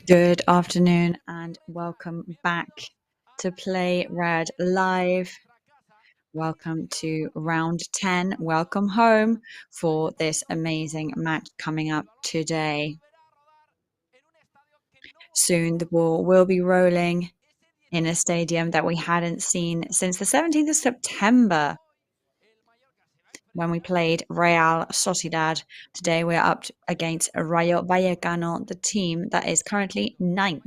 Good afternoon and welcome back to Play Red Live. Welcome to round 10. Welcome home for this amazing match coming up today. Soon the ball will be rolling in a stadium that we hadn't seen since the 17th of September when we played Real Sociedad. Today we're up against Rayo Vallecano, the team that is currently ninth.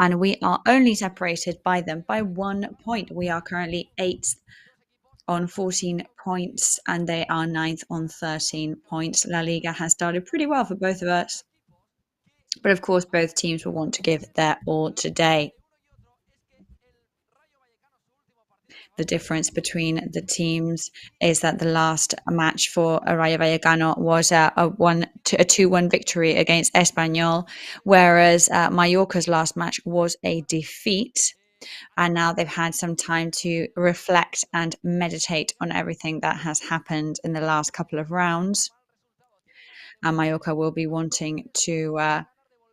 And we are only separated by them by 1 point. We are currently 8th on 14 points, and they are ninth on 13 points. La Liga has started pretty well for both of us. But of course, both teams will want to give their all today. The difference between the teams is that the last match for Rayo Vallecano was a 2-1 victory against Espanyol, whereas Mallorca's last match was a defeat. And now they've had some time to reflect and meditate on everything that has happened in the last couple of rounds. And Mallorca will be wanting to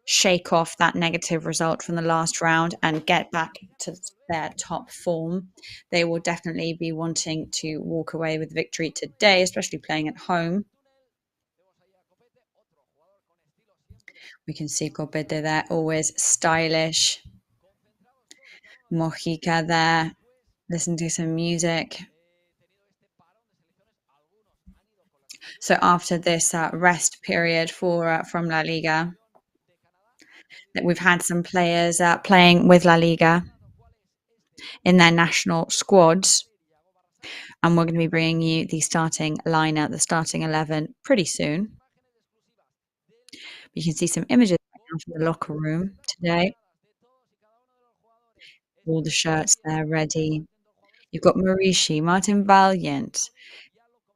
shake off that negative result from the last round and get back to their top form. They will definitely be wanting to walk away with victory today, especially playing at home. We can see Copete there, always stylish. Mojica there, listen to some music. So after this rest period from La Liga, that we've had some players playing with La Liga in their national squads, and we're going to be bringing you the starting lineup, the starting 11, pretty soon. You can see some images from the locker room today. All the shirts there ready. You've got Marishi, Martin Valiant,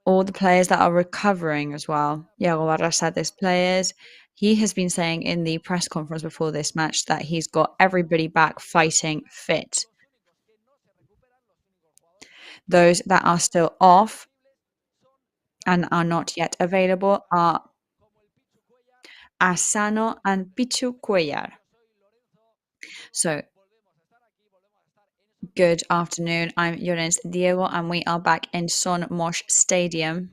all the players that are recovering as well. Iago Barrasates players. He has been saying in the press conference before this match that he's got everybody back fighting fit. Those that are still off and are not yet available are Asano and Pichu Cuellar. So, good afternoon. I'm Llorens Diego, and we are back in Son Moix Stadium.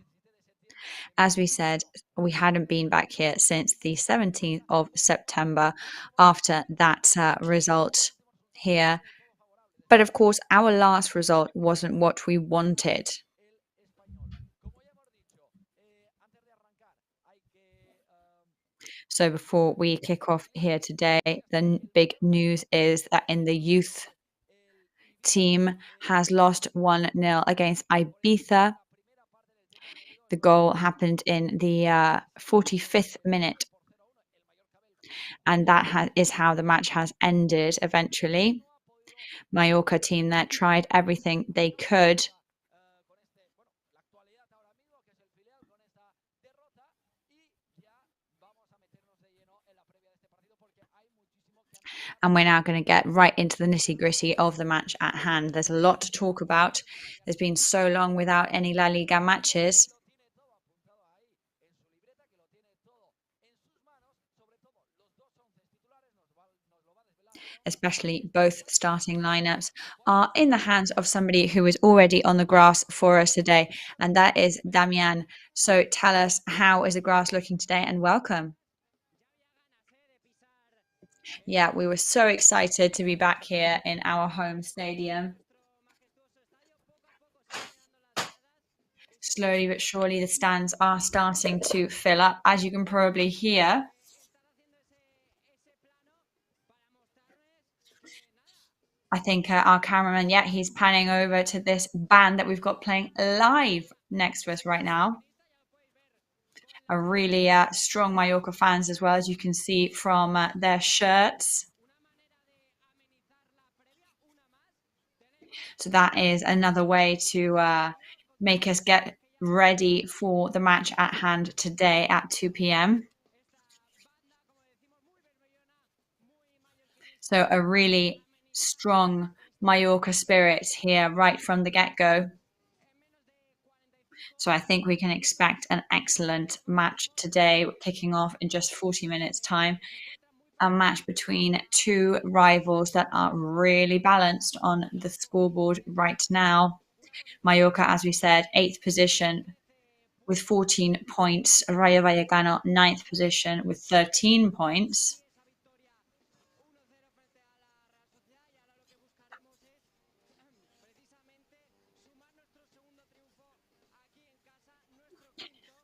As we said, we hadn't been back here since the 17th of September after that result here. But of course, our last result wasn't what we wanted. So before we kick off here today, the big news is that in the youth team has lost 1-0 against Ibiza. The goal happened in the 45th minute, and that is how the match has ended eventually. Mallorca team that tried everything they could. And we're now going to get right into the nitty-gritty of the match at hand. There's a lot to talk about. There's been so long without any La Liga matches. Especially both starting lineups are in the hands of somebody who is already on the grass for us today, and that is Damian. So tell us, how is the grass looking today, and welcome. Yeah, we were so excited to be back here in our home stadium. Slowly but surely, the stands are starting to fill up, as you can probably hear. I think our cameraman, yeah, he's panning over to this band that we've got playing live next to us right now. A really strong Mallorca fans as well, as you can see from their shirts. So that is another way to make us get ready for the match at hand today at 2 p.m. So a really strong Mallorca spirit here right from the get-go. So I think we can expect an excellent match today, kicking off in just 40 minutes' time. a match between two rivals that are really balanced on the scoreboard right now. Mallorca, as we said, 8th position with 14 points. Rayo Vallecano, 9th position with 13 points.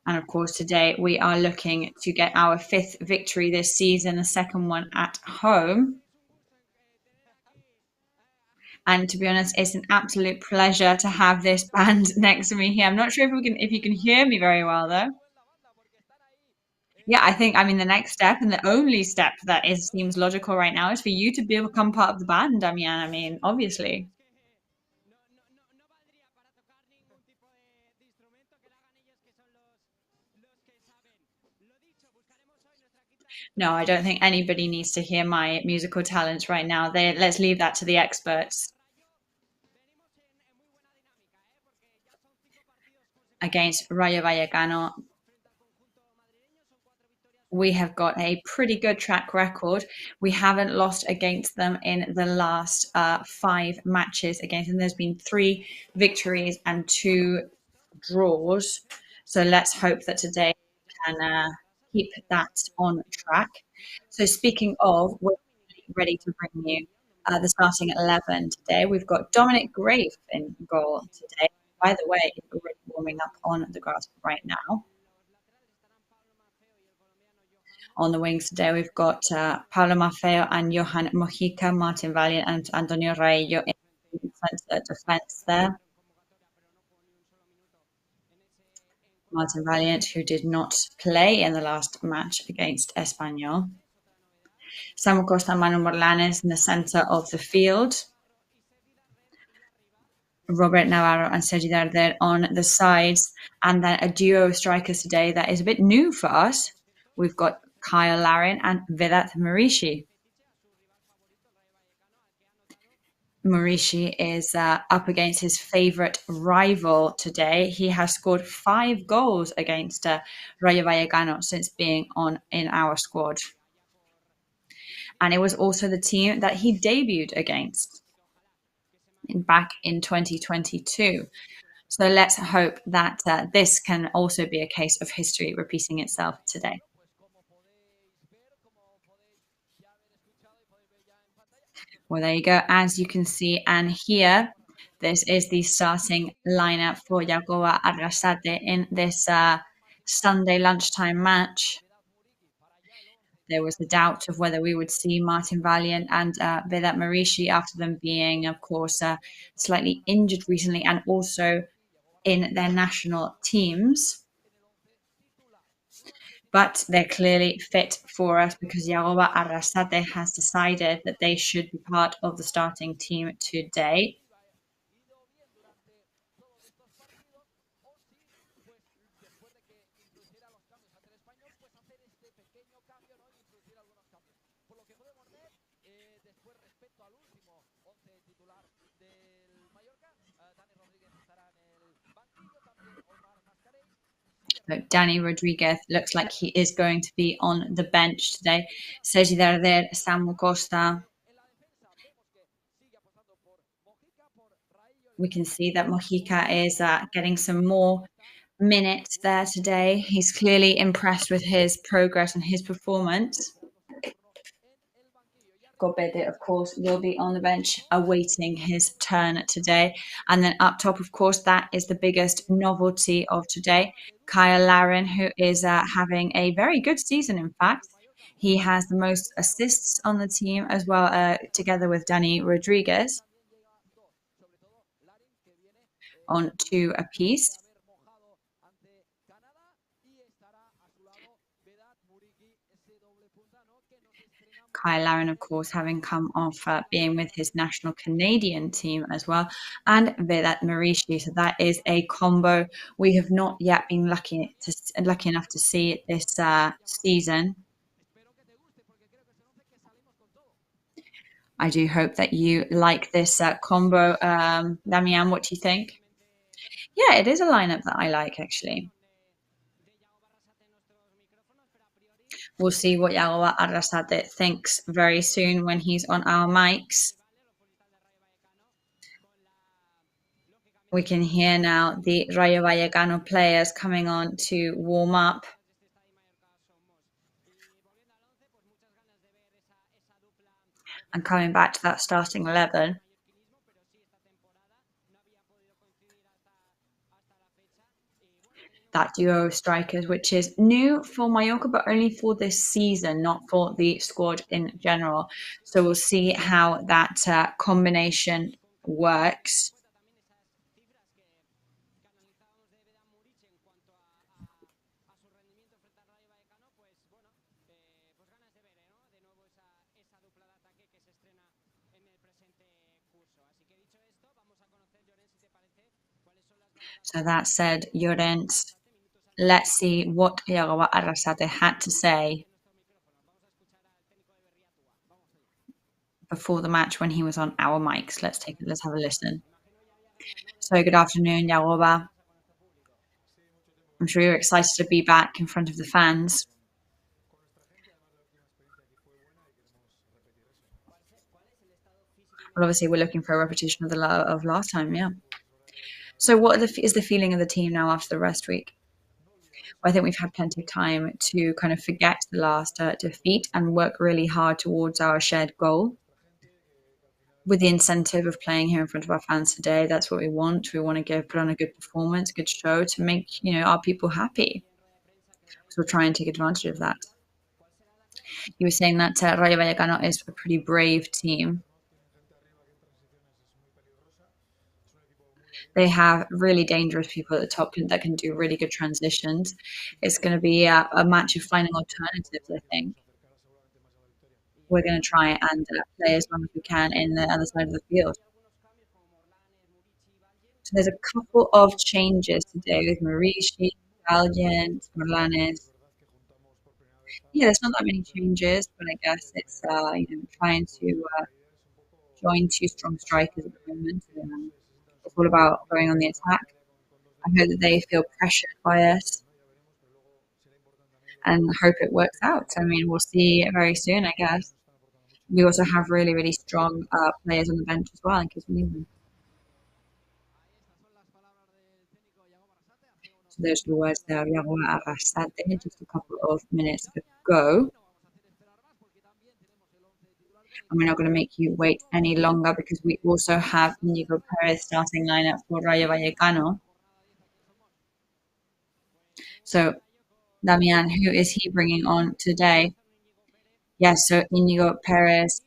And of course, today we are looking to get our 5th victory this season, the second one at home. And to be honest, it's an absolute pleasure to have this band next to me here. I'm not sure if you can hear me very well though. Yeah, I mean the next step and the only step that is seems logical right now is for you to become part of the band, Damian. I mean, obviously. No, I don't think anybody needs to hear my musical talents right now. Let's leave that to the experts. Against Rayo Vallecano, we have got a pretty good track record. We haven't lost against them in the last 5 matches against them. There's been 3 victories and 2 draws. So let's hope that today we can keep that on track. So speaking of, we're ready to bring you the starting 11 today. We've got Dominic Grave in goal today. By the way, he's already warming up on the grass right now. On the wings today, we've got Paulo Maffeo and Johan Mojica, Martin Valiant and Antonio Rayo in defense there. Martin Valiant, who did not play in the last match against Espanyol. Samu Costa and Manu Morlanes in the centre of the field. Robert Navarro and Sergi Darder on the sides. And then a duo of strikers today that is a bit new for us. We've got Kyle Larin and Vedat Marishi. Marishi is up against his favourite rival today. He has scored 5 goals against Rayo Vallecano since being in our squad. And it was also the team that he debuted against back in 2022. So let's hope that this can also be a case of history repeating itself today. Well, there you go. As you can see and hear, this is the starting lineup for Yagoba Arrasate in this Sunday lunchtime match. There was a doubt of whether we would see Martin Valiant and Vedat Marishi after them being, of course, slightly injured recently and also in their national teams. But they're clearly fit for us because Yagoba Arrasate has decided that they should be part of the starting team today. So Danny Rodriguez looks like he is going to be on the bench today. Sergi Darder, Samu Costa. We can see that Mojica is getting some more minutes there today. He's clearly impressed with his progress and his performance. Gobede, of course, will be on the bench awaiting his turn today. And then up top, of course, that is the biggest novelty of today. Kyle Larin, who is having a very good season, in fact. He has the most assists on the team as well, together with Danny Rodriguez on 2 apiece. Kyle Larin, of course, having come off being with his national Canadian team as well, and Vedat Marishi. So that is a combo we have not yet been lucky enough to see this season. I do hope that you like this combo. Damian, what do you think? Yeah, it is a lineup that I like, actually. We'll see what Yagoba Arrasate thinks very soon when he's on our mics. We can hear now the Rayo Vallecano players coming on to warm up. And coming back to that starting 11. That duo of strikers, which is new for Mallorca, but only for this season, not for the squad in general. So we'll see how that combination works. So that said, Llorens, let's see what Yagoba Arrasate had to say before the match when he was on our mics. Let's have a listen. So good afternoon, Yagoba. I'm sure you're excited to be back in front of the fans. Well, obviously, we're looking for a repetition of last time, yeah. So, what is the feeling of the team now after the rest week? Well, I think we've had plenty of time to kind of forget the last defeat and work really hard towards our shared goal. With the incentive of playing here in front of our fans today, that's what we want. We want to put on a good performance, good show to make our people happy. So we'll try and take advantage of that. You were saying that Rayo Vallecano is a pretty brave team. They have really dangerous people at the top that can do really good transitions. It's going to be a match of finding alternatives, I think. We're going to try and play as long as we can in the other side of the field. So there's a couple of changes today with Marici, Valiant, Morlanes. Yeah, there's not that many changes, but I guess it's trying to join two strong strikers at the moment. It's all about going on the attack. I hope that they feel pressured by us and hope it works out. I mean, we'll see very soon, I guess. We also have really, really strong players on the bench as well in case we need them. So those are the words there of Yagoba Arrasate just a couple of minutes ago. And we're not going to make you wait any longer because we also have Inigo Perez starting lineup for Rayo Vallecano. So, Damian, who is he bringing on today? Yes, so Inigo Perez,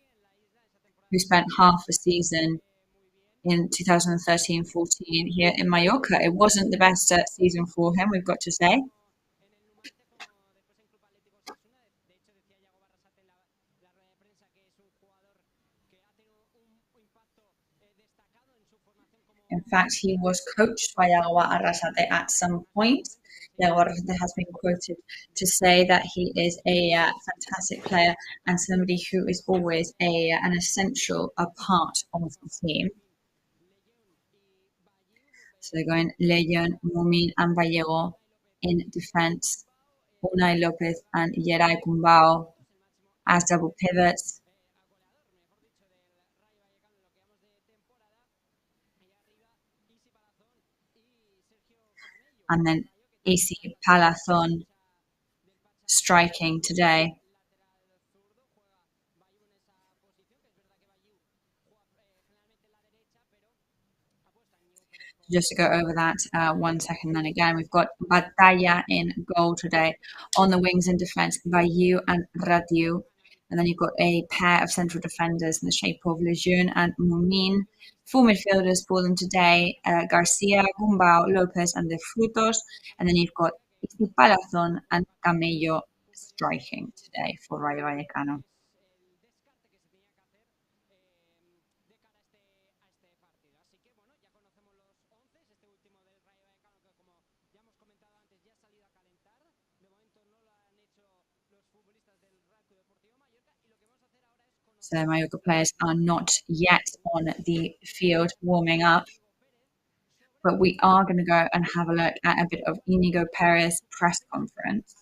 who spent half a season in 2013-14 here in Mallorca. It wasn't the best season for him, we've got to say. In fact, he was coached by Yagoba Arrasate at some point. Yagoba Arrasate has been quoted to say that he is a fantastic player and somebody who is always an essential part of the team. So they're going Leyon, Mumin, and Vallejo in defense. Unai Lopez and Yeray Cumbao as double pivots. And then Isi Palazon striking today. Just to go over that 1 second, then again, we've got Batalla in goal today. On the wings in defense, Bayu and Ratiu. And then you've got a pair of central defenders in the shape of Lejeune and Mumin. Four midfielders for them today, Garcia, Gumbao, Lopez, and De Frutos. And then you've got Isi Palazon and Camello striking today for Rayo Vallecano. So Mallorca players are not yet on the field warming up. But we are going to go and have a look at a bit of Inigo Perez press conference.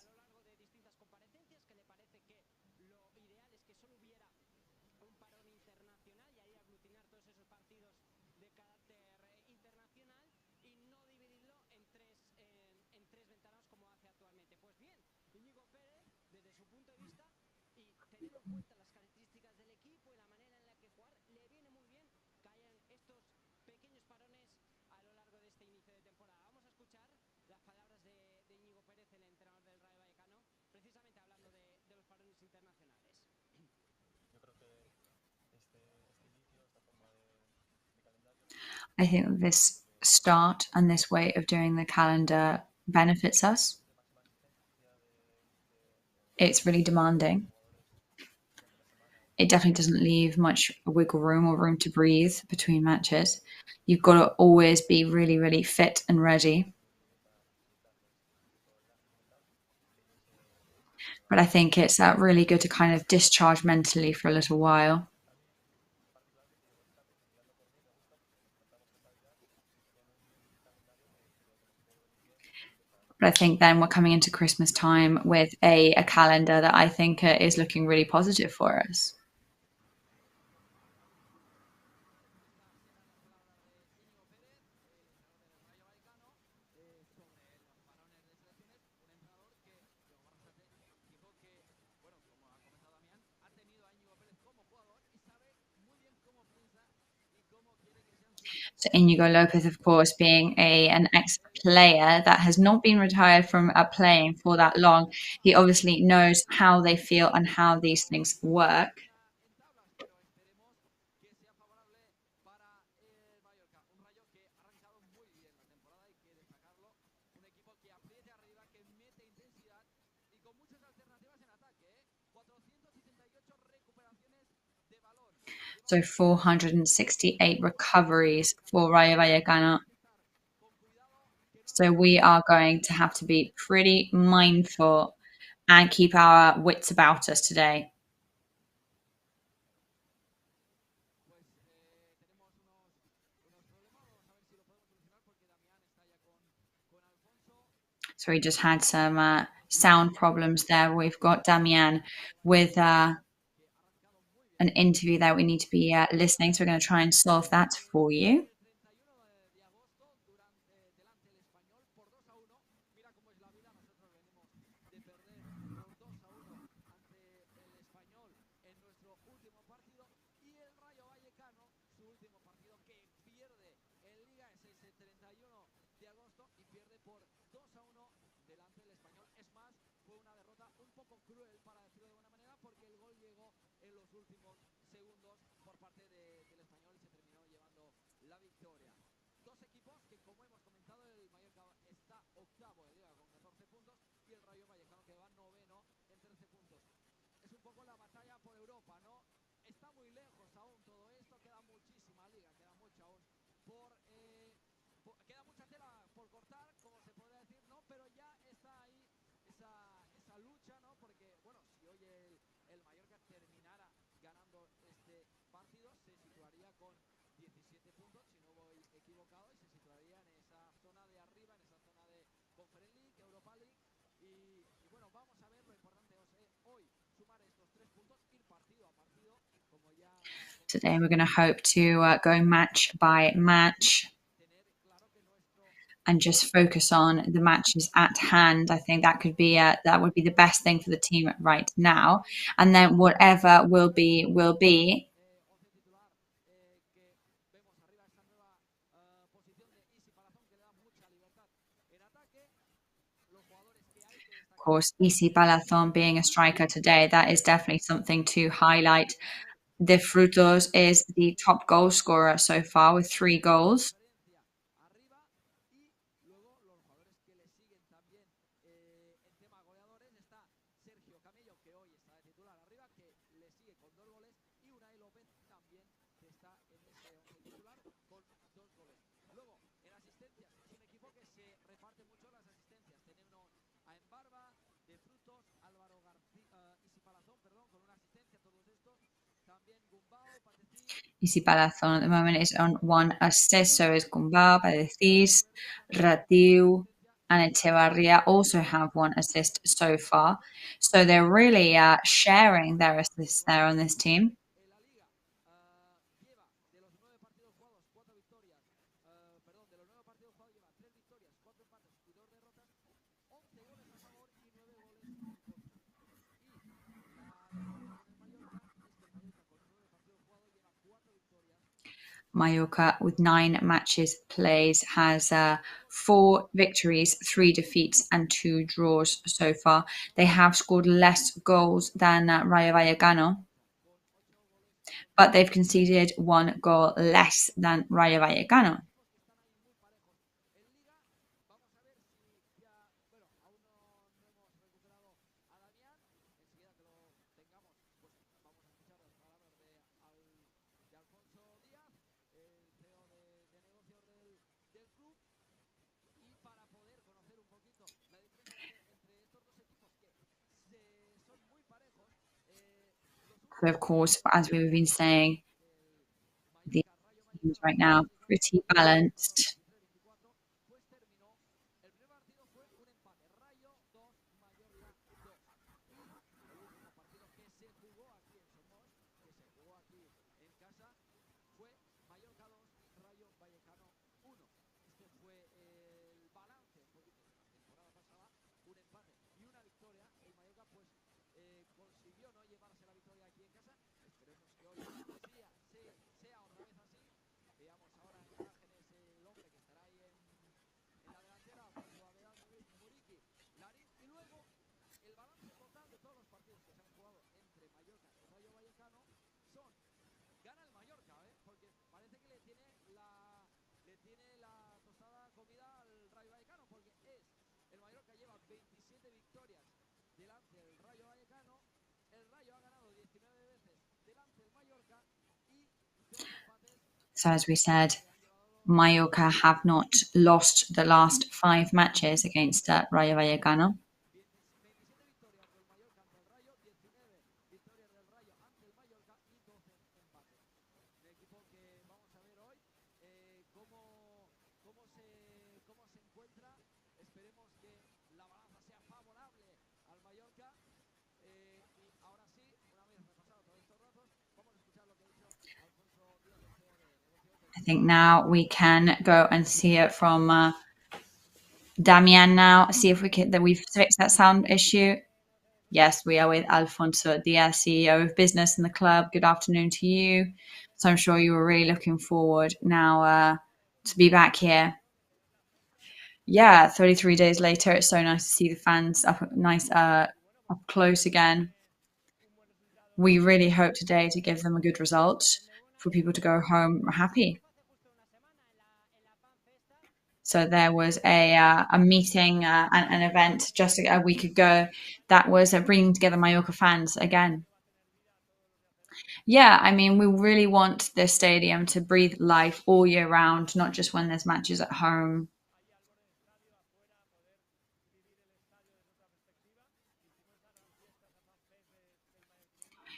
I think this start and this way of doing the calendar benefits us. It's really demanding. It definitely doesn't leave much wiggle room or room to breathe between matches. You've got to always be really, really fit and ready. But I think it's really good to kind of discharge mentally for a little while. But I think then we're coming into Christmas time with a calendar that I think is looking really positive for us. So Inigo Lopez, of course, being an ex-player that has not been retired from playing for that long, he obviously knows how they feel and how these things work. So 468 recoveries for Rayo Vallecano. So we are going to have to be pretty mindful and keep our wits about us today. So we just had some sound problems there. We've got Damian with an interview that we need to be listening. So we're going to try and solve that for you. Today we're going to hope to go match by match and just focus on the matches at hand. I think that could be that would be the best thing for the team right now. And then whatever will be. Of course, Isi Palazon being a striker today, that is definitely something to highlight. De Frutos is the top goal scorer so far with 3 goals. Isi Palazon at the moment is on 1 assist, so is Gumbau, Padecis, Ratiu, and Echevarria also have 1 assist so far. So they're really sharing their assists there on this team. Mallorca, with 9 matches plays, has 4 victories, 3 defeats, and 2 draws so far. They have scored less goals than Rayo Vallecano. but they've conceded one goal less than Rayo Vallecano. So, of course, as we've been saying, the teams right now pretty balanced. So, as we said, Mallorca have not lost the last 5 matches against Rayo Vallecano. I think now we can go and see it from Damian now. See if we can that we've fixed that sound issue. Yes, we are with Alfonso Diaz, CEO of business in the club. Good afternoon to you. So I'm sure you were really looking forward now to be back here. Yeah, 33 days later, it's so nice to see the fans up close again. We really hope today to give them a good result for people to go home happy. So there was a meeting, an event just a week ago that was bringing together Mallorca fans again. Yeah, I mean, we really want this stadium to breathe life all year round, not just when there's matches at home.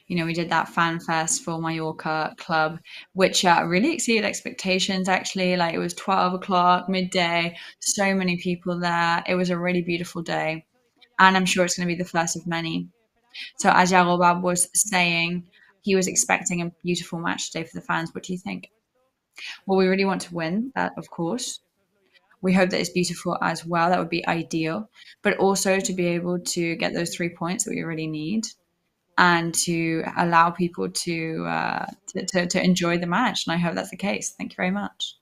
You know, we did that fan fest for Mallorca Club, which really exceeded expectations, actually. Like, it was 12 o'clock, midday, so many people there. It was a really beautiful day. And I'm sure it's going to be the first of many. So, as Yagoba was saying, he was expecting a beautiful match today for the fans. What do you think? Well, we really want to win that, of course. We hope that it's beautiful as well. That would be ideal. But also to be able to get those 3 points that we really need and to allow people to enjoy the match. And I hope that's the case. Thank you very much.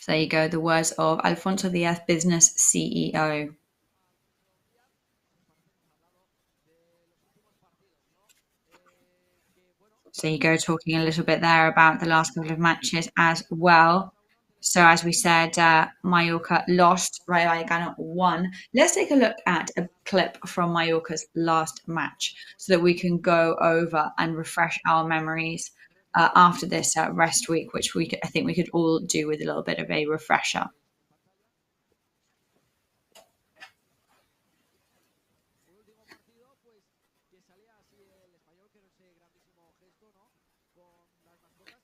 So there you go, the words of Alfonso Diaz, business CEO. So you go talking a little bit there about the last couple of matches as well. So as we said, Mallorca lost, Rayo Vallecano won. Let's take a look at a clip from Mallorca's last match so that we can go over and refresh our memories after this rest week, which I think we could all do with a little bit of a refresher.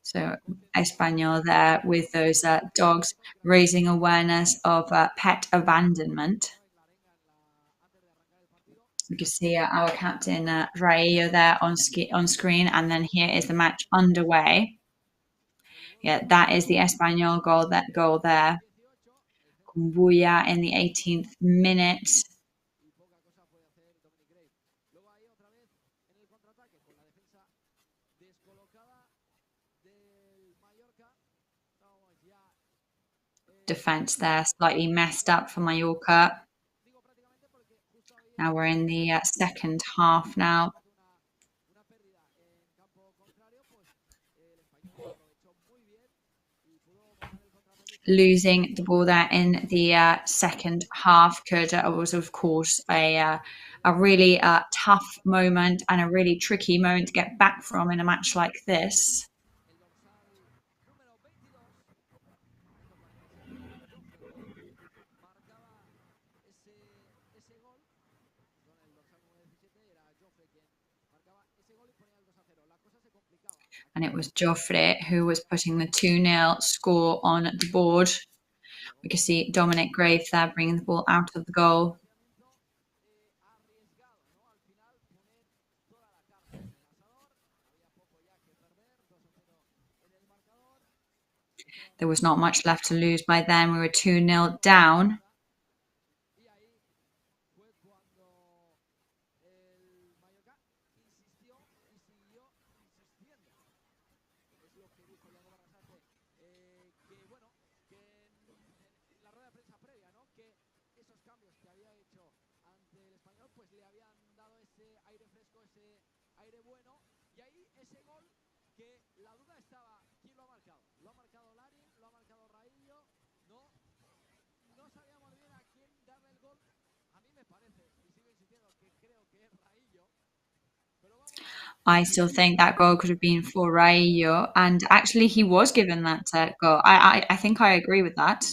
So Espanol there with those dogs raising awareness of pet abandonment. You can see our captain Rayo there on screen, and then here is the match underway. Yeah, that is the Espanol goal. That goal there. Kumbuya in the 18th minute. Defense there, slightly messed up for Mallorca. Now we're in the second half now. losing the ball there in the second half was, of course, a really tough moment and a really tricky moment to get back from in a match like this. And it was Joffre who was putting the 2-0 score on the board. We can see Dominic Graves there bringing the ball out of the goal. There was not much left to lose by then. We were 2-0 down. I still think that goal could have been for Rayo, and actually he was given that goal. I think I agree with that.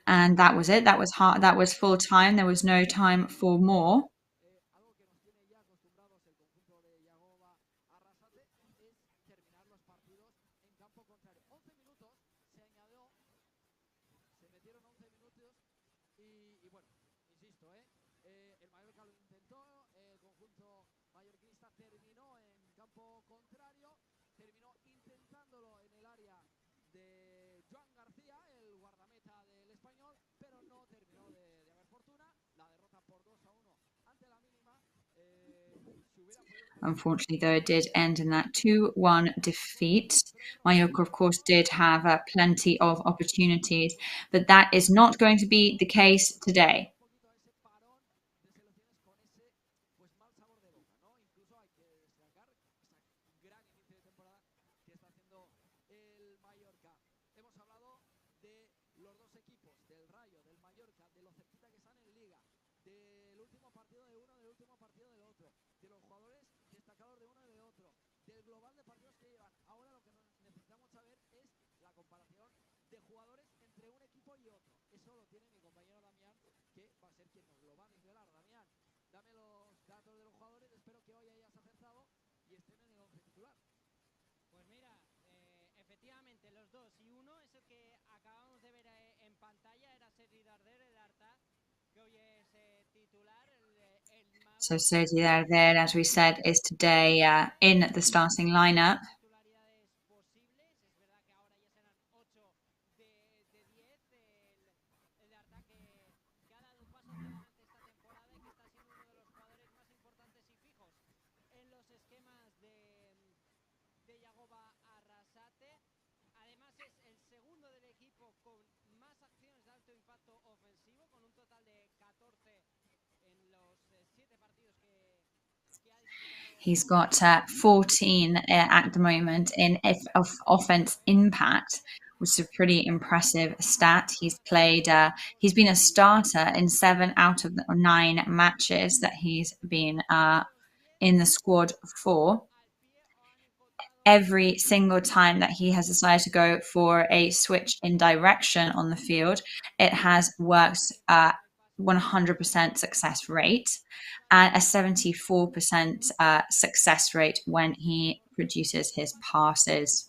And that was it. That was hard. That was full time. There was no time for more. Unfortunately, though, it did end in that 2-1 defeat. Mallorca, of course, did have plenty of opportunities, but that is not going to be the case today. So Sergi Darder, as we said, is today in the starting lineup. He's got 14 at the moment in offense impact, which is a pretty impressive stat. He's been a starter in 7 out of the 9 matches that he's been in the squad for. Every single time that he has decided to go for a switch in direction on the field, it has worked 100% success rate and a 74% success rate when he produces his passes.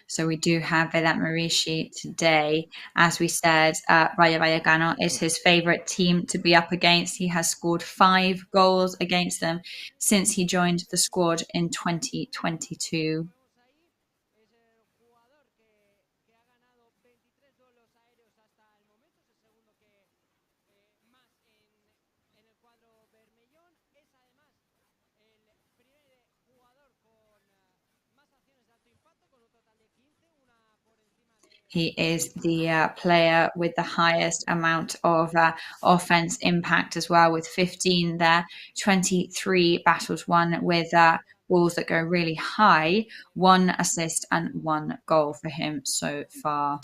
So we do have Vedat Marici today. As we said, Rayo Vallecano is his favourite team to be up against. He has scored 5 goals against them since he joined the squad in 2022. He is the player with the highest amount of offense impact as well, with 15 there, 23 battles won with balls that go really high, 1 assist and 1 goal for him so far.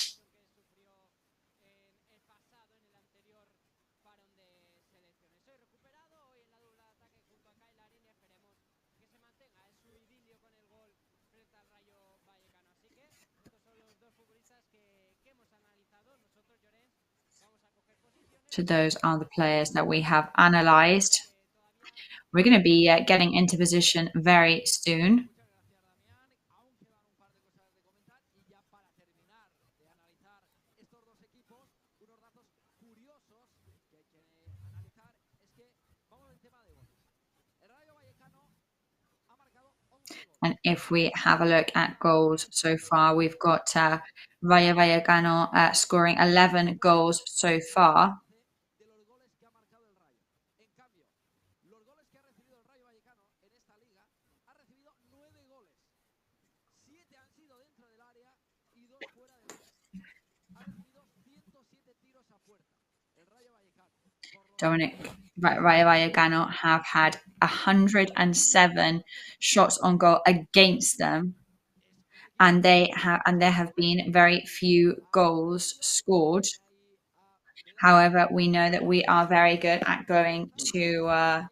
So those are the players that we have analysed. We're going to be getting into position very soon. And if we have a look at goals so far, we've got Rayo Vallecano scoring 11 goals so far. Rayo Vallecano have had 107 shots on goal against them, and there have been very few goals scored. However, we know that we are very good at going to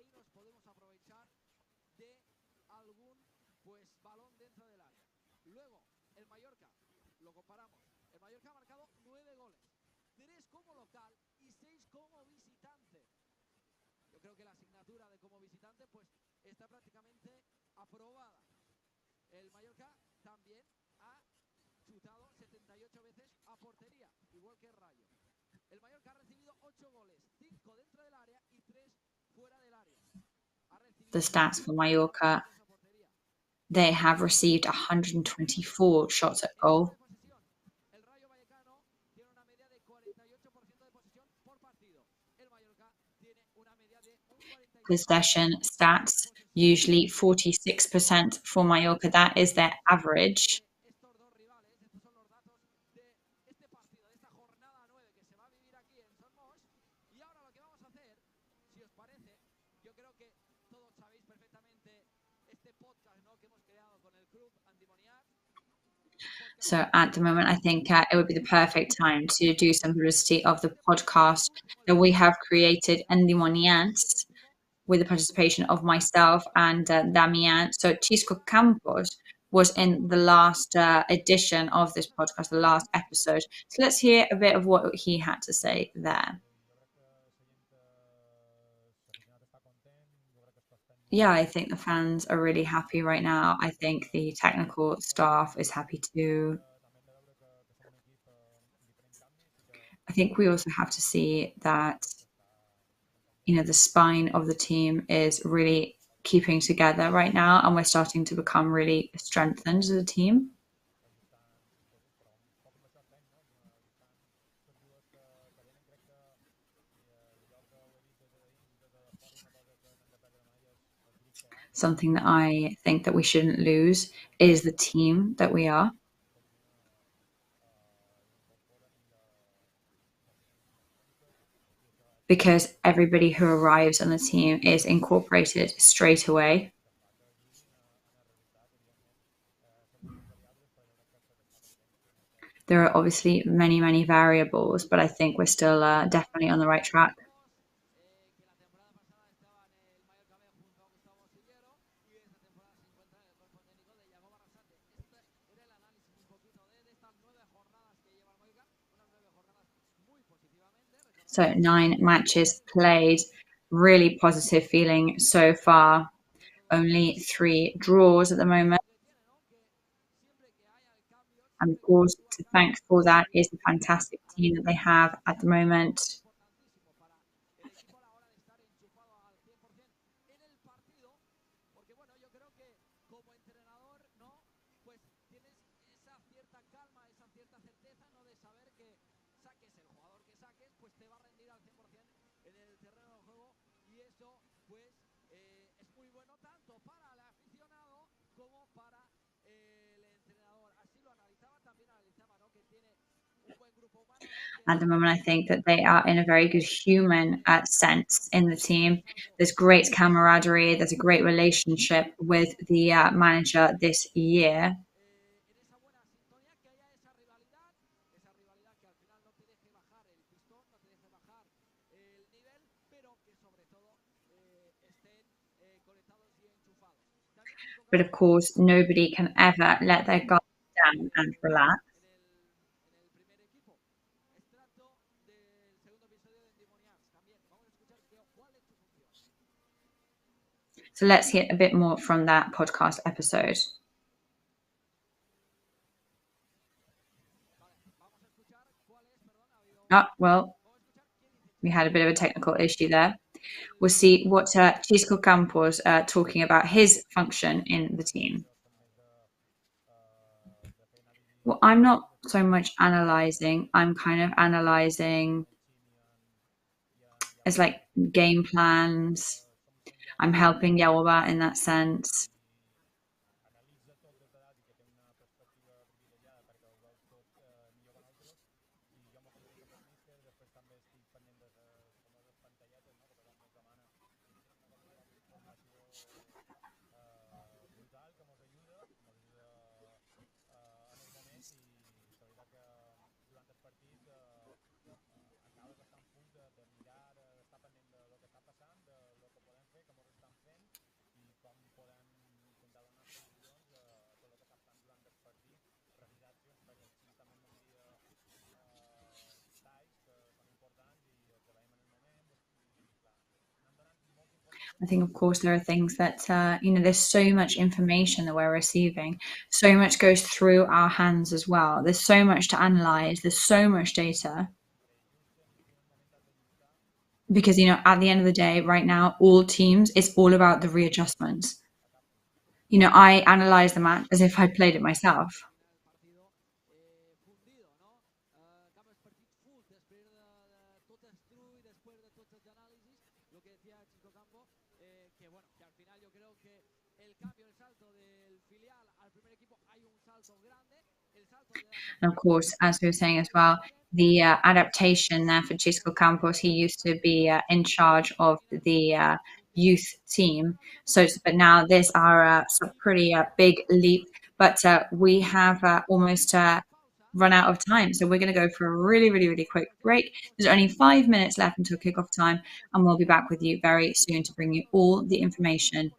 the stats for Mallorca. They have received 124 shots at goal. Possession stats, usually 46% for Mallorca. That is their average. So at the moment, I think it would be the perfect time to do some publicity of the podcast that we have created, Endemoniads, with the participation of myself and Damian. So Chisco Campos was in the last edition of this podcast, the last episode. So let's hear a bit of what he had to say there. Yeah, I think the fans are really happy right now. I think the technical staff is happy too. I think we also have to see that, the spine of the team is really keeping together right now, and we're starting to become really strengthened as a team. Something that I think that we shouldn't lose is the team that we are. Because everybody who arrives on the team is incorporated straight away. There are obviously many, many variables, but I think we're still definitely on the right track. So 9 matches played, really positive feeling so far. Only 3 draws at the moment. And of course, to thank for that is the fantastic team that they have at the moment. At the moment, I think that they are in a very good human sense in the team. There's great camaraderie. There's a great relationship with the manager this year. But of course, nobody can ever let their guard down and relax. So let's hear a bit more from that podcast episode. Well, we had a bit of a technical issue there. We'll see what Chisco Campos talking about his function in the team. Well, I'm not so much analyzing. I'm kind of analyzing as like game plans. I'm helping Yaoba in that sense. I think, of course, there are things that, there's so much information that we're receiving. So much goes through our hands as well. There's so much to analyze. There's so much data. Because, at the end of the day, right now, all teams, it's all about the readjustments. I analyze the match as if I played it myself. And of course, as we were saying as well, the adaptation there for Chisco Campos, he used to be in charge of the youth team. But now this are a pretty big leap. But we have almost run out of time. So we're going to go for a really, really, really quick break. There's only 5 minutes left until kickoff time. And we'll be back with you very soon to bring you all the information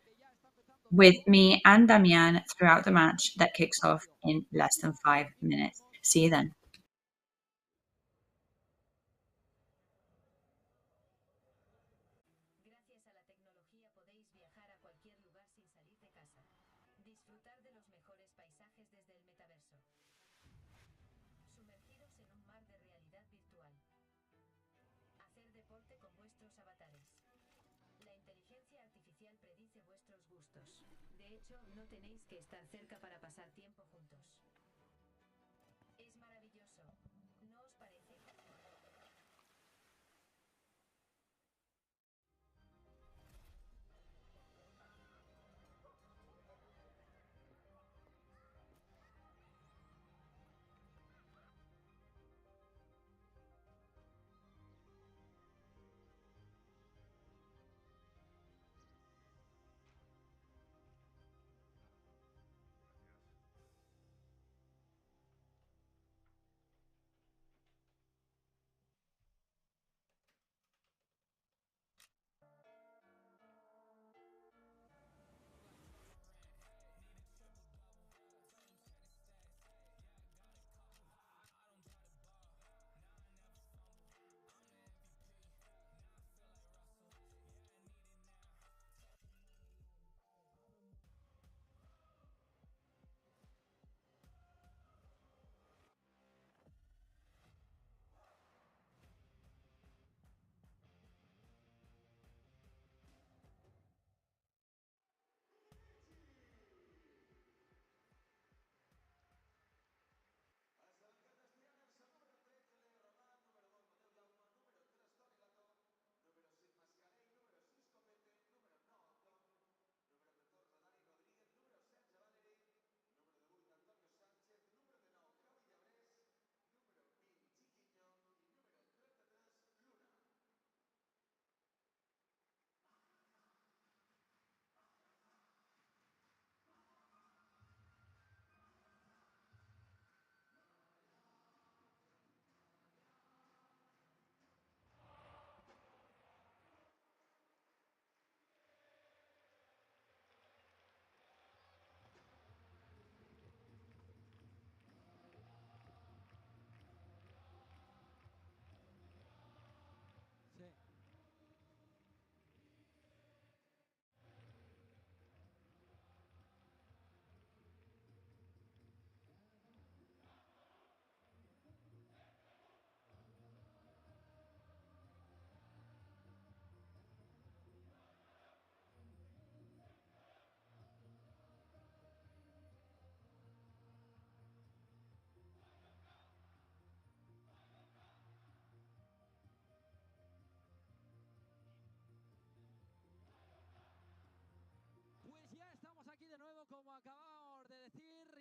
with me and Damian throughout the match that kicks off in less than 5 minutes. See you then.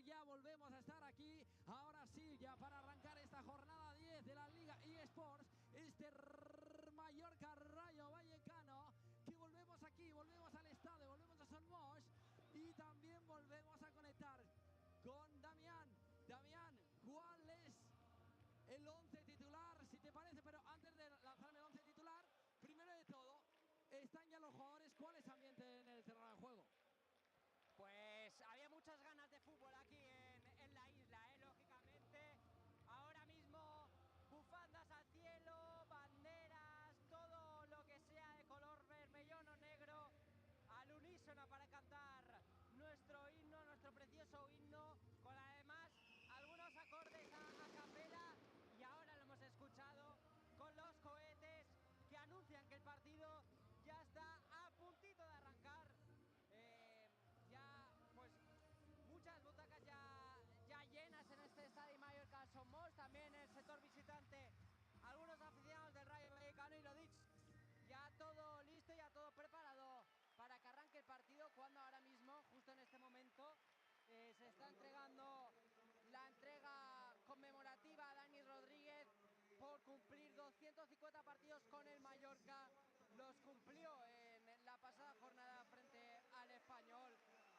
ya volvemos a estar aquí. Ahora sí, ya para arrancar esta jornada 10 de la Liga eSports, Mallorca Rayo Vallecano, que volvemos aquí, volvemos al estadio, volvemos a Son Moix y también volvemos a conectar con Damián. Damián, ¿cuál es el 11 titular, si te parece? Pero antes de lanzarme el 11 titular, primero de todo, están ya los jugadores. ¿Cuál es el ambiente en el terreno de juego? Pues había muchas ganas de fútbol aquí en la isla, lógicamente. Ahora mismo bufandas al cielo, banderas, todo lo que sea de color vermellón o negro, al unísono para cantar nuestro himno, nuestro precioso himno, con además algunos acordes a capela, y ahora lo hemos escuchado con los cohetes que anuncian que el partido ya está a puntito de arrancar. Ya pues muchas butacas ya llenas en este estadio Mallorca Somos, también el sector visitante, algunos aficionados del Rayo Vallecano, y lo dicho, ya todo listo, ya todo preparado para que arranque el partido, cuando ahora mismo, justo en este momento, se está entregando la entrega conmemorativa a Dani Rodríguez por cumplir 250 partidos con el Mallorca. Los cumplió en la pasada jornada frente al Español,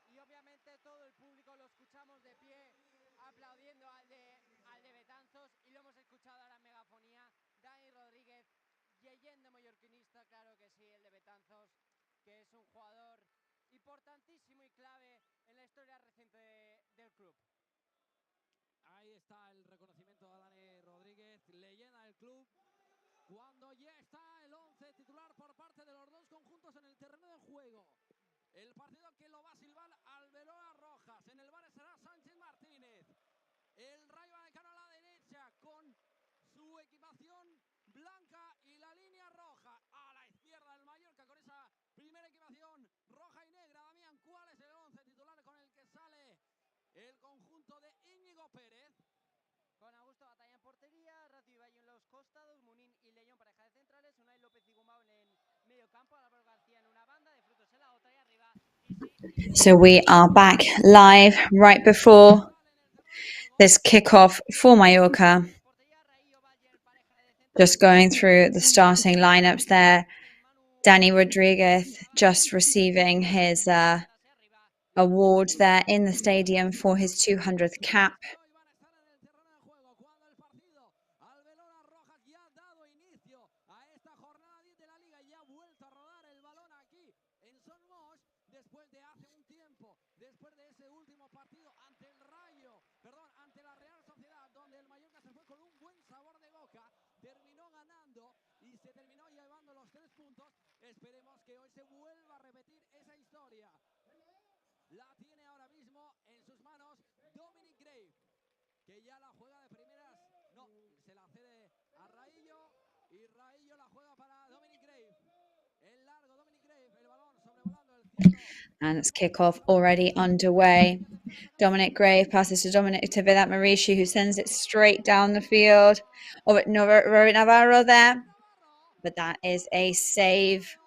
y obviamente todo el público lo escuchamos de pie aplaudiendo al de Betanzos, y lo hemos escuchado ahora en megafonía. Dani Rodríguez, leyenda mallorquinista, claro que sí, el de Betanzos, que es un jugador importantísimo y clave en la historia reciente del club. Ahí está el reconocimiento a Dani Rodríguez, leyenda del club, cuando ya está el 11 titular por parte de los dos conjuntos en el terreno de juego. El partido que lo va a silbar Alberola Rojas, en el bar estará Sánchez Martínez. El Rayo Vallecano a la derecha con su equipación blanca y la línea roja. A la izquierda el Mallorca con esa primera equipación roja y negra. Damián, ¿cuál es el 11 titular con el que sale el conjunto de Íñigo Pérez? Con Augusto Batalla en portería, Racio Ibayo en los costados, Munín y León pareja de centrales, Unai López y Gumao en medio campo, Álvaro García en una banda, de Frutos en la otra, y arriba So we are back live right before this kickoff for Mallorca. Just going through the starting lineups there. Dani Rodriguez just receiving his award there in the stadium for his 200th cap. Alberola Rojas ya ha dado inicio a esta jornada 10 de la Liga y ha vuelto a rodar el balón aquí en Son Moix después de hace un tiempo, después de ese último partido ante ante la Real Sociedad, donde el Mallorca se fue con un buen sabor de boca, terminó ganando y se terminó llevando los 3 puntos. Esperemos que hoy se vuelva a repetir esa historia. La tiene ahora mismo en sus manos Dominic Grave, que ya la juega de primeras. No, se la cede a Raillo y Raillo la juega para Dominic Grave. El largo Dominic Grave, el balón sobrevolando el cielo. And it's kickoff already underway. Dominic Grave passes to Vedat Marici, who sends it straight down the field. Oh, Rory Navarro there, but that is a save.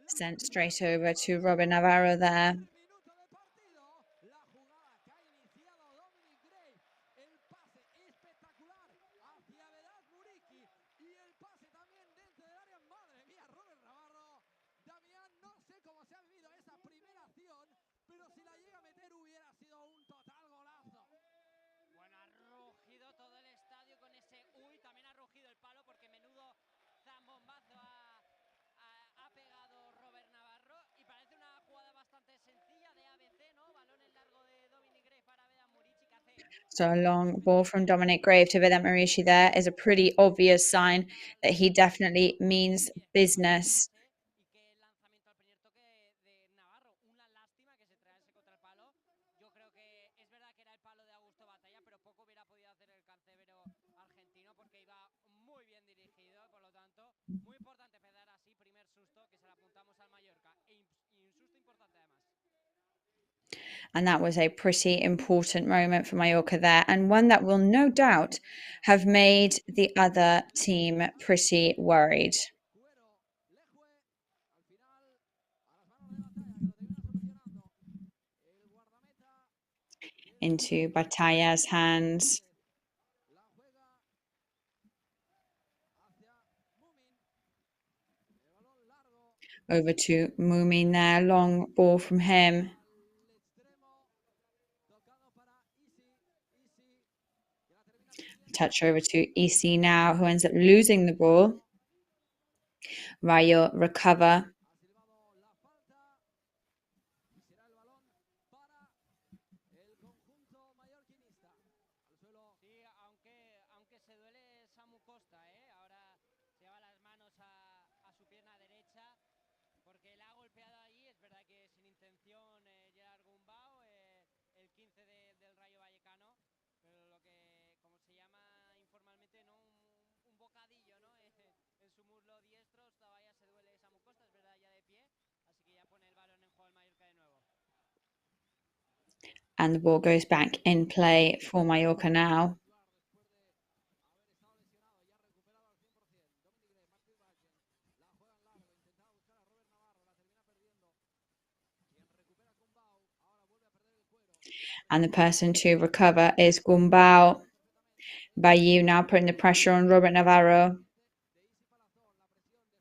Sent straight over to Robin Navarro there. Pero si la llega a meter hubiera sido un total golazo. Bueno, ha rugido todo el estadio con ese uy, también ha rugido el palo, porque menudo zambombazo ha pegado Robert Navarro, y parece una jugada bastante sencilla de ABC, ¿no? Balón en largo de Dominic Grave para Vedan Murici, que hace... So a long ball from Dominic Grave to Vedat Marici there is a pretty obvious sign that he definitely means business. Y que el lanzamiento al primer toque de Navarro, una lástima que se traerse contra el palo. Yo creo que es verdad que era el palo de Augusto Batalla, pero poco hubiera podido hacer el cancebero argentino, porque iba muy bien dirigido. Por lo tanto, muy importante pegar así, primer susto, que se lo apuntamos al Mallorca, y un susto importante además. And that was a pretty important moment for Mallorca there, and one that will no doubt have made the other team pretty worried. into Bataya's hands. La juega hacia Mumin. El balón largo Over to Mumin there, long ball from him. al extremo. Tocado para Easy. Easy. Que la termina perdiendo. Touch over to EC now, who ends up losing the ball. Rayo recover. Ha silbado la falta. Y será el balón para el conjunto mallorquinista. Al suelo. Sí, aunque se duele Samu Costa, ¿eh? Ahora se lleva las manos a su pierna derecha porque la ha golpeado allí. Es verdad que sin intención Gerard Gumbau, el 15 del Rayo Vallecano, pero lo que, como se llama informalmente, ¿no? Un bocadillo, ¿no? En su muslo diestro, todavía se duele Samu Costa, es verdad, ya de pie, así que ya pone el balón en juego el Mallorca de nuevo. And the ball goes back in play for Mallorca now. Después de haber estado lesionado, ya recuperado al 100%. Dominic Gray, Matthew Bachen. La juega en largo. Intentaba buscar a Robert Navarro. La termina perdiendo. Quien recupera con Bau. Ahora vuelve a perder el cuero. And the person to recover is Gumbau. Bayu now putting the pressure on Robert Navarro. De Isi Palazón.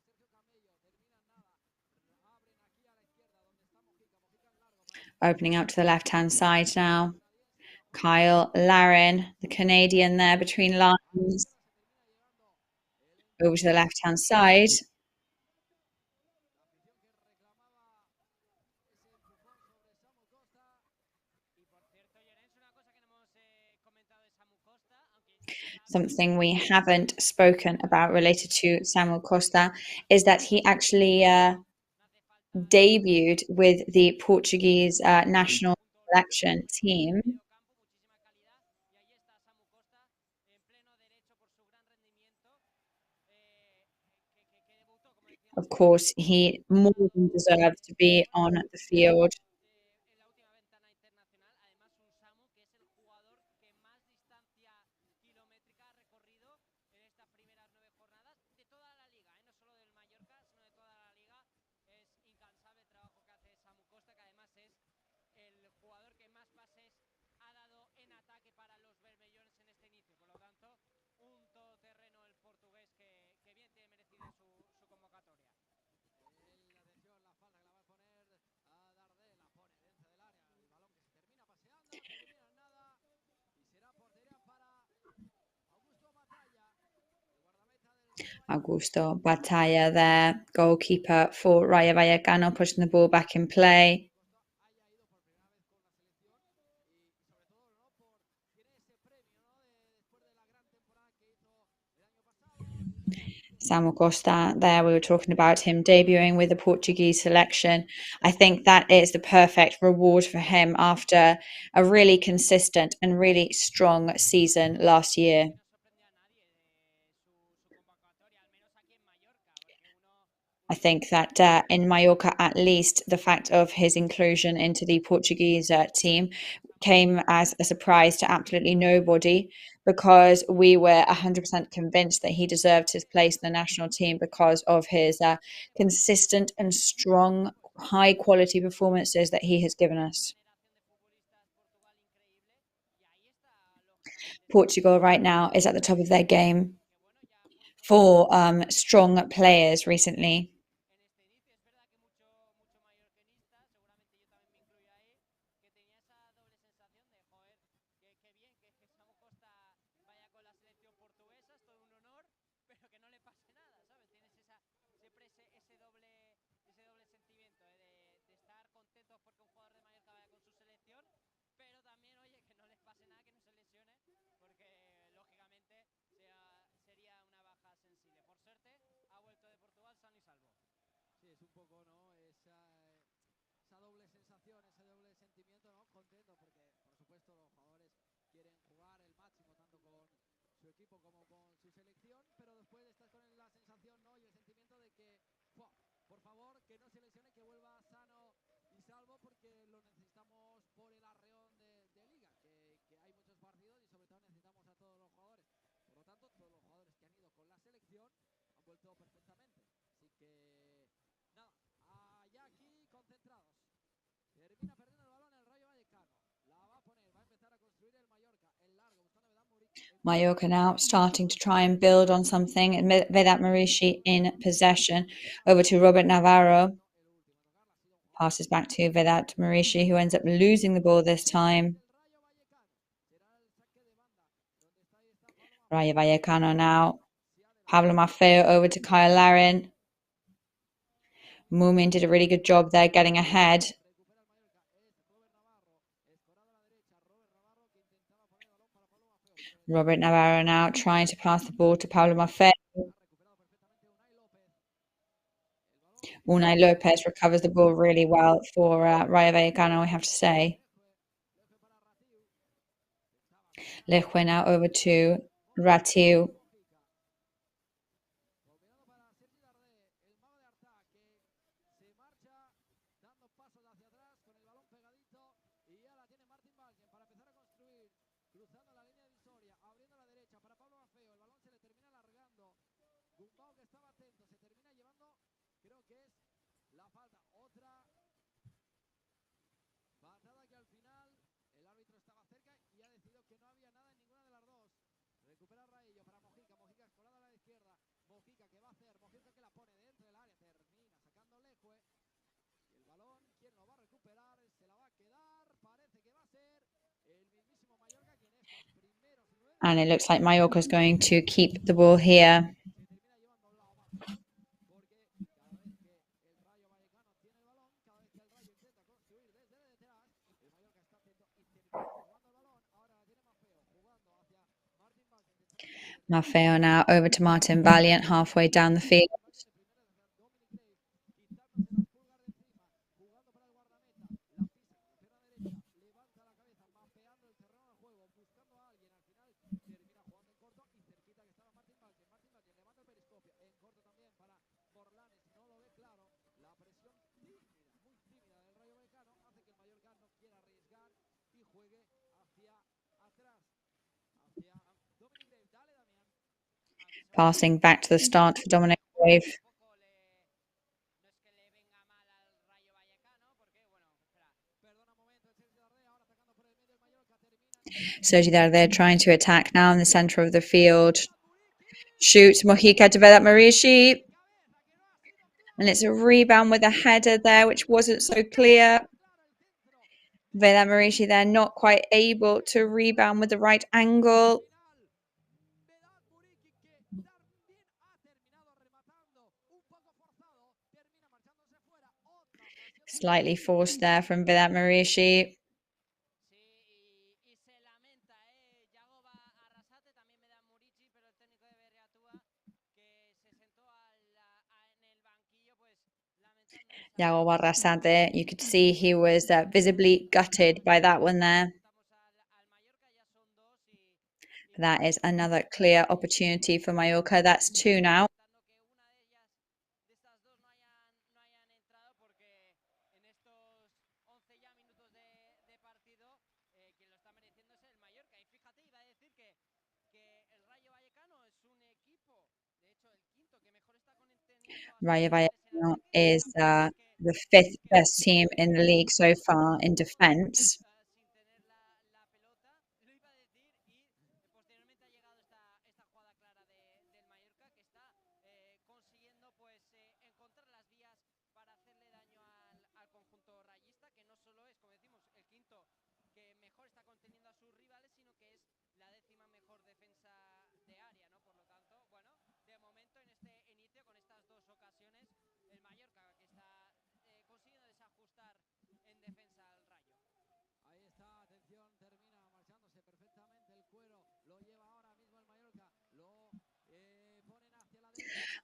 La presión de Sergio Camello. Termina en nada. Abren aquí a la izquierda donde está Mojica. Mojica en largo para Opening out to the left-hand side now. Kyle Larin, the Canadian there between lines. Over to the left-hand side. la afición que reclamaba ese empujón sobre Samu Costa. Y por cierto, Llorens, una cosa que no hemos comentado de Samu Costa, aunque se sabe. Something we haven't spoken about related to Samuel Costa is that he actually debuted with the Portuguese national selection team. Muchísima calidad y ahí está Samu Costa en pleno derecho por su gran rendimiento que debutó, como decíamos, Of course, he more than deserves to be on the field. en la última ventana internacional. Además, un Samu que es el jugador que más distancia kilométrica ha recorrido en estas primeras 9 jornadas de toda la liga, no solo del Mallorca, sino de toda la liga. Es incansable el trabajo que hace Samu Costa, que además es el jugador que más pases ha dado en ataque para los bermellones en este inicio. Por lo tanto, un todoterreno el portugués que bien tiene merecida su convocatoria. Atención, la falta que la va a poner a Dardé. La pone dentro del área. El balón que se termina paseando. Termina en nada. Y será portería para Augusto Batalla. El guardameta del Rayo Vallecano. Augusto Batalla there, goalkeeper for Rayo Vallecano, pushing the ball back in play. Haya ido por primera vez con la selección y sobre todo no por tiene ese premio no después de la gran temporada que hizo el año pasado el gol Samuel Costa there, we were talking about him debuting with the Portuguese selection. I think that is the perfect reward for him after a really consistent and really strong season last year. I think that in Mallorca, at least, the fact of his inclusion into the Portuguese team came as a surprise to absolutely nobody, because we were 100% convinced that he deserved his place in the national team because of his consistent and strong, high quality performances that he has given us. Portugal right now is at the top of their game for strong players recently. sí es un poco no esa doble sensación ese doble sentimiento no contento porque por supuesto los jugadores quieren jugar el máximo tanto con su equipo como con su selección pero después estás con la sensación no y el sentimiento de que por favor que no se lesione que vuelva sano y salvo porque lo necesitamos por el arreón de liga que hay muchos partidos y sobre todo necesitamos a todos los jugadores por lo tanto todos los jugadores que han ido con la selección han vuelto perfectamente así que nada allá aquí concentrados termina perdiendo el balón el Rayo Vallecano la va a poner va a empezar a Mallorca now starting to try and build on something. Vedat Marici in possession. Over to Robert Navarro. Passes back to Vedat Marici, who ends up losing the ball this time. Rayo Vallecano now. Pablo Maffeo over to Kyle Larin. Mumin did a really good job there getting ahead. Robert Navarro now trying to pass the ball to Pablo Maffeo. Unai Lopez recovers the ball really well for Rayo Vallecano, I have to say. Lejue now over to Ratiu. And it looks like Mallorca is going to keep the ball here. Maffeo now over to Martin Valiant halfway down the field. Passing back to the start for Dominic Grave. Sergi there trying to attack now in the centre of the field. Shoots Mojica to Vedat Marici. And it's a rebound with a header there, which wasn't so clear. Vedat Marici there not quite able to rebound with the right angle. Slightly forced there from Vedat Marici. Yago Barrasate, you could see he was visibly gutted by that one there. That is another clear opportunity for Mallorca. That's 2 now. Rayo Vallecano is the 5th best team in the league so far in defence.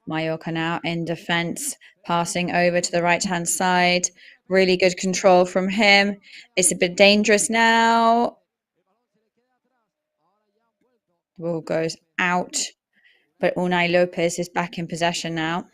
Mallorca now in defence, passing over to the right-hand side. Really good control from him. It's a bit dangerous now. The ball goes out, but Unai Lopez is back in possession now.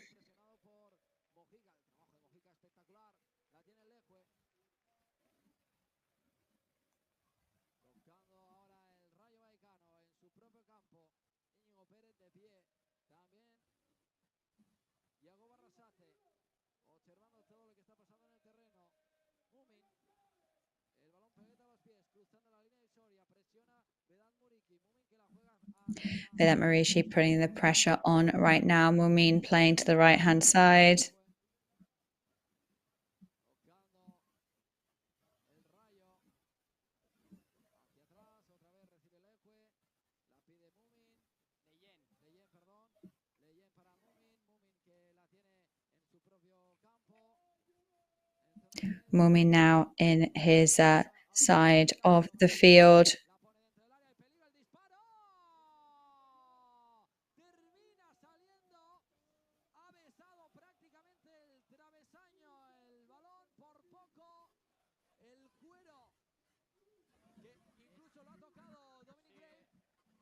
Feel that Marishi putting the pressure on right now. Mumin playing to the right-hand side. Tocando el Rayo. Hacia atrás, otra vez recibe Leque. La pide Mumin. Leyen, perdón. Leyen para Mumin. Mumin que la tiene en su propio campo. En zona de 3. Mumin now in his side of the field. La pone dentro del área. El peligro, el disparo. Termina saliendo. Ha besado prácticamente el travesaño. El balón por poco. El cuero. Que incluso lo ha tocado Dominic Grave.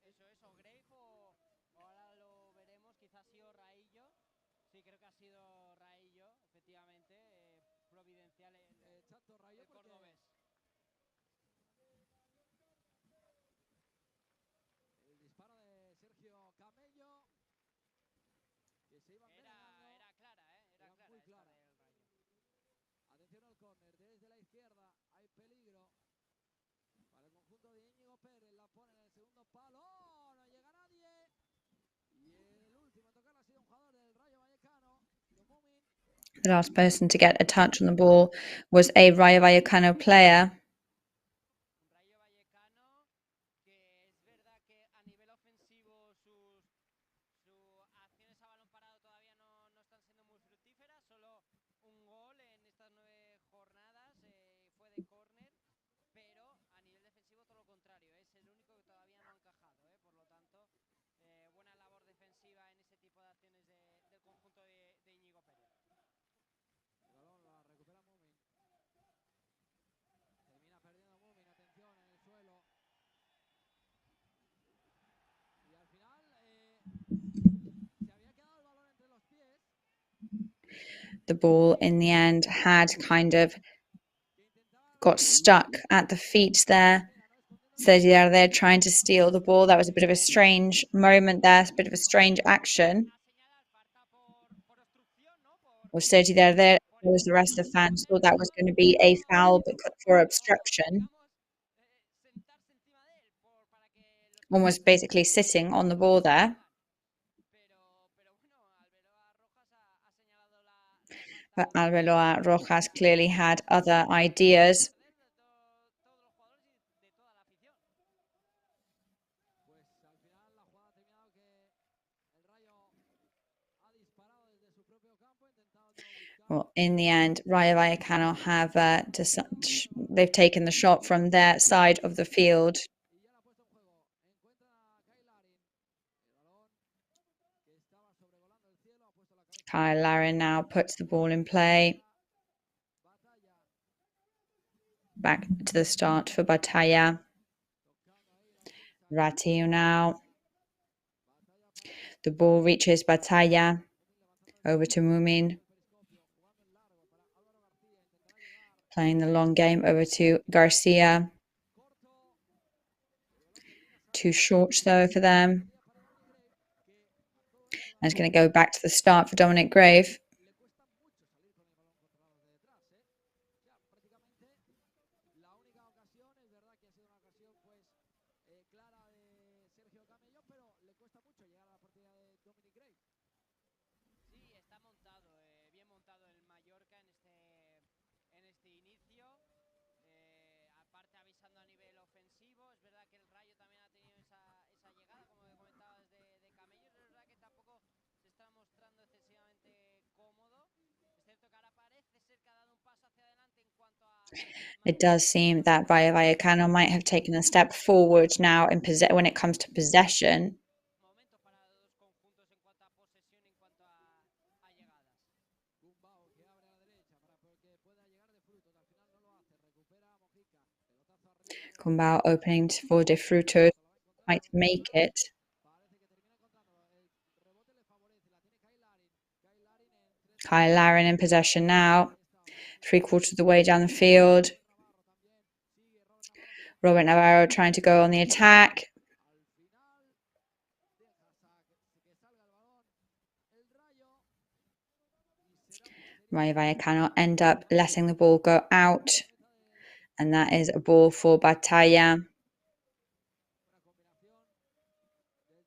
Eso, Grave o ahora lo veremos, quizás ha sido Raillo. Sí, creo que ha sido Raillo, efectivamente, providencial Exacto, Rayo, el cordobés. El disparo de Sergio Camello. Que se iba envenenando. Era clara, era clara muy esta clara. del Rayo. Atención al córner, desde la izquierda hay peligro para el conjunto de Íñigo Pérez. La pone en el segundo palo. ¡Oh! No llega nadie. Y el último en tocarla ha sido un jugador del Rayo Vallecano, Mumin. The last person to get a touch on the ball was a Rayo Vallecano player. Un Rayo Vallecano que es verdad que a nivel ofensivo sus acciones a balón parado todavía no están siendo muy fructíferas. Solo un gol en estas 9 jornadas fue de córner, pero a nivel defensivo todo lo contrario. Es el único que todavía no ha encajado. Por lo tanto, buena labor defensiva en ese tipo de acciones del conjunto de Íñigo Pérez. El balón la recupera Mumin. Termina perdiendo Mumin. Atención en el suelo. Y al final se había quedado el balón entre los pies. The ball in the end had kind of got stuck at the feet there. Sergi there trying to steal the ball. That was a bit of a strange moment there, a bit of a strange action. Well, Sergi there, as the rest of the fans thought that was going to be a foul for obstruction. Almost basically sitting on the ball there. But Arbeloa Rojas clearly had other ideas. Pues al final la jugada ha terminado que el Rayo ha disparado desde su propio campo intentando buscar. Well, in the end, Rayo Vallecano have they've taken the shot from their side of the field. Y ya la ha puesto en juego. Encuentra a Kyle Larin. El balón que estaba sobrevolando el cielo ha puesto la cabeza. Kyle Larin now puts the ball in play. Batalla. Back to the start for Batalla. Tocando ahí la defensa. Ratiu now. Batalla para The ball reaches Batalla. Mumin levantando el Over to Mumin. periscopio. Jugando en largo para Álvaro García. Intentará llegar. Playing the long game over to Garcia. Corto. El balón termina Too saliendo. short though for them. Para Dominic Grave. Que a todo esto And it's going to go back to the start for Dominic Grave. le cuesta mucho salir con el balón controlado de detrás, O sea, prácticamente la única ocasión, es verdad que ha sido una ocasión pues clara de Sergio Camello, pero le cuesta mucho llegar a la partida de Dominic Grave. Sí, está montado, bien montado el Mallorca en este inicio. Aparte avisando a nivel ofensivo, es verdad que el Rayo también ha tenido esa llegada, como comentabas, de Camello. Es verdad que tampoco se está mostrando excesivamente cómodo. Es cierto que ahora parece ser que ha dado un paso hacia adelante en cuanto a... It does seem that Rayo Vallecano might have taken a step forward now when it comes to possession. Momentos para los dos conjuntos en cuanto a posesión, en cuanto a llegadas. Gumbau que abre a la derecha para que pueda llegar de frutos, al final no lo hace, recupera a Mojica, pelotazo arriba. Kumbao opening for De Frutos, might make it. Parece que termina encontrando el rebote, le favorece, la tiene Kyle Larin. Kyle Larin en 3. Kyle Larin in possession now. 3/4 of the way down the field. Robert Navarro trying to go on the attack. Al final deja que salga el balón el Rayo y será Rayo Vallecano end up letting the ball go out. And that is a ball for Batalla. una combinación del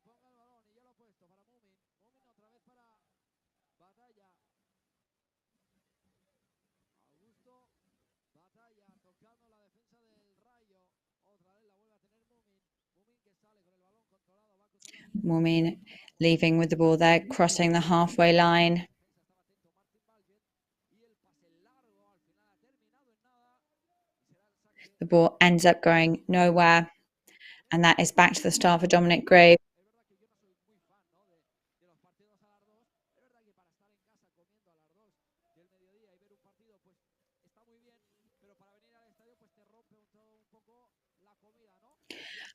reponga el balón y ya lo ha puesto para Mumin. Mumin otra vez para Batalla. Augusto. Batalla tocando la defensa del Rayo. Otra vez la vuelve a tener Mumin. Mumin que sale con el balón controlado. Va a cruzar la línea. Mumin leaving with the ball there, crossing the halfway line. The ball ends up going nowhere, and that is back to the start for Dominic Gray.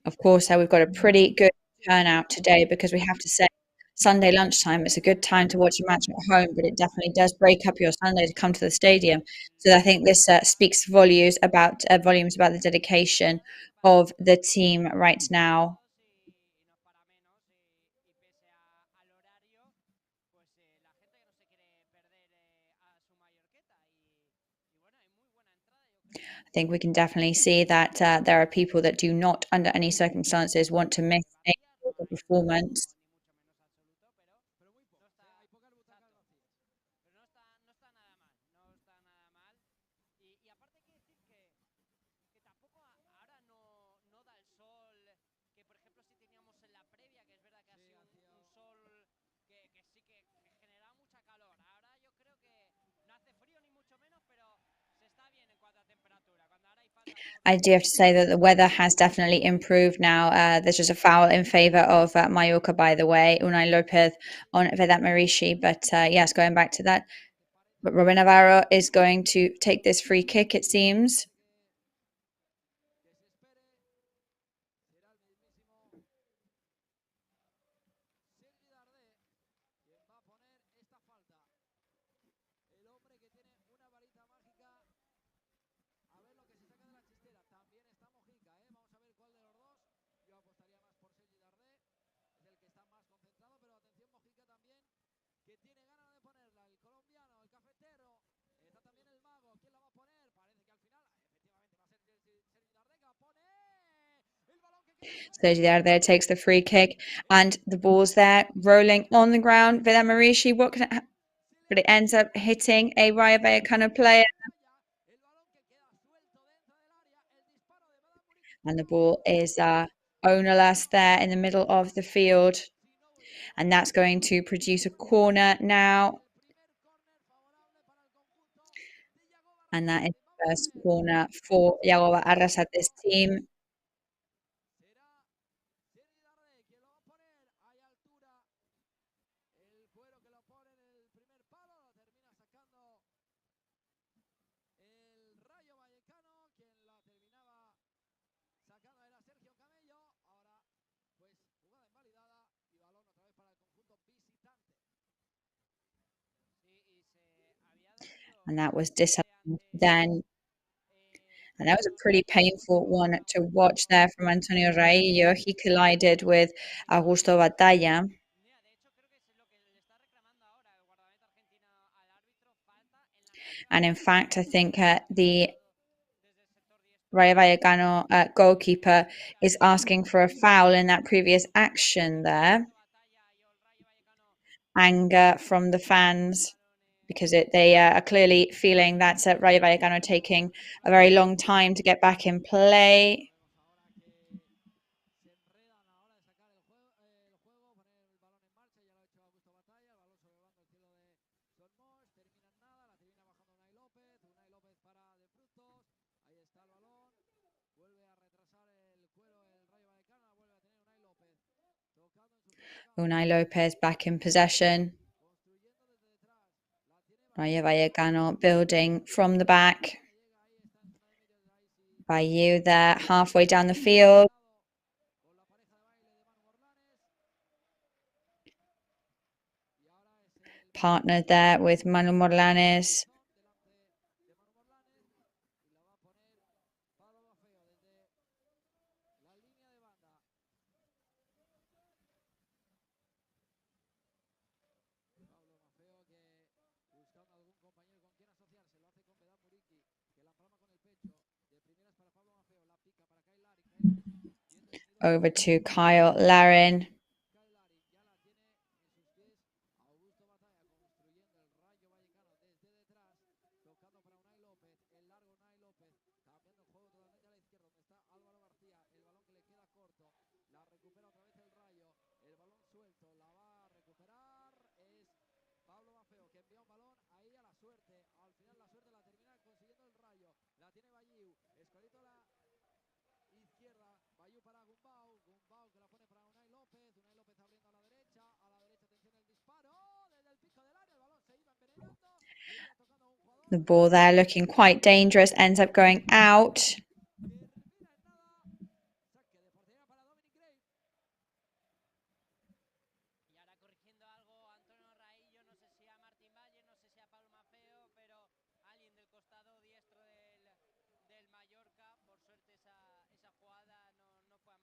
Of course, we've got a pretty good turnout today because we have to say Sunday lunchtime, it's a good time to watch a match at home, but it definitely does break up your Sunday to come to the stadium. So I think this speaks volumes about the dedication of the team right now. I think we can definitely see that there are people that do not, under any circumstances, want to miss a performance. I do have to say that the weather has definitely improved now. There's just a foul in favour of Mallorca, by the way. Unai Lopez on Vedat Marishi. But yes, going back to that. But Robin Navarro is going to take this free kick, it seems. Sergi there takes the free kick, and the ball's there rolling on the ground. Vedat Marishi, but it ends up hitting a Rayo Vallecano player. And the ball is ownerless there in the middle of the field. And that's going to produce a corner now. And that is the first corner for Yagoba Arrasate's team. And that was disallowed then. And that was a pretty painful one to watch there from Antonio Raillo. He collided with Augusto Batalla. And in fact, I think the Rayo Vallecano goalkeeper is asking for a foul in that previous action there. Anger from the fans because they are clearly feeling that Rayo Vallecano taking a very long time to get back in play. Unai Lopez back in possession. Rayo Vallecano building from the back. Bayu there, halfway down the field. Partnered there with Manu Morlanes. Over to Kyle Larin. La recupera otra vez el Rayo. El balón suelto. La va a recuperar. Es Pablo Maffeo que envía un balón ahí a la suerte. Al final la suerte la termina consiguiendo el Rayo. La tiene Bayiu. Escolito a la izquierda. Bayiu para Gumbau. Gumbau que la pone para Unai López. Unai López abriendo a la derecha. A la derecha atención el disparo. Desde el pico del área. El balón se iba envenenando. Le iba tocando a un jugador. The ball there looking quite dangerous, ends up going out. Termina en nada. Saque de portería para Dominic Gray. Y ahora corrigiendo algo Antonio Raillo, no sé si a Martín Valle, no sé si a Pablo Maffeo, pero alguien del costado diestro del Mallorca.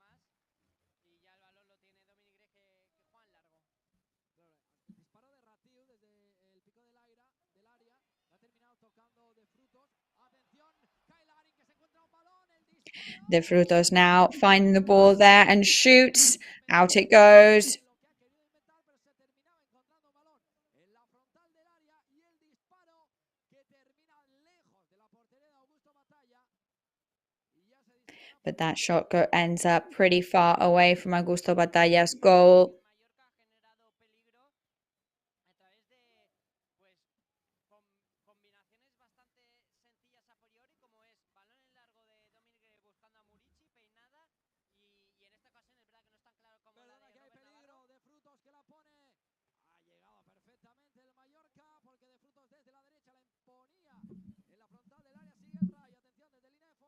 Por suerte esa jugada no fue a más. Y ya el balón lo tiene Dominic Gray que juega en largo. Claro, el disparo de Ratiu desde el pico del área la ha terminado tocando de frutos. Atención, cae Larin que se encuentra un balón, el disparo. De Frutos now finding the ball there and shoots. Out it goes. Lo que ha querido inventar, pero se terminaba encontrando un balón en la frontal del área y el disparo que termina lejos de la portería de Augusto Batalla. Y ya se dispara. But that shot ends up pretty far away from Augusto Batalla's goal. El Mallorca ha generado peligro a través de pues combinaciones bastante sencillas a priori, como es balón en largo de Dominic buscando a Murici, peinada, y en esta ocasión es verdad que no es tan claro como la Perdona de que hay Robert peligro Navarro. de Frutos que la pone. Ha llegado perfectamente el Mallorca porque de Frutos desde la derecha la imponía. En la frontal del área sigue el Rayo. Atención desde línea de fondo. Se marcha perfectamente.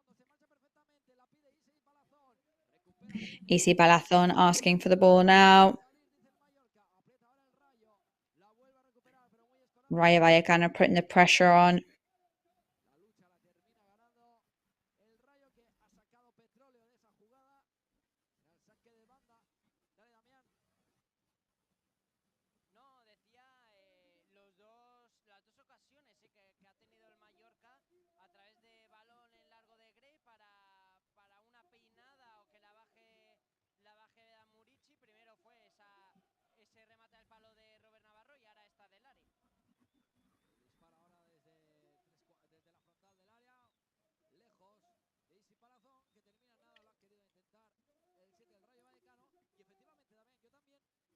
La pide Isi Palazón. Recupera bien. Easy Balazon asking for the ball now. Dice el Mallorca. Aprieta ahora el Rayo. La vuelve a recuperar, pero muy escorado. Rayo Vallecano putting the pressure on. La lucha la termina ganando el Rayo que ha sacado petróleo de esa jugada. El saque de banda. Dale, Damián. No, decía las dos ocasiones que ha tenido el Mallorca a través de balón en largo de Gray para una peinada o que la baje a Murici. Primero fue ese remate al palo de Robert Navarro y ahora esta de Lari. Dispara ahora desde la frontal del área. Lejos de Isi Palazón, que termina en nada, lo ha querido intentar el 7 del Rayo Vallecano.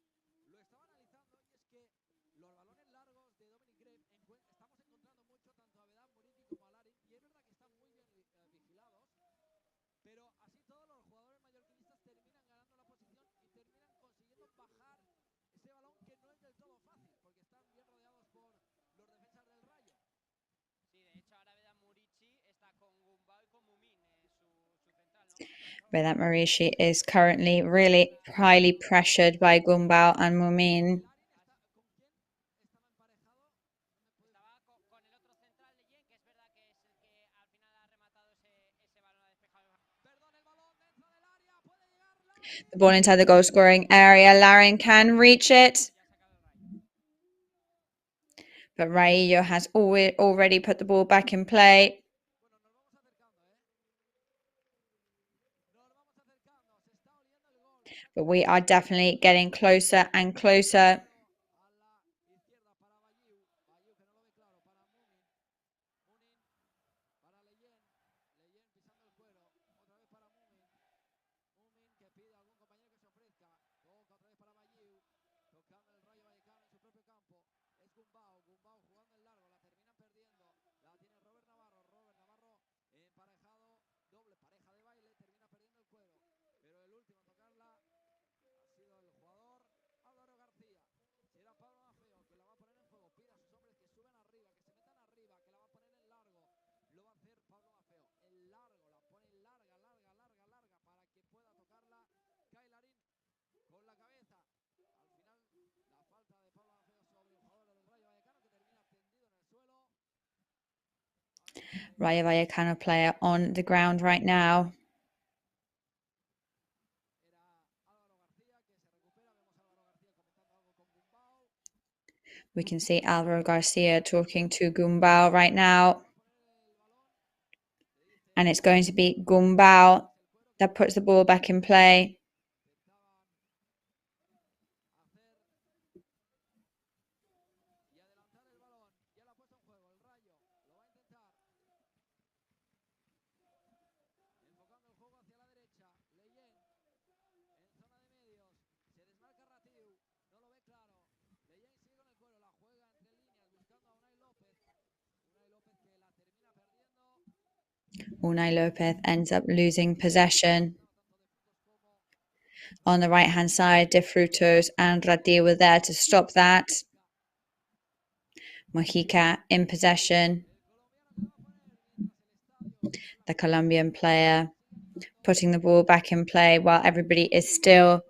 Y efectivamente, Damián, yo también lo estaba analizando y es que los balones largos de Dominic Greve estamos encontrando mucho tanto a Vedán, Murici como a Larin, y es verdad que están muy bien vigilados, pero así todos los jugadores mallorquinistas terminan ganando la posición y terminan consiguiendo bajar ese balón que no es del todo fácil, porque están bien rodeados por los defensas del Rayo. Sí, de hecho ahora Vedan Murici está con Gumbau y con Mumin, su central, ¿no? Por lo tanto, Vedat Marici is currently really highly pressured by Gumbau and Mumin. Larin está, ¿con quién estaba emparejado? estaba con el otro central, Leyen, que es verdad que es el que al final ha rematado ese balón, ha despejado. Perdón, el balón dentro del área, puede llegar Larin. The ball inside the goal scoring area. Larin can reach it. Ya ha sacado el Rayo. But Rayo has already put the ball back in play. Bueno, nos vamos acercando, ¿eh? Nos vamos acercando, se está oliendo el gol. But we are definitely getting closer and closer. A la izquierda para Bayiu. Bayiu que no lo ve claro para Mumin. Munin para Leyen. Leyen pisando el cuero. Otra vez para Mumin. Mumin que pide a algún compañero que se ofrezca. Toca otra vez para Bayiu. Tocando el Rayo Vallecano en su propio campo. Es Gumbau. Gumbau jugando en largo. La terminan perdiendo. La tiene Robert Navarro. Robert Navarro emparejado. Doble pareja de baile. Termina perdiendo el cuero. Pero el último en tocarla ha sido el jugador Álvaro García. Si era Pablo Maffeo que la va a poner en juego, pide a sus hombres que suban arriba, que se metan arriba, que la va a poner en largo. Lo va a hacer Pablo Maffeo. En largo, la pone larga, larga, larga, larga para que pueda tocarla Kailarín con la cabeza. Al final, la falta de Pablo Maffeo sobre el jugador del Rayo Vallecano que termina tendido en el suelo. Rayo Vallecano player on the ground right now. We can see Álvaro Garcia talking to Gumbau right now. And it's going to be Gumbau that puts the ball back in play. Unai Lopez ends up losing possession. On the right-hand side, De Frutos and Radir were there to stop that. Mojica in possession. The Colombian player putting the ball back in play while everybody is still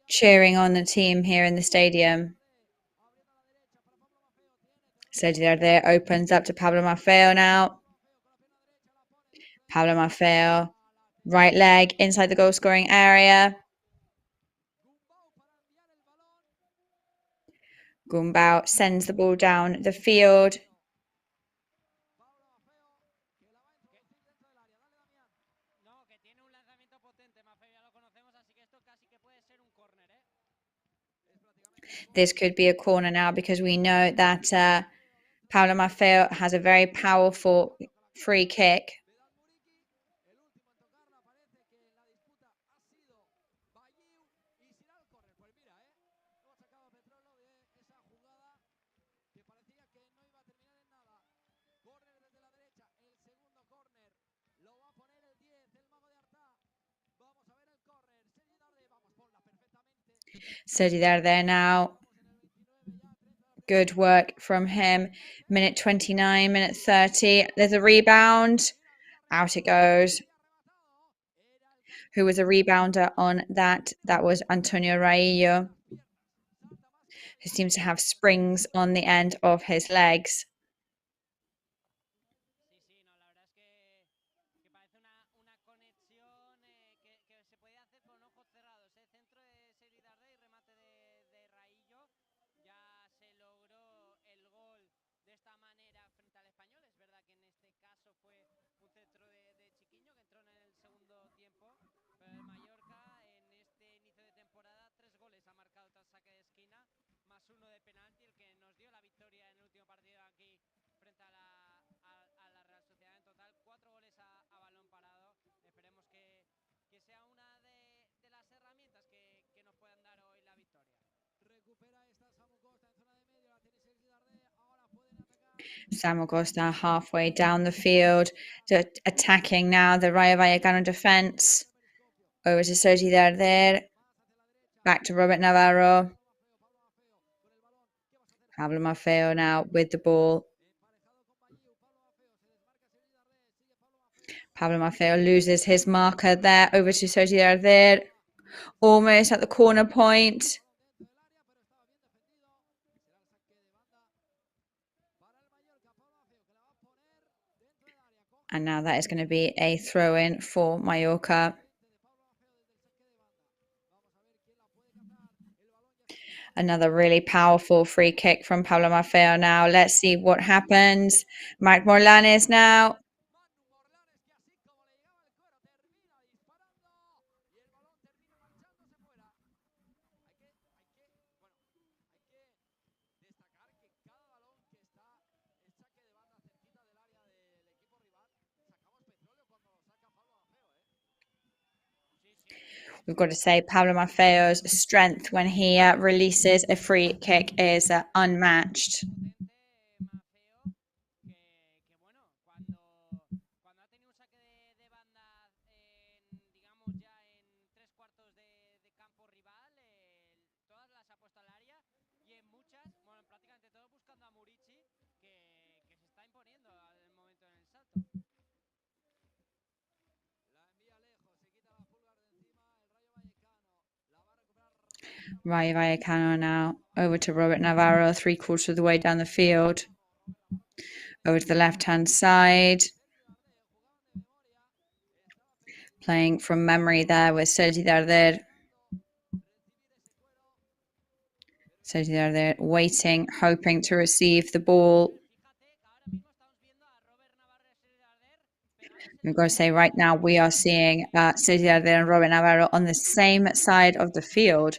cheering on the team here in the stadium. Sergio there opens up to Pablo Maffeo now. Pablo Maffeo, right leg inside the goal scoring area. Gumbau sends the ball down the field. No, que tiene un lanzamiento potente, Mafeo, ya lo conocemos, así que esto casi que puede ser un córner, ¿eh? This could be a corner now because we know that Pablo Maffeo has a very powerful free kick. Sergi there now. Good work from him. Minute 29, minute 30. There's a rebound. Out it goes. Who was a rebounder on that? That was Antonio Raillo, who seems to have springs on the end of his legs. Sí, no, la verdad es que parece una conexión que se podía hacer con ojos cerrados. Centro de Seridarde y remate de Raillo. Ya se logró el gol de esta manera frente al Español. Es verdad que en este caso fue un centro de Chiquiño que entró en el segundo tiempo. Pero el Mallorca en este inicio de temporada 3 goles ha marcado tras saque de esquina, más uno de penalti, el que nos dio la victoria en el último partido aquí frente a la Real Sociedad. En total 4 goles a balón parado. Esperemos que sea una de las herramientas que nos puedan dar hoy la victoria. Recupera esta Samu Costa en zona de medio, la tiene Sergi Darder, ahora pueden atacar. Samuel Costa halfway down the field, attacking now the Rayo Vallecano defense. Over to Sergi there. Back to Robert Navarro. Pablo Maffeo now with the ball. Pablo Maffeo loses his marker there. Over to Sergi there. Almost at the corner point. And now that is going to be a throw-in for Mallorca. Another really powerful free kick from Pablo Maffeo now. Let's see what happens. Mike Morlanes now. We've got to say Pablo Maffeo's strength when he releases a free kick is unmatched. Mafeo, que bueno, cuando ha tenido un saque de banda digamos ya en 3/4 de campo rival, todas las ha puesto al área y en muchas, bueno, prácticamente todo buscando a Murici, que se está imponiendo al momento en el salto. Rayo Vallecano now over to Robert Navarro, 3/4 of the way down the field. Over to the left-hand side. Playing from memory there with Sergi Darder. Sergi Darder waiting, hoping to receive the ball. We've got to say right now we are seeing Sergi Darder and Robert Navarro on the same side of the field.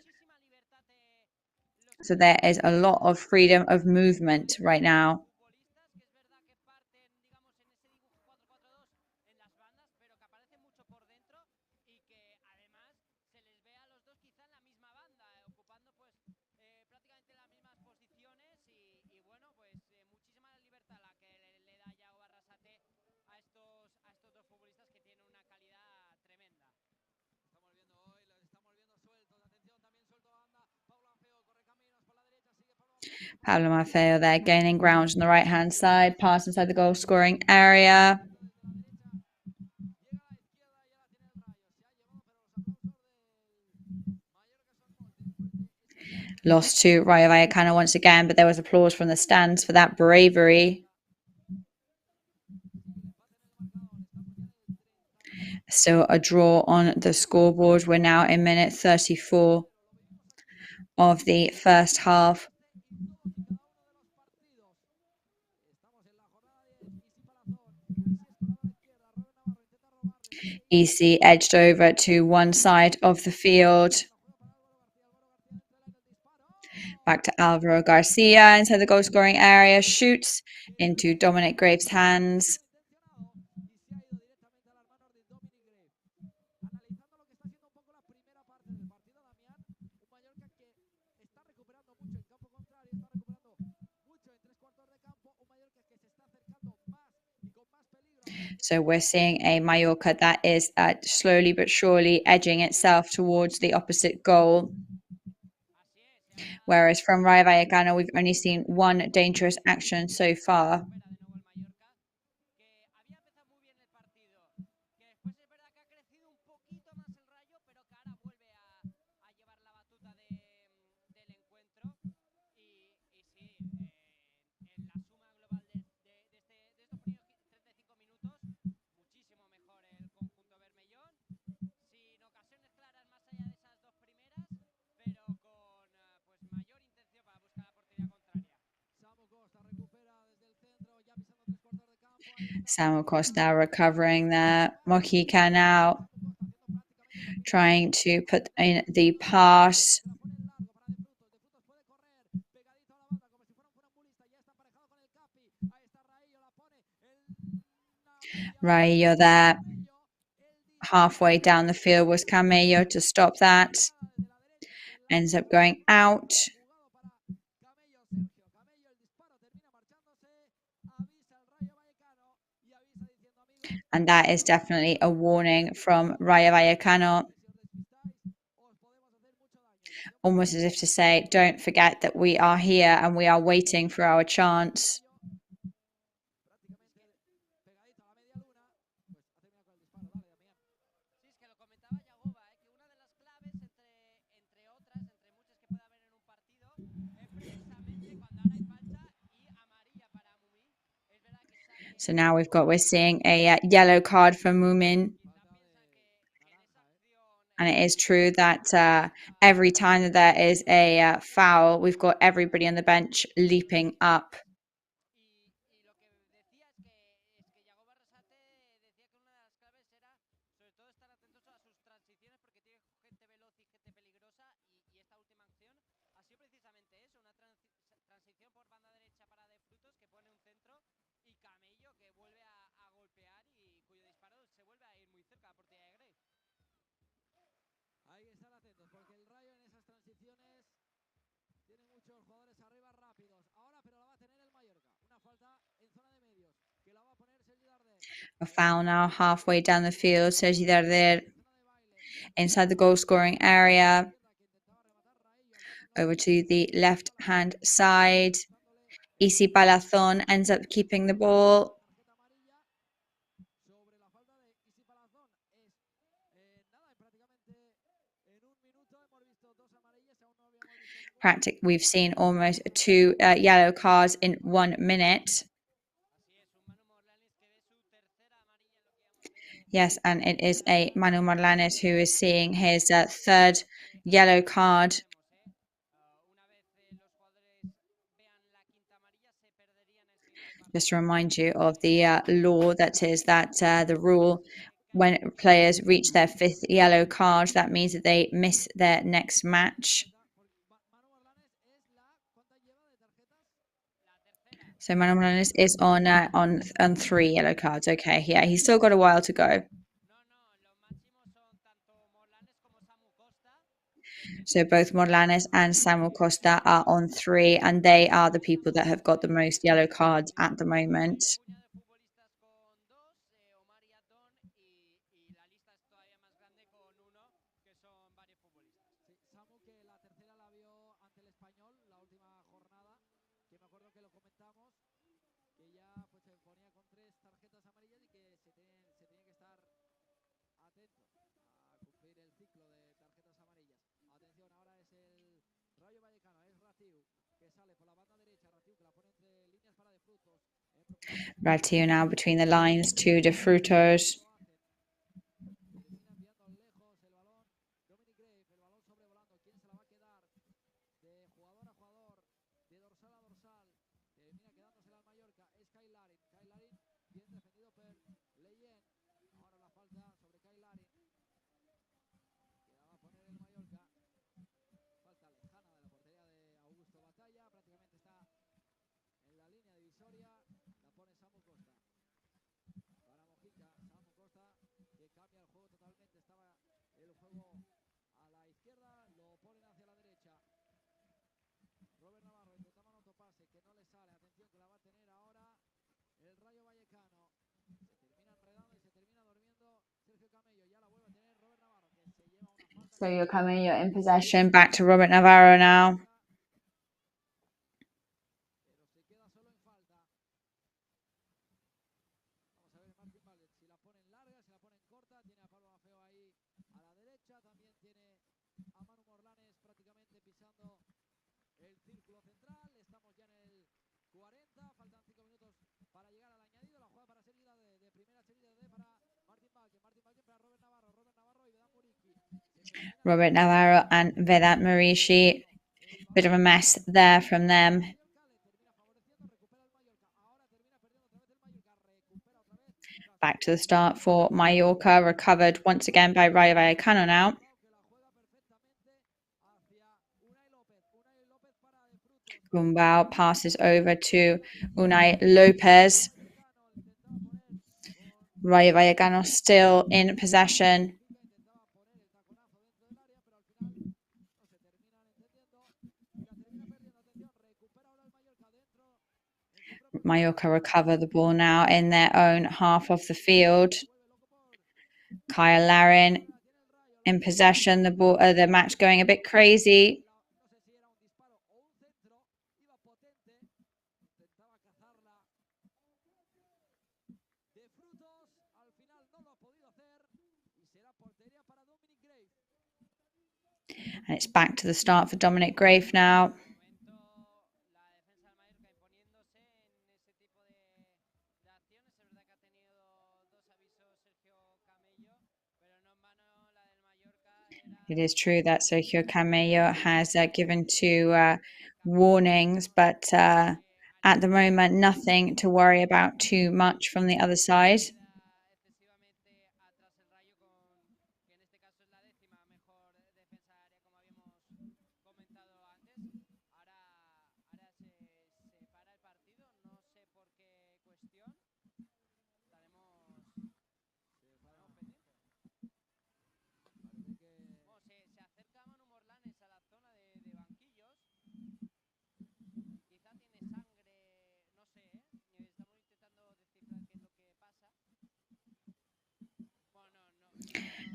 So there is a lot of freedom of movement right now. Muchísima libertad la que le da Yago Barrasate a estos dos futbolistas Pablo Maffeo there gaining ground on the right-hand side, pass inside the goal-scoring area. Lost to Rayo Vallecano once again, but there was applause from the stands for that bravery. So a draw on the scoreboard. We're now in minute 34 of the first half. EC edged over to one side of the field. Back to Alvaro Garcia inside the goal-scoring area. Shoots into Dominic Graves' hands. So we're seeing a Mallorca that is slowly but surely edging itself towards the opposite goal. Whereas from Rayo Vallecano, we've only seen one dangerous action so far. Samuel Costa recovering there. Mojica now trying to put in the pass. Rayo there. Halfway down the field was Camello to stop that. Ends up going out. And that is definitely a warning from Rayo Vallecano. Almost as if to say, don't forget that we are here and we are waiting for our chance. So now we're seeing a yellow card for Mumin. And it is true that every time that there is a foul, we've got everybody on the bench leaping up. A foul now halfway down the field. Sergi Darder inside the goal-scoring area. Over to the left-hand side. Isi Palazón ends up keeping the ball. We've seen almost two yellow cards in 1 minute. Yes, and it is a Manu Morlanes who is seeing his third yellow card. Just to remind you of the law that is that the rule when players reach their fifth yellow card, that means that they miss their next match. So Manu Morlanes is on 3 yellow cards. Okay, yeah, he's still got a while to go. So both Morlanes and Samuel Costa are on 3, and they are the people that have got the most yellow cards at the moment. a cumplir el ciclo de tarjetas amarillas. Atención, ahora es el Rayo Vallecano, es Ratiu, que sale por la banda derecha, Ratiu que la pone entre líneas para de frutos. Ratiu now between the lines to De Frutos. Que termina enviando lejos el balón. Dominic Grave, el balón sobrevolando. ¿Quién se la va a quedar? De jugador a jugador, de dorsal a dorsal. Termina quedándosela al Mallorca. Es Kyle Larin. Kyle Larin, bien defendido por Leyen. Ahora la falta sobre Kyle Larin. Que la va a poner el Mallorca. Falta lejana de la portería de Augusto Batalla. Prácticamente está en la línea divisoria. La pone Samu Costa. Para Mojica, Samu Costa, que cambia el juego totalmente. Estaba el juego a la izquierda, lo ponen hacia la derecha. Robert Navarro intentaba un autopase que no le sale. Atención que la va a tener ahora el Rayo Vallecano. Se termina enredando y se termina durmiendo Sergio Camello. Ya la vuelve a tener Robert Navarro, que se lleva una falta. So you're coming, you're in possession. Back to Robert Navarro now. Pero se queda solo en falta. Vamos a ver Martín Vallet, si la ponen larga, si la ponen corta. Tiene a Pablo Mafeo ahí a la derecha. También tiene a Manu Morlanes prácticamente pisando el círculo central. Estamos ya en el 40. Faltan 5 minutos para llegar al añadido. La jugada para salida de primera salida de para Martín Vallet. Martín Vallet para Robert Navarro. Robert Navarro y Vedan Muriqui. Robert Navarro and Vedat Marici. Bit of a mess there from them. Back to the start for Mallorca, recovered once again by Rayo Vallecano now. Gumbau passes over to Unai Lopez. Rayo Vallecano still in possession. Mallorca recover the ball now in their own half of the field. Kyle Larin in possession. The match going a bit crazy. And it's back to the start for Dominic Grave now. It is true that Sergio Camello has given two warnings, but at the moment, nothing to worry about too much from the other side.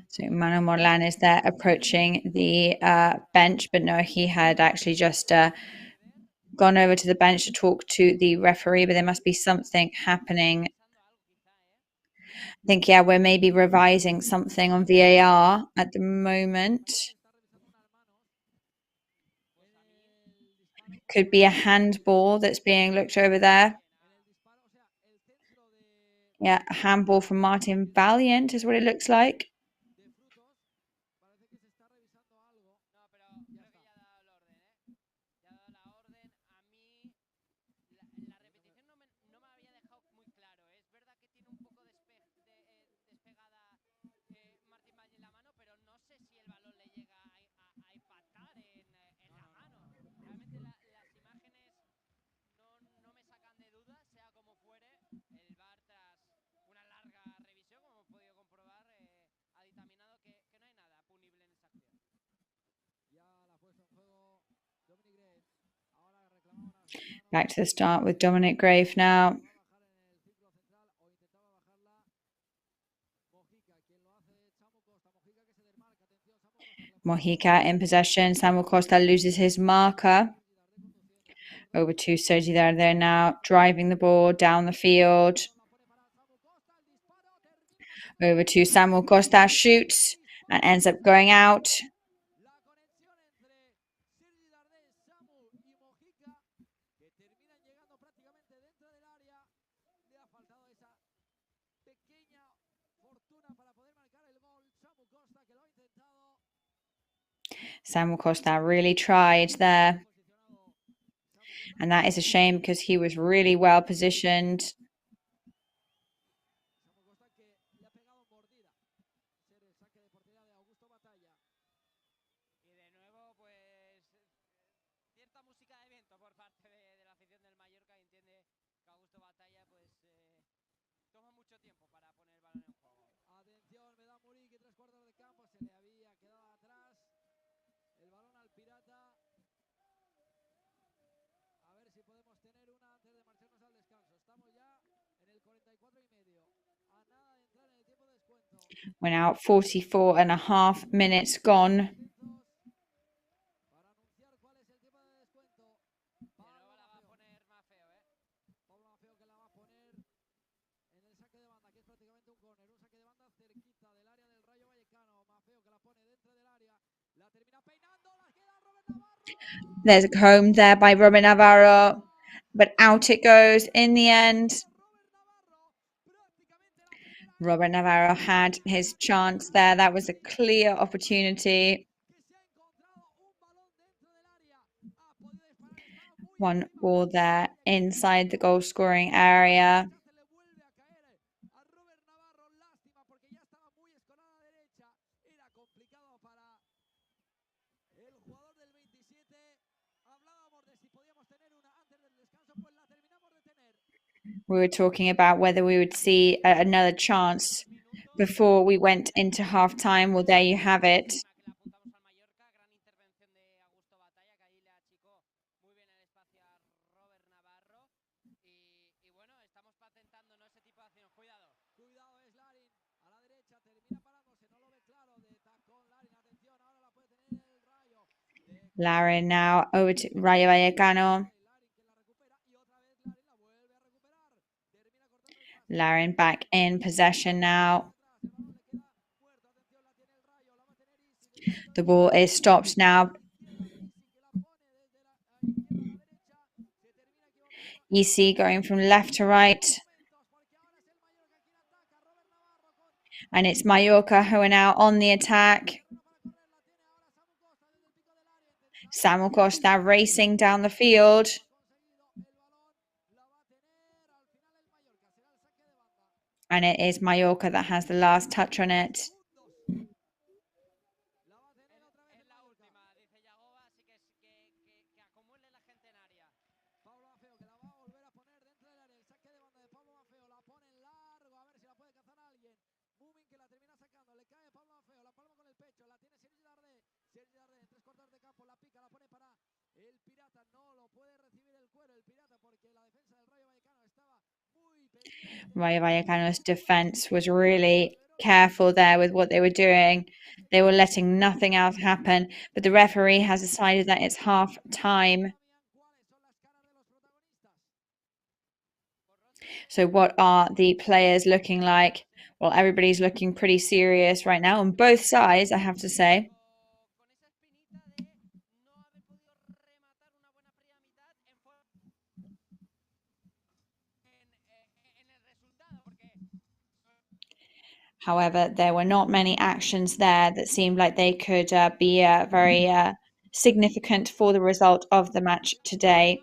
So Manu Morlan is there approaching the bench, but no, he had actually just gone over to the bench to talk to the referee, but there must be something happening. I think, yeah, we're maybe revising something on VAR at the moment. Could be a handball that's being looked over there. Yeah, a handball from Martin Valiant is what it looks like. Back to the start with Dominic Grave now. Mojica in possession. Samuel Costa loses his marker. Over to Sergi there now, driving the ball down the field. Over to Samuel Costa, shoots and ends up going out. La conexión entre Sergi Darder, Samu y Mojica, que terminan llegando prácticamente dentro del área. Le ha faltado esa pequeña fortuna para poder marcar el gol. Samu Costa, que lo ha intentado. Samuel Costa really tried there. And that is a shame because he was really well positioned. Samu Costa que le ha pegado mordida. Ser el saque de portería de Augusto Batalla. Y de nuevo, pues cierta música de viento por parte de la afición del Mallorca. Y entiende que Augusto Batalla pues toma mucho tiempo para poner el balón en juego. Atención, me da Muriqui, 3/4 de campo. Se le había quedado atrás el balón al Pirata. A ver si podemos tener una antes de marcharnos al descanso. Estamos ya en el 44,5. A nada de entrar en el tiempo de descuento. We're now at 44.5 minutes gone. Para anunciar cuál es el tiempo de descuento. Pablo la va a poner más feo, Pablo Mafeo que la va a poner en el saque de banda, que es prácticamente un córner. Un saque de banda cerquita del área del Rayo Vallecano. Mafeo que la pone dentro del área. La termina peinando. La queda Robert Navarro. There's a home there by Robin Navarro, but out it goes in the end. Robert Navarro had his chance there. That was a clear opportunity. One ball there inside the goal scoring area. El jugador del 27, hablábamos de si podíamos tener una antes del descanso, pues la terminamos de tener. We were talking about whether we would see another chance before we went into half time. Well, there you have it. Que le apuntamos al Mallorca, gran intervención de Augusto Batalla, que ahí le achicó muy bien el espacio a Robert Navarro. Y bueno, estamos patentando, ¿no?, ese tipo de acción. Cuidado. Cuidado, es Larin a la derecha, termina parándose, no lo ve claro, de tacón Larin, atención, ahora la puede tener el Rayo. Larin now over to Rayo Vallecano. Larin back in possession now. The ball is stopped now. EC going from left to right. And it's Mallorca who are now on the attack. Samuel Costa racing down the field. And it is Mallorca that has the last touch on it. Es la última, dice Yagoba, así que acumule la gente en área. Pablo Mafeo que la va a volver a poner dentro del área. El saque de banda de Pablo Mafeo. La pone en largo. A ver si la puede cazar alguien. Moving que la termina sacando. Le cae Pablo Mafeo. La palma con el pecho. La tiene Sergi Darder. Sergi Darder en 3/4 de campo. La pica. La pone para el Pirata. No lo puede recibir el cuero. El Pirata porque la defensa del Rayo Vallecano estaba muy pendiente. Rayo Vallecano's defense was really careful there with what they were doing. They were letting nothing else happen, but the referee has decided that it's half time. So what are the players looking like? Well, everybody's looking pretty serious right now on both sides, I have to say. Con esa espinita de no haber podido rematar una buena primera mitad en el resultado, porque However, there were not many actions there that seemed like they could be very significant for the result of the match today.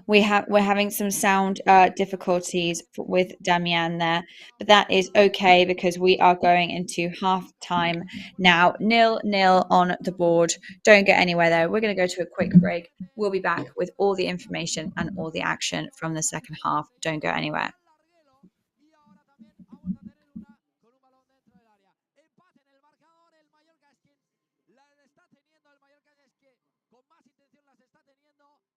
We're having some sound difficulties with Damian there, but that is okay because we are going into half time now. 0-0 on the board. Don't get anywhere there. We're going to go to a quick break. We'll be back with all the information and all the action from the second half. Don't go anywhere.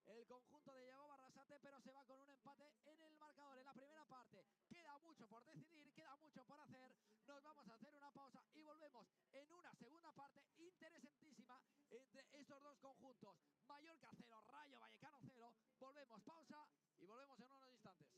El conjunto de Yago Barrasate, pero se va con un empate en el marcador en la primera parte. Queda mucho por decidir, queda mucho por hacer. Nos vamos a hacer una pausa y volvemos en una segunda parte interesantísima entre estos dos conjuntos. Mallorca 0, Rayo Vallecano 0. Volvemos, pausa y volvemos en unos instantes.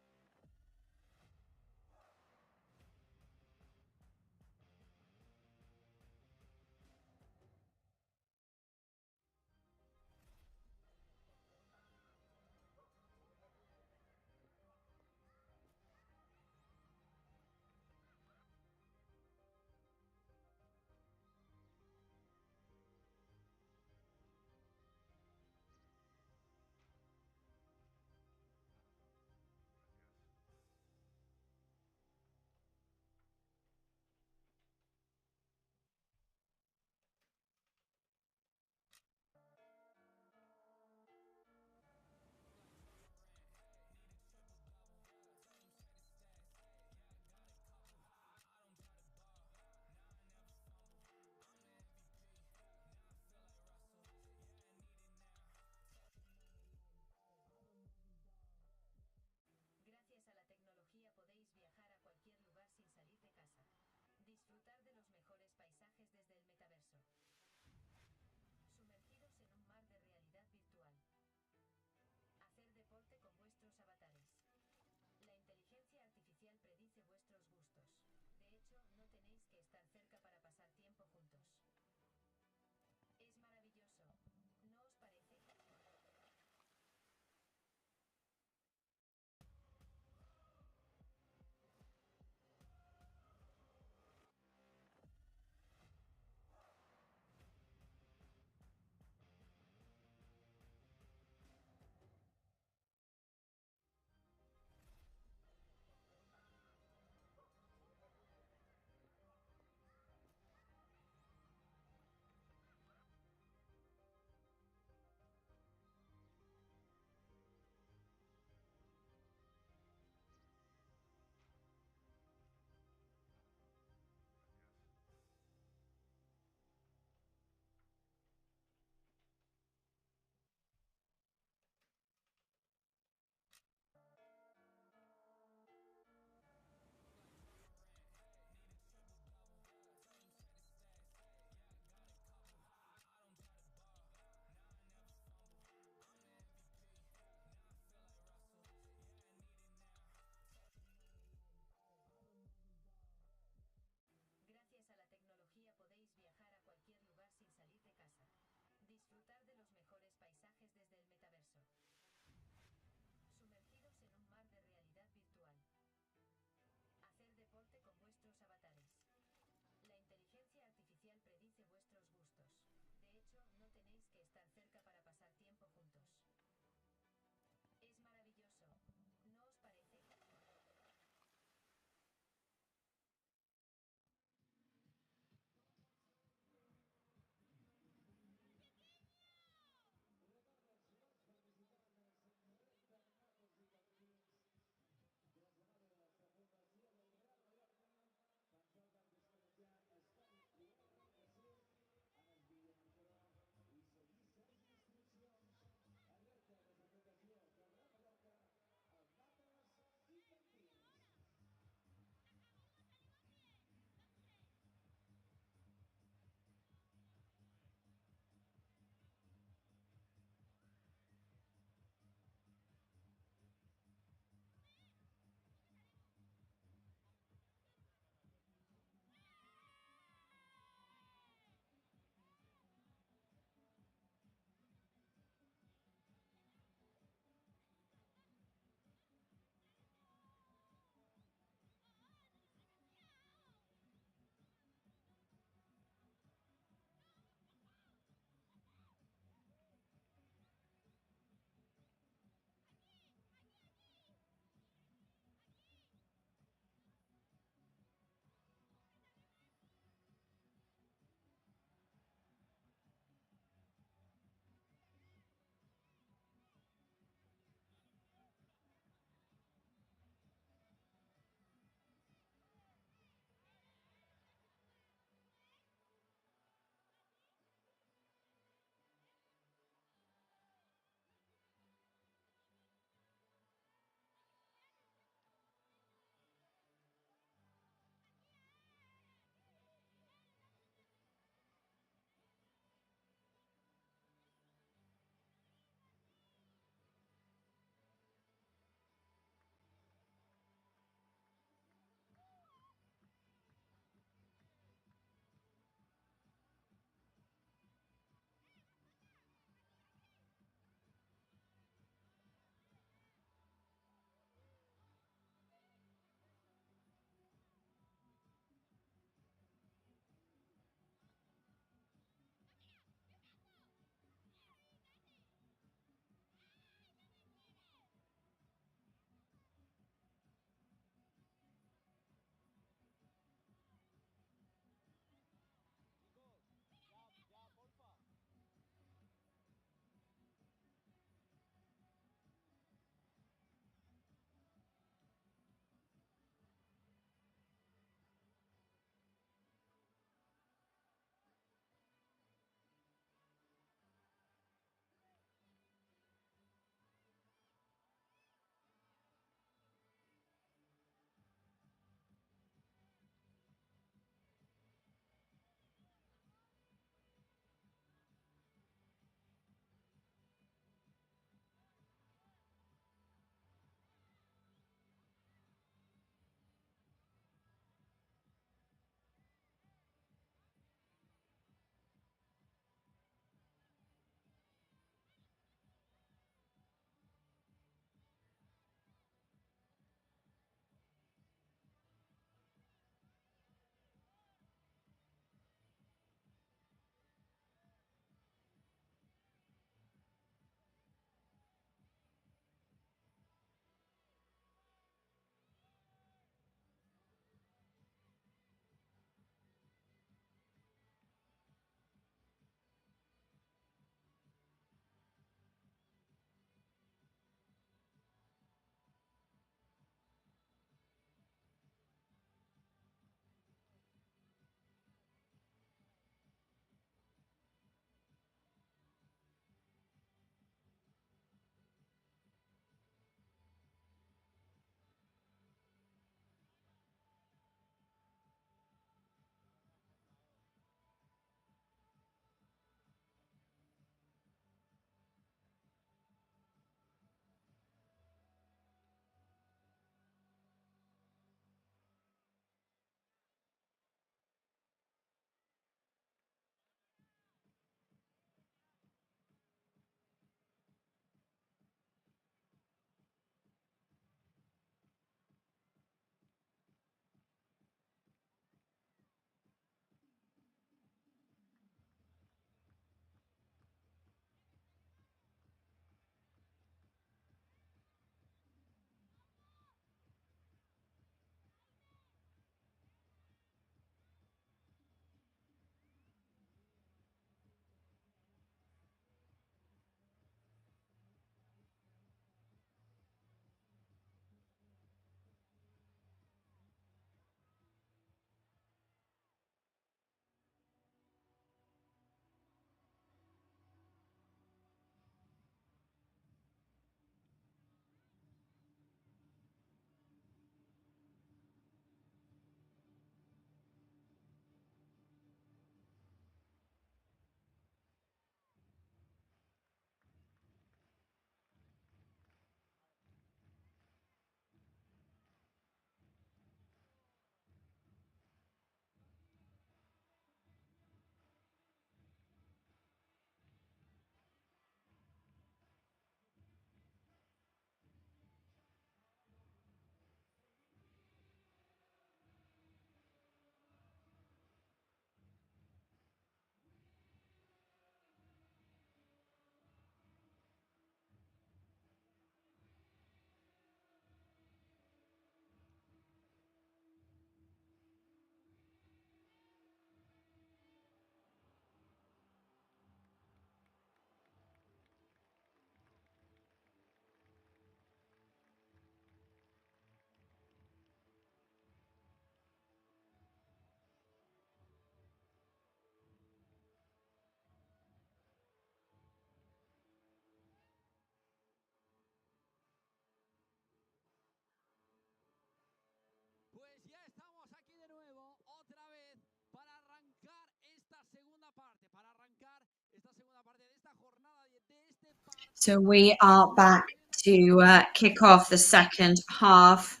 So we are back to kick off the second half.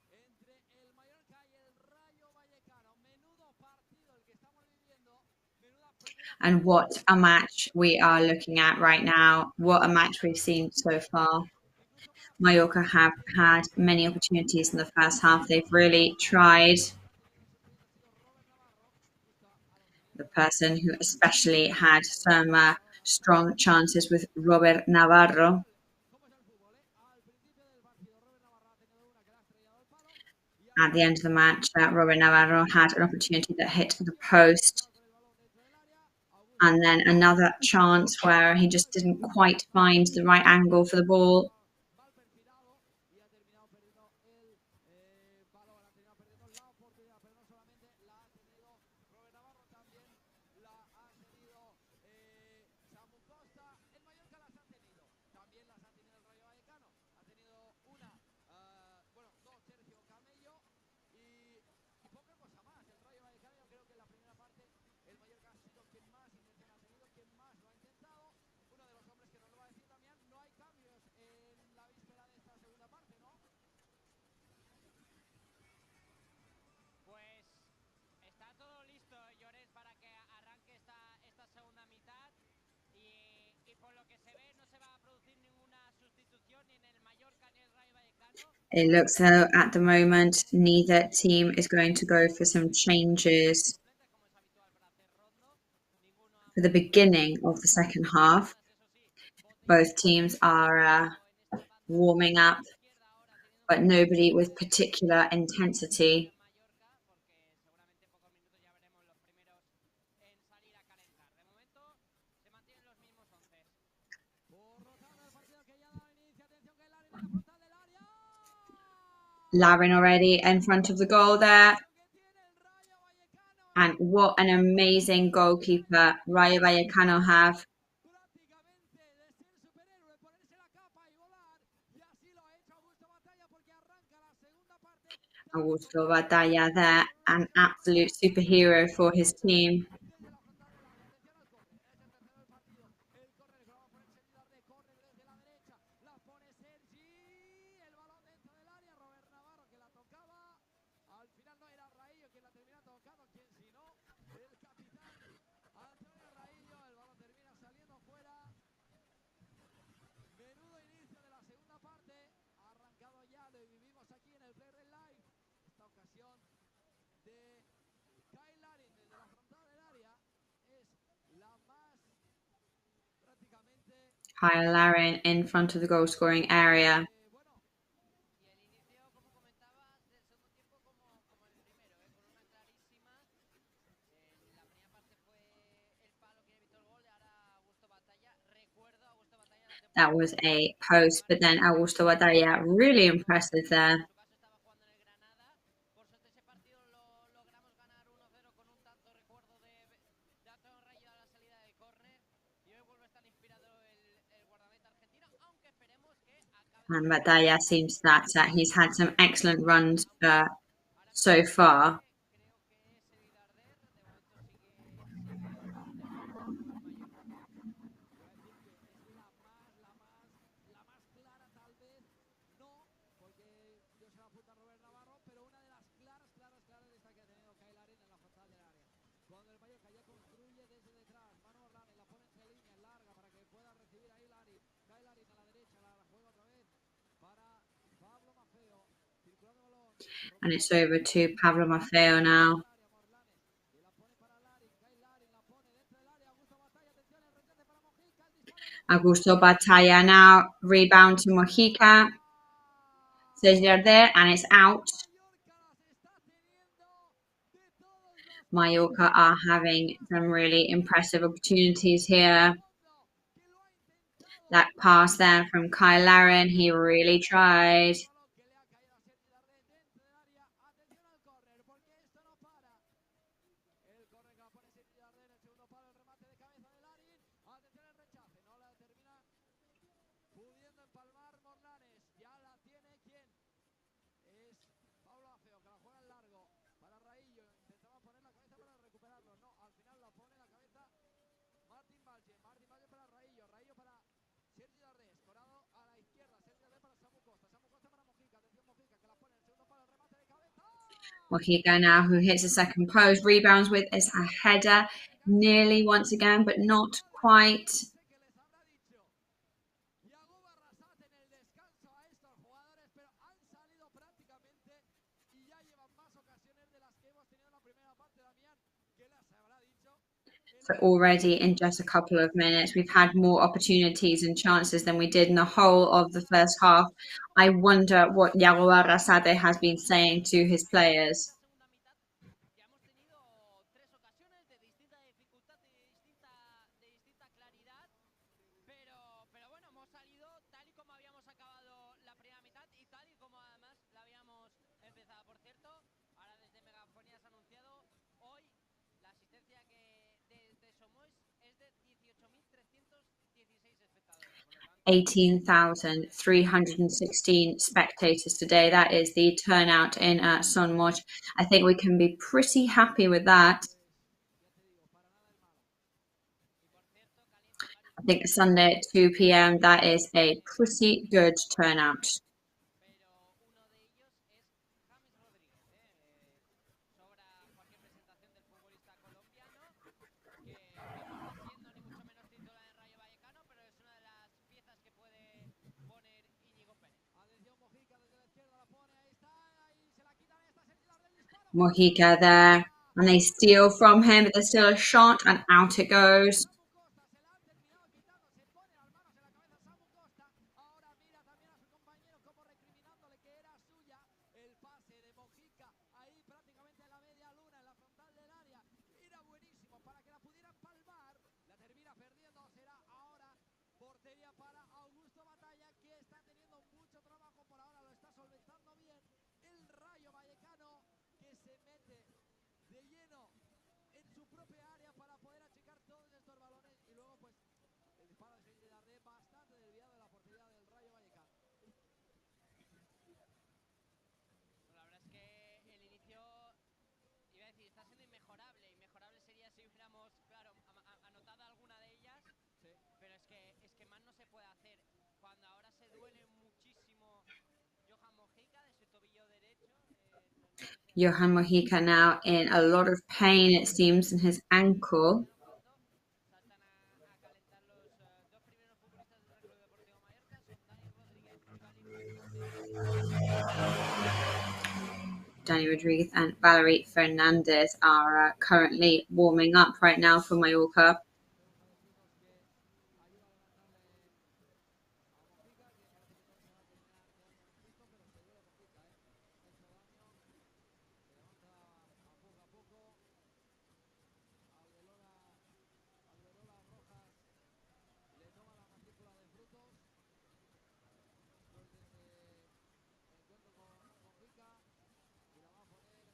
Entre el Mallorca y el Rayo Vallecano. Menudo partido el que estamos viviendo. Menuda primera And parte. what a match we are looking at right now. What a match we've seen so far. Incluso para Mallorca have had many opportunities in the first half. They've really tried. The person who especially had some strong chances with Robert Navarro. At the end of the match, Robert Navarro had an opportunity that hit the post, and then another chance where he just didn't quite find the right angle for the ball. mal perfilado y ha terminado perdiendo el balón, ha terminado perdiendo la oportunidad, pero no solamente la ha tenido Robert Navarro, también la ha tenido Samu Costa. El Mallorca las ha tenido, también las ha tenido el Rayo Vallecano. Ha tenido dos Sergio Camello y poca cosa más. El Rayo Vallecano, yo creo que en la primera parte el Mallorca ha sido quien más intención ha tenido, quien más lo ha intentado. Uno de los hombres que nos lo va a decir Damián, no hay cambios en la víspera de esta segunda parte, ¿no? Pues está todo listo, Llorens, para que arranque esta segunda mitad y por lo que se ve no se va a producir ninguna sustitución ni en el Mallorca ni en el Rayo Vallecano. It looks though at the moment neither team is going to go for some changes Como es habitual para hacer rondo, ninguno ha for the beginning of the second half. eso sí, Both teams are en esta banda warming up, izquierda ahora teniendo but nobody with particular intensity. Mallorca, porque seguramente en pocos minutos ya veremos los primeros en salir a calentar. De momento se mantienen los mismos 11. Por rotando el partido que ya da inicio. Atención que el área en la frontal del área. Larin already in front of the goal there. Que tiene el Rayo Vallecano. And what an amazing goalkeeper Rayo Vallecano have. Prácticamente de ser superhéroe, ponerse la capa y volar. Y así lo ha hecho Augusto Batalla porque arranca la segunda parte. Augusto Batalla there, an absolute superhero for his team. Desde la frontal del área. Atención al córner. Es el tercero del partido. El córner que lo va a poner Sergi Darder. Córner desde la derecha. La pone Sergi. El balón dentro del área. Robert Navarro que la tocaba. Al final no era Raillo quien la termina tocando. Quien si no, el capitán Antonio Raillo. El balón termina saliendo fuera. Menudo inicio de la segunda parte. Ha arrancado ya. Lo vivimos aquí en el Play Red Live. Esta ocasión de Kyle Larin desde la frontal del área es la más prácticamente Kyle Larin in front of the goal scoring area. bueno. Y el inicio, como comentabas, del segundo tiempo como el primero, con una clarísima. En la primera parte fue el palo que evitó el gol y ahora Augusto Batalla. Recuerdo a Augusto Batalla la That temporada was pasada. a post, but then Augusto Batalla really impressive there. En su caso estaba jugando en el Granada. Por suerte ese partido lo logramos ganar 1-0 con un tanto, recuerdo, de Antonio Rayo a la salida del córner. Y hoy vuelve a estar inspirado el guardameta argentino, aunque esperemos que acabe de And mejorar. Batalla seems that he's had some excellent runs so far. Creo que es el Darder, de momento sigue de falta el Mallorca. Iba a decir que es la más clara tal vez, no, porque yo se la apunta a Robert Navarro, pero una de las claras de esta que ha tenido Kyle Larin en la frontal del área. Cuando el Mallorca ya construye desde detrás, Manu Orlane la pone entre líneas, larga para que pueda recibir ahí Larin. Kyle Larin a la derecha, la juega otra vez para Pablo Maffeo, circulando el balón. And it's over to Pablo Maffeo now. Y la pone para Larin, Kyle Larin la pone dentro del área, Augusto Batalla, atención, el rechace para Mojica, el disparo de Mojica. Augusto Batalla now, rebound to Mojica. Sergio there, and it's out. Mallorca are having some really impressive opportunities here. That pass there from Kyle Larin, he really tried. Pudiendo empalmar Morlanes, ya la tiene quien es Pablo Afeo, que la juega en largo para Raillo, intentaba poner la cabeza para recuperarlo, no, al final la pone la cabeza Martín Valle para Raillo, Sergi Darder, escorado a la izquierda. Sergi Darder para Samu Costa. Samu Costa para Mojica. Atención Mojica, que la pone en el segundo palo. El remate de cabeza. Mojica now, who hits the second post, rebounds with is a header, nearly once again, but not quite. Que les habrá dicho Yago Barrasate en el descanso a estos jugadores, pero han salido prácticamente y ya llevan más ocasiones de las que hemos tenido en la primera parte, Damián. ¿Qué les habrá dicho? So already in just a couple of minutes, we've had more opportunities and chances than we did in the whole of the first half. I wonder what Yago Arrasate has been saying to his players. Segunda mitad ya hemos tenido 3 ocasiones de distinta dificultad, de distinta claridad, pero bueno, hemos salido tal y como habíamos acabado la primera mitad y tal y como además la habíamos empezado. Por cierto, ahora desde Megafonía se ha anunciado hoy la asistencia de Somois es de 18.316 espectadores, por lo tanto 18,316 spectators today. That is the turnout in Sonmoch. I think we can be pretty happy with that. I think Sunday at 2 p.m. that is a pretty good turnout. pero uno de ellos es James Rodríguez. Sobra cualquier presentación del futbolista colombiano, que no está siendo ni mucho menos titular en Rayo Vallecano, pero es una de las piezas que puede poner Íñigo Pérez. Atención Mojica desde la izquierda, la pone, ahí está, ahí se la quitan, esta Sergi Darder, disparo. Mojica there, and they steal from him, but there's still a shot, and out it goes. Samu Costa se la han terminado quitando, se pone las manos en la cabeza Samu Costa. Ahora mira también a su compañero como recriminándole que era suya. El pase de Mojica ahí prácticamente en la media luna, en la frontal del área. Era buenísimo para que la pudieran palmar. La termina perdiendo, será ahora portería para Augusto Batalla, que está teniendo mucho trabajo por ahora, lo está solventando bien. El Rayo Vallecano que se mete de lleno en su propia área para poder achicar todos estos balones y luego pues el disparo de Sergi Darder bastante desviado de la portería del Rayo Vallecano. La verdad es que el inicio, iba a decir, está siendo inmejorable. Inmejorable sería si hubiéramos, claro, anotado alguna de ellas, Sí. pero es que más no se puede hacer. Cuando ahora se duele muchísimo Johan Mojica de su tobillo derecho, no sé si Johan Mojica now in a lot of pain, it seems, in his ankle. saltan a calentar los 2 primeros futbolistas del Club Deportivo Mallorca, son Dani Rodríguez y Valery Fernández. Danny Rodriguez and Valerie Fernandez are currently warming up right now for Mallorca. Tenemos a los chicos que ayudan a levantarle a Mojica, que parece que no se va a terminar quedando en el piso, pero se duele Mojica, ha hecho daño, se levanta a poco. Alberola Rojas le toma la matrícula de frutos después de ese encuentro con Mojica y la va a poner en juego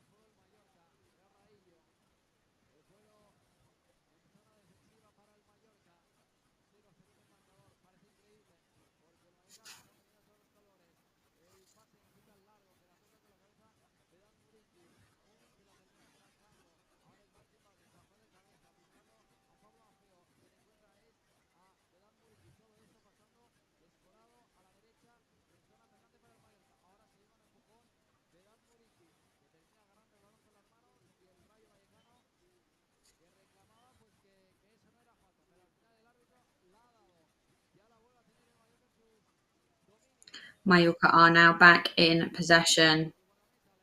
el Mallorca. Garraillo, el juego en zona defensiva para el Mallorca. 0-0 en el marcador, parece increíble porque el Mallorca está teniendo todos los colores. El pase en quita largo que la toca con la cabeza de Dan Muriqui. Que la termina sacando. Ahora es Martín Vázquez, bajó de cabeza buscando a Pablo Afeo. Quien encuentra es a Dan Muriqui. Todo esto pasando escorado a la derecha en zona atacante para el Mallorca. Ahora se lleva un empujón de Dan Muriqui, que termina agarrando el balón con las manos y el Rayo Vallecano que reclamaba pues que eso no era falta, pero al final el árbitro la ha dado. Ya la vuelve a tener el Mallorca en sus dominios. Mallorca are now back in possession.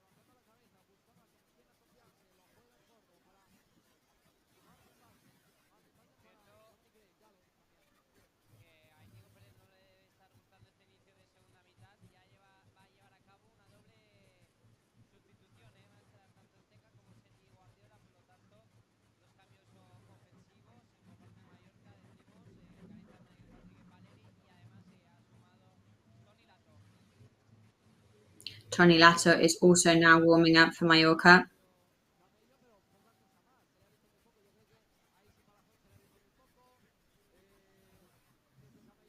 Y Guardameta levantando la cabeza, buscando a quien asociarse, lo juega en corto para Martín Vázquez. Martín Vázquez para Cierto Dominic Gale, Damián. que a Íñigo Pérez no le debe estar gustando este inicio de segunda mitad. Va a llevar a cabo una doble sustitución. Va a estar tanto Enteca como Sergi Guardiola. Por lo tanto, dos cambios ofensivos por parte de Mallorca. Decimos, calentan Dani Rodríguez Valeri y además ha sumado Toni Lato. Tony Lato is also now warming up for Mallorca. Camello, pero poca cosa más. Se le ha visto muy poco. Yo creo que ahí sí Palazón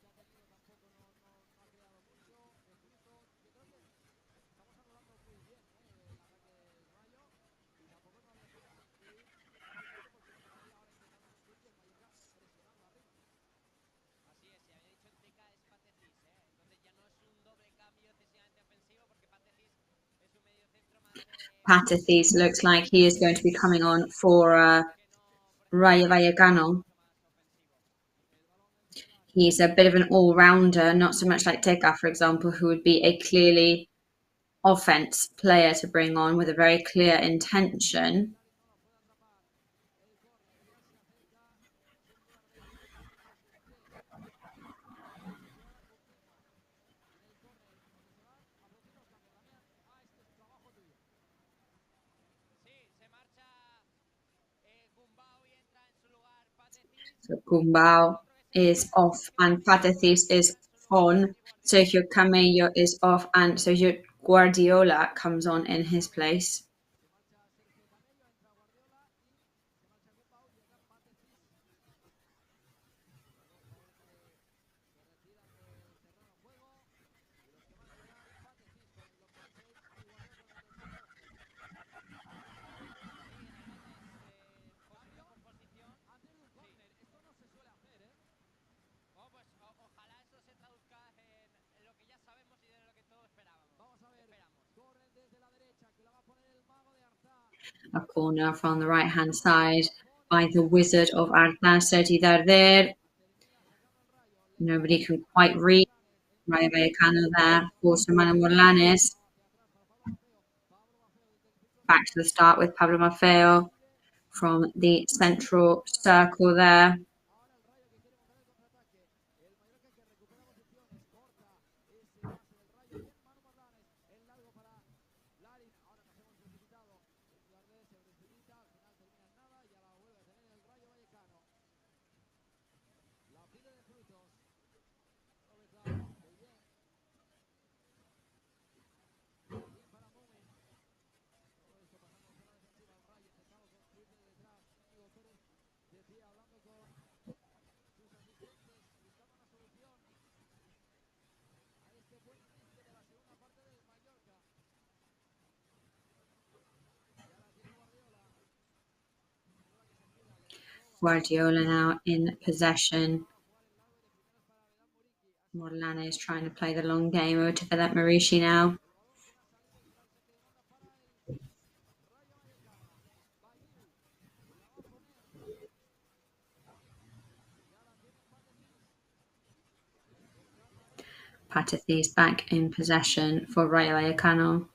se le ha visto muy poco. Este Camello, aparte de las dos que ha tenido, tampoco no ha creado mucho. De frutos. Yo creo que estamos anulando muy bien el ataque del Rayo y tampoco nos dejamos influir fácilmente porque nos estaría ahora intentando construir y el Mallorca presionando arriba. Así Patathes looks like he is going to be coming on for Rayo Vallecano. He's a bit of an all-rounder, not so much like Teka, for example, who would be a clearly offense player to bring on with a very clear intention. So Gumbau is off and Patathes is on. Sergio Camello is off and Sergio Guardiola comes on in his place. A corner from the right hand side by the Wizard of Artan, Sergi Darder. Nobody can quite read. Rayo Vallecano there for Semana Morlanes. Back to the start with Pablo Maffeo from the central circle there. Guardiola now in possession. Morlane is trying to play the long game over to Philip Marushi now. Patathes back in possession for Rayo Vallecano.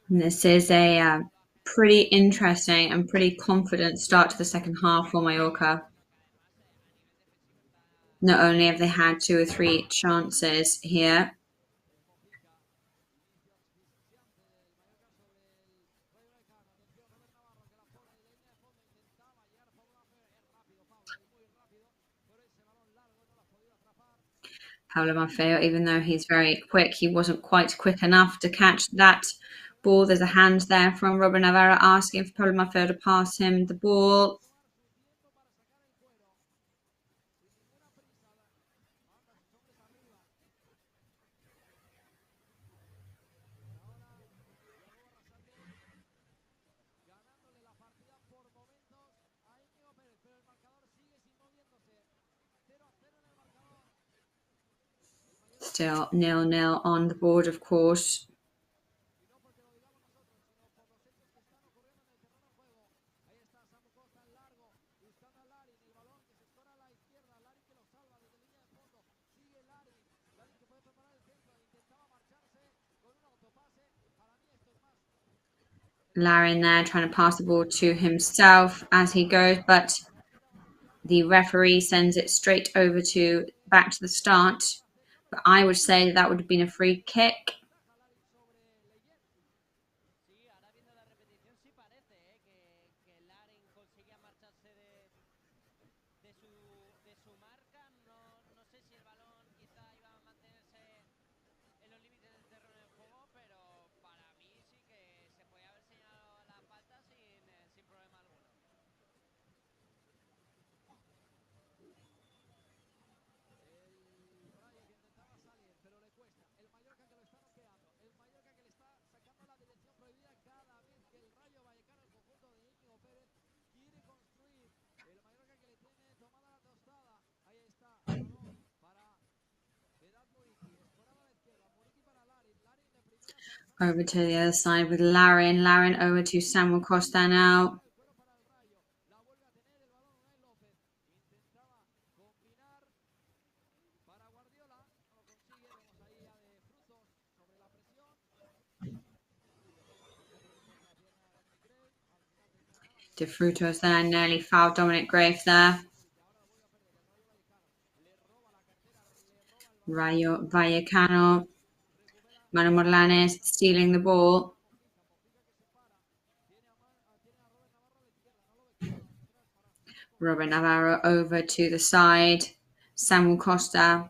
And this is a pretty interesting and pretty confident start to the second half for Mallorca. Not only have they had 2 or 3 chances here, Pablo Maffeo, even though he's very quick, he wasn't quite quick enough to catch that ball. There's a hand there from Robert Navarra asking for Pablo Maffeo to pass him the ball. Still 0-0 on the board, of course. Larin there trying to pass the ball to himself as he goes, but the referee sends it straight over to back to the start. But I would say that would have been a free kick. Over to the other side with Larin. Larin over to Samuel Costa now. De Frutos there, nearly fouled Dominic Graves there. Rayo Vallecano. Manu Morlanes stealing the ball. Robert Navarro over to the side. Samuel Costa.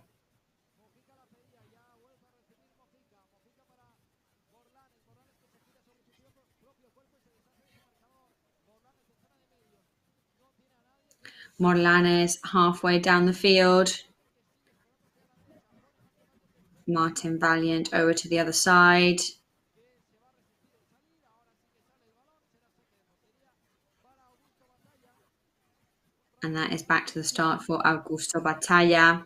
Morlanes halfway down the field. Martin Valiant over to the other side. And that is back to the start for Augusto Batalla.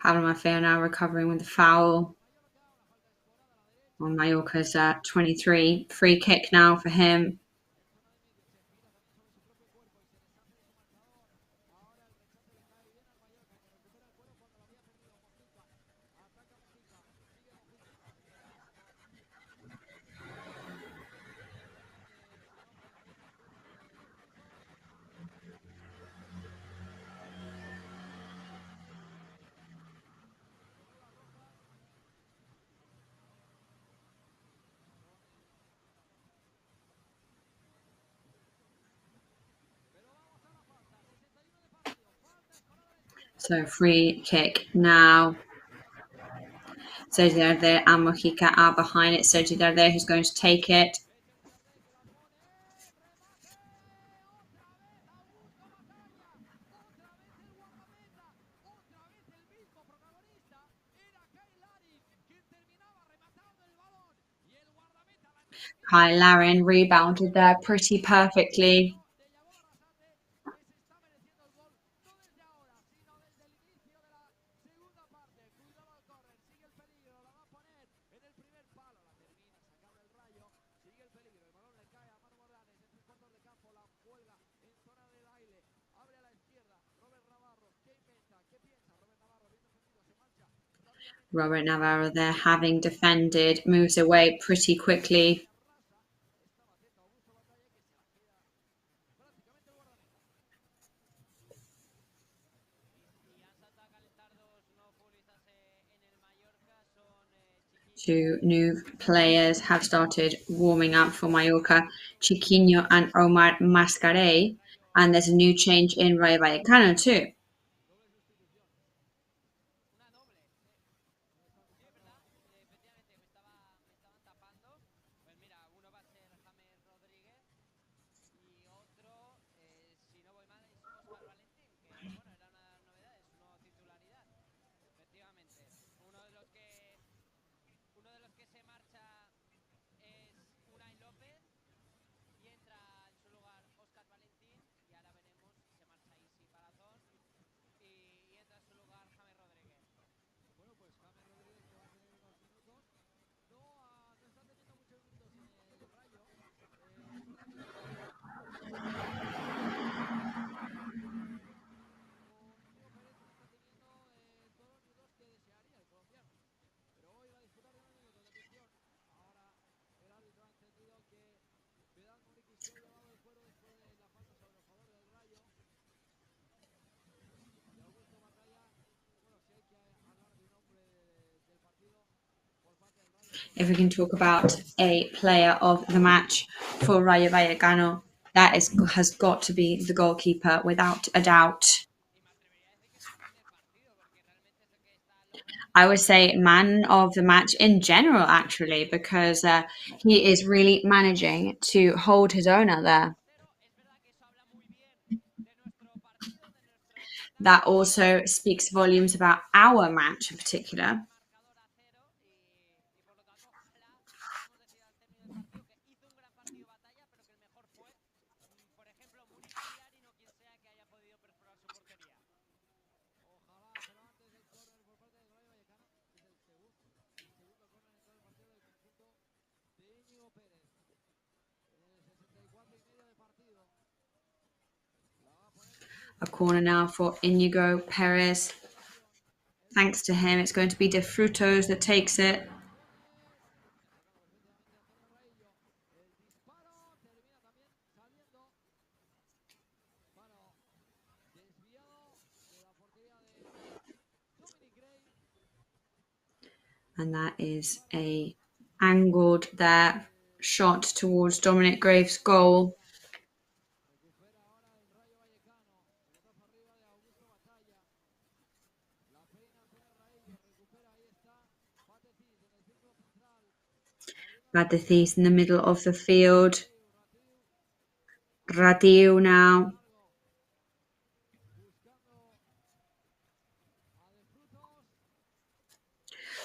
Pablo Maffeo now recovering with the foul on Mallorca's 23. Free kick now for him. So free kick now. Sergi Darder and Mojica are behind it. Sergi Darder who's going to take it. Kyle Larin rebounded there pretty perfectly. Robert Navarro there, having defended, moves away pretty quickly. Two new players have started warming up for Mallorca, Chiquinho and Omar Mascarell. And there's a new change in Rayo Vallecano too. If we can talk about a player of the match for Rayo Vallecano, that has got to be the goalkeeper without a doubt. I would say man of the match in general, actually, because he is really managing to hold his own out there. Es verdad que eso habla muy bien de nuestro partido, de nuestro That espectáculo. also speaks volumes about our match in particular. Marcador a cero y por lo tanto, ojalá podamos decir al término del partido que hizo un gran partido de batalla, pero que el mejor fue, por ejemplo, Muriqui Pilar y no quien sea que haya podido perforar su portería. Ojalá, pero antes el córner por parte del Rayo Vallecano, que es el segundo córner en todo el partido del conjunto de Íñigo Pérez. En el 64 y medio de partido. La va a poner de A frutos. corner now for Inigo Perez. Thanks to him, it's going to be De Frutos that takes it. La pone. Termina sacando perfectamente Antonio Raillo. El disparo termina también saliendo. Bueno, desviado de la portería de Dominic Gray. And that is a angled there shot towards Dominic Graves' goal. Recupera ahora el Rayo Vallecano. Pelotazo arriba de Augusto Batalla. La peina Antonio Raillo. Recupera. Ahí está. Patetis en el círculo central. Badethis in the middle of the field. Ratiu. Ratiu now. Largo. Buscando a De Frutos.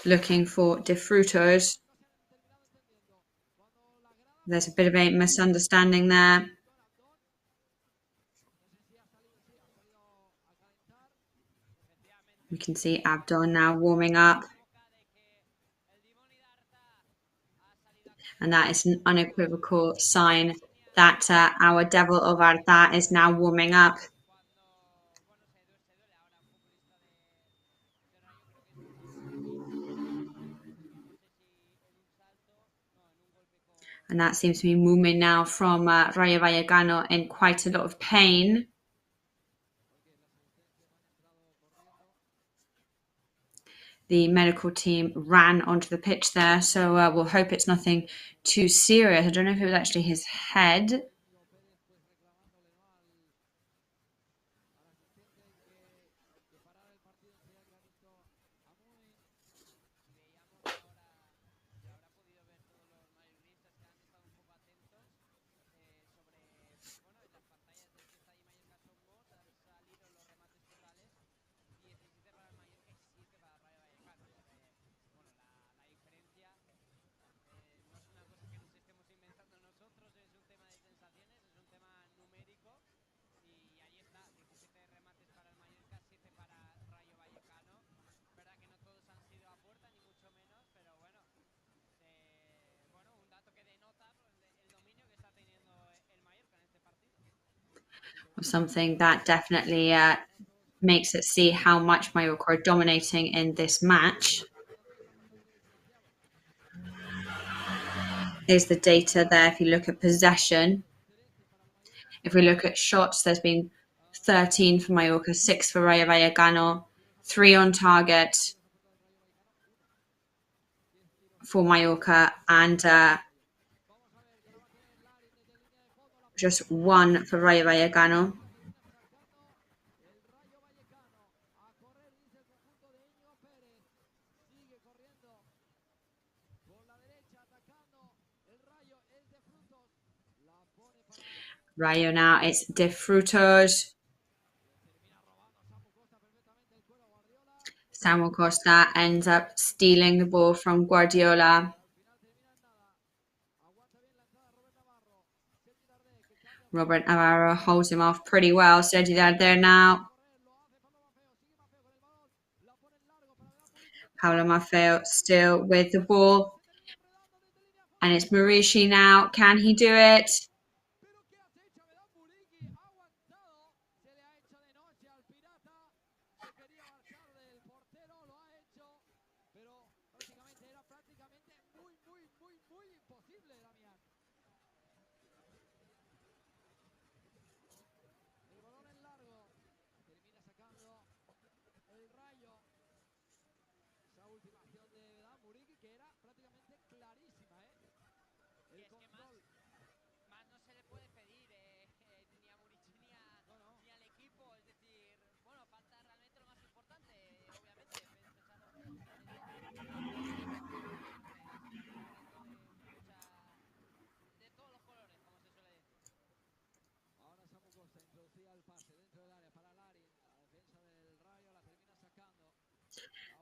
Looking for De Frutos. No se han terminado entendiendo. Cuando la grada There's a bit of a misunderstanding there. Don Abdón. No sé si ha salido, sí, ha salido a calentar. We can see Abdon now warming up. And that is an unequivocal sign that our Devil of Arta is now warming up. Cuando, bueno, se duele ahora un futbolista de Rayo, creo que es Muriqui. No sé si en un salto, no, en un golpe con... And that seems to be Mume now from Rayo Vallecano in quite a lot of pain. The medical team ran onto the pitch there, so we'll hope it's nothing too serious. I don't know if it was actually his head. Something that definitely makes it see how much Mallorca are dominating in this match. Is the data there if you look at possession. If we look at shots, there's been 13 for Mallorca, 6 for Rayo Vallecano, 3 on target for Mallorca, and just 1 for Rayo Vallecano. El Rayo Vallecano a correr, dice el conjunto de Íñigo Pérez. Sigue corriendo por la derecha, atacando. El Rayo es De Frutos. La pone para Rayo now, it's De Frutos. termina robando Samu Costa perfectamente el cuero Guardiola. Samuel Costa ends up stealing the ball from Guardiola. Al final termina en nada. Aguanta bien la entrada Robert Navarro. Sergi Darder que cambia por Robert Navarro holds him off pretty well. Sergi there now. correr, lo hace Pablo Maffeo. Sigue Maffeo con el balón. La pone en largo para ver a Muriqui. Pablo Maffeo still with the ball. Se termina enredando desde línea de fondo. And it's Marishi now. Can he do it? Pero ¿qué has hecho? Me da Muriqui. Ha aguantado. Se le ha hecho de noche al pirata. Se quería marchar del portero. Lo ha hecho. Pero era prácticamente muy imposible, Damián. El balón en largo. Termina sacando el Rayo. Esa última acción de Muriqui que era prácticamente clarísima, ¿eh? El control. Más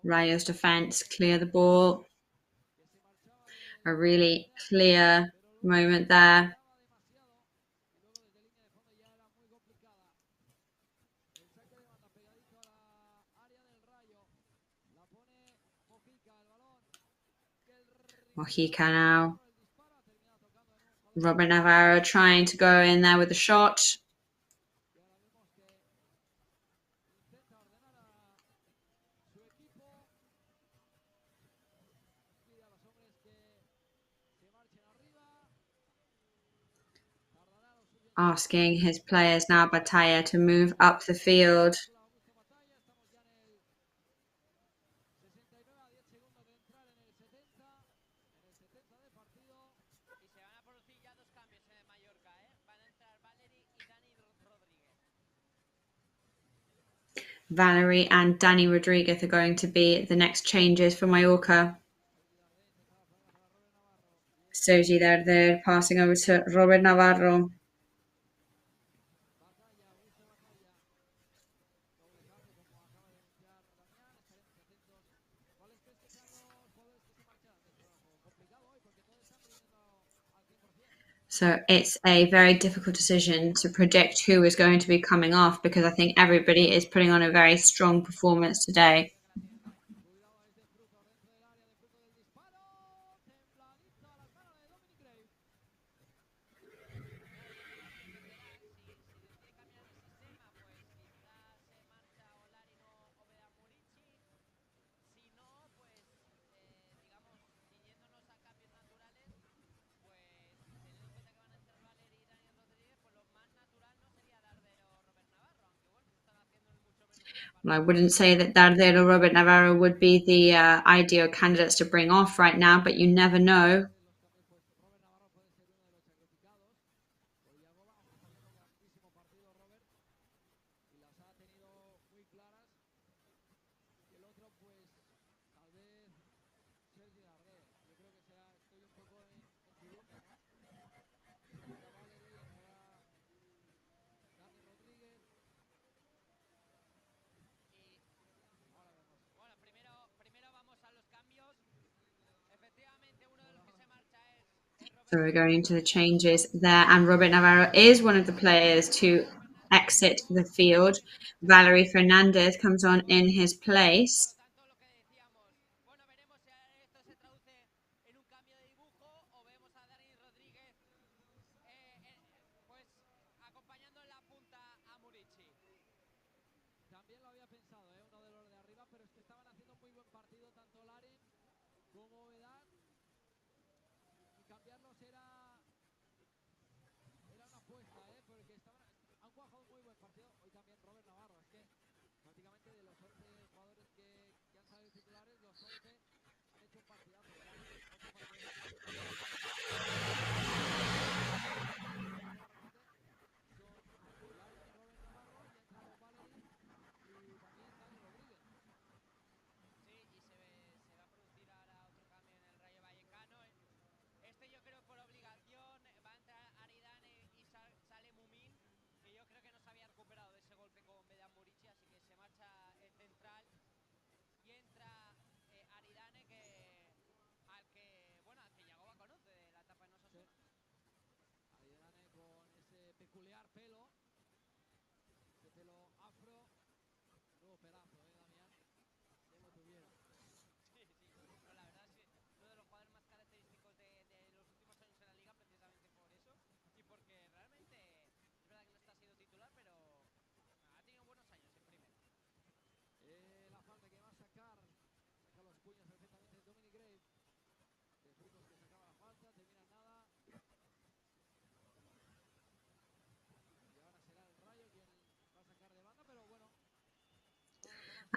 Rayo's defense clear the ball. A really clear moment there. Mojica now. Robert Navarro trying to go in there with a shot. Asking his players now, Batalla, to move up the field. Valerie and Dani Rodriguez are going to be the next changes for Mallorca. Sergi Darder passing over to Robert Navarro. So it's a very difficult decision to predict who is going to be coming off because I think everybody is putting on a very strong performance today. I wouldn't say that Darder or Robert Navarro would be the ideal candidates to bring off right now, but you never know. So we're going to the changes there, and Robert Navarro is one of the players to exit the field. Valerie Fernandez comes on in his place.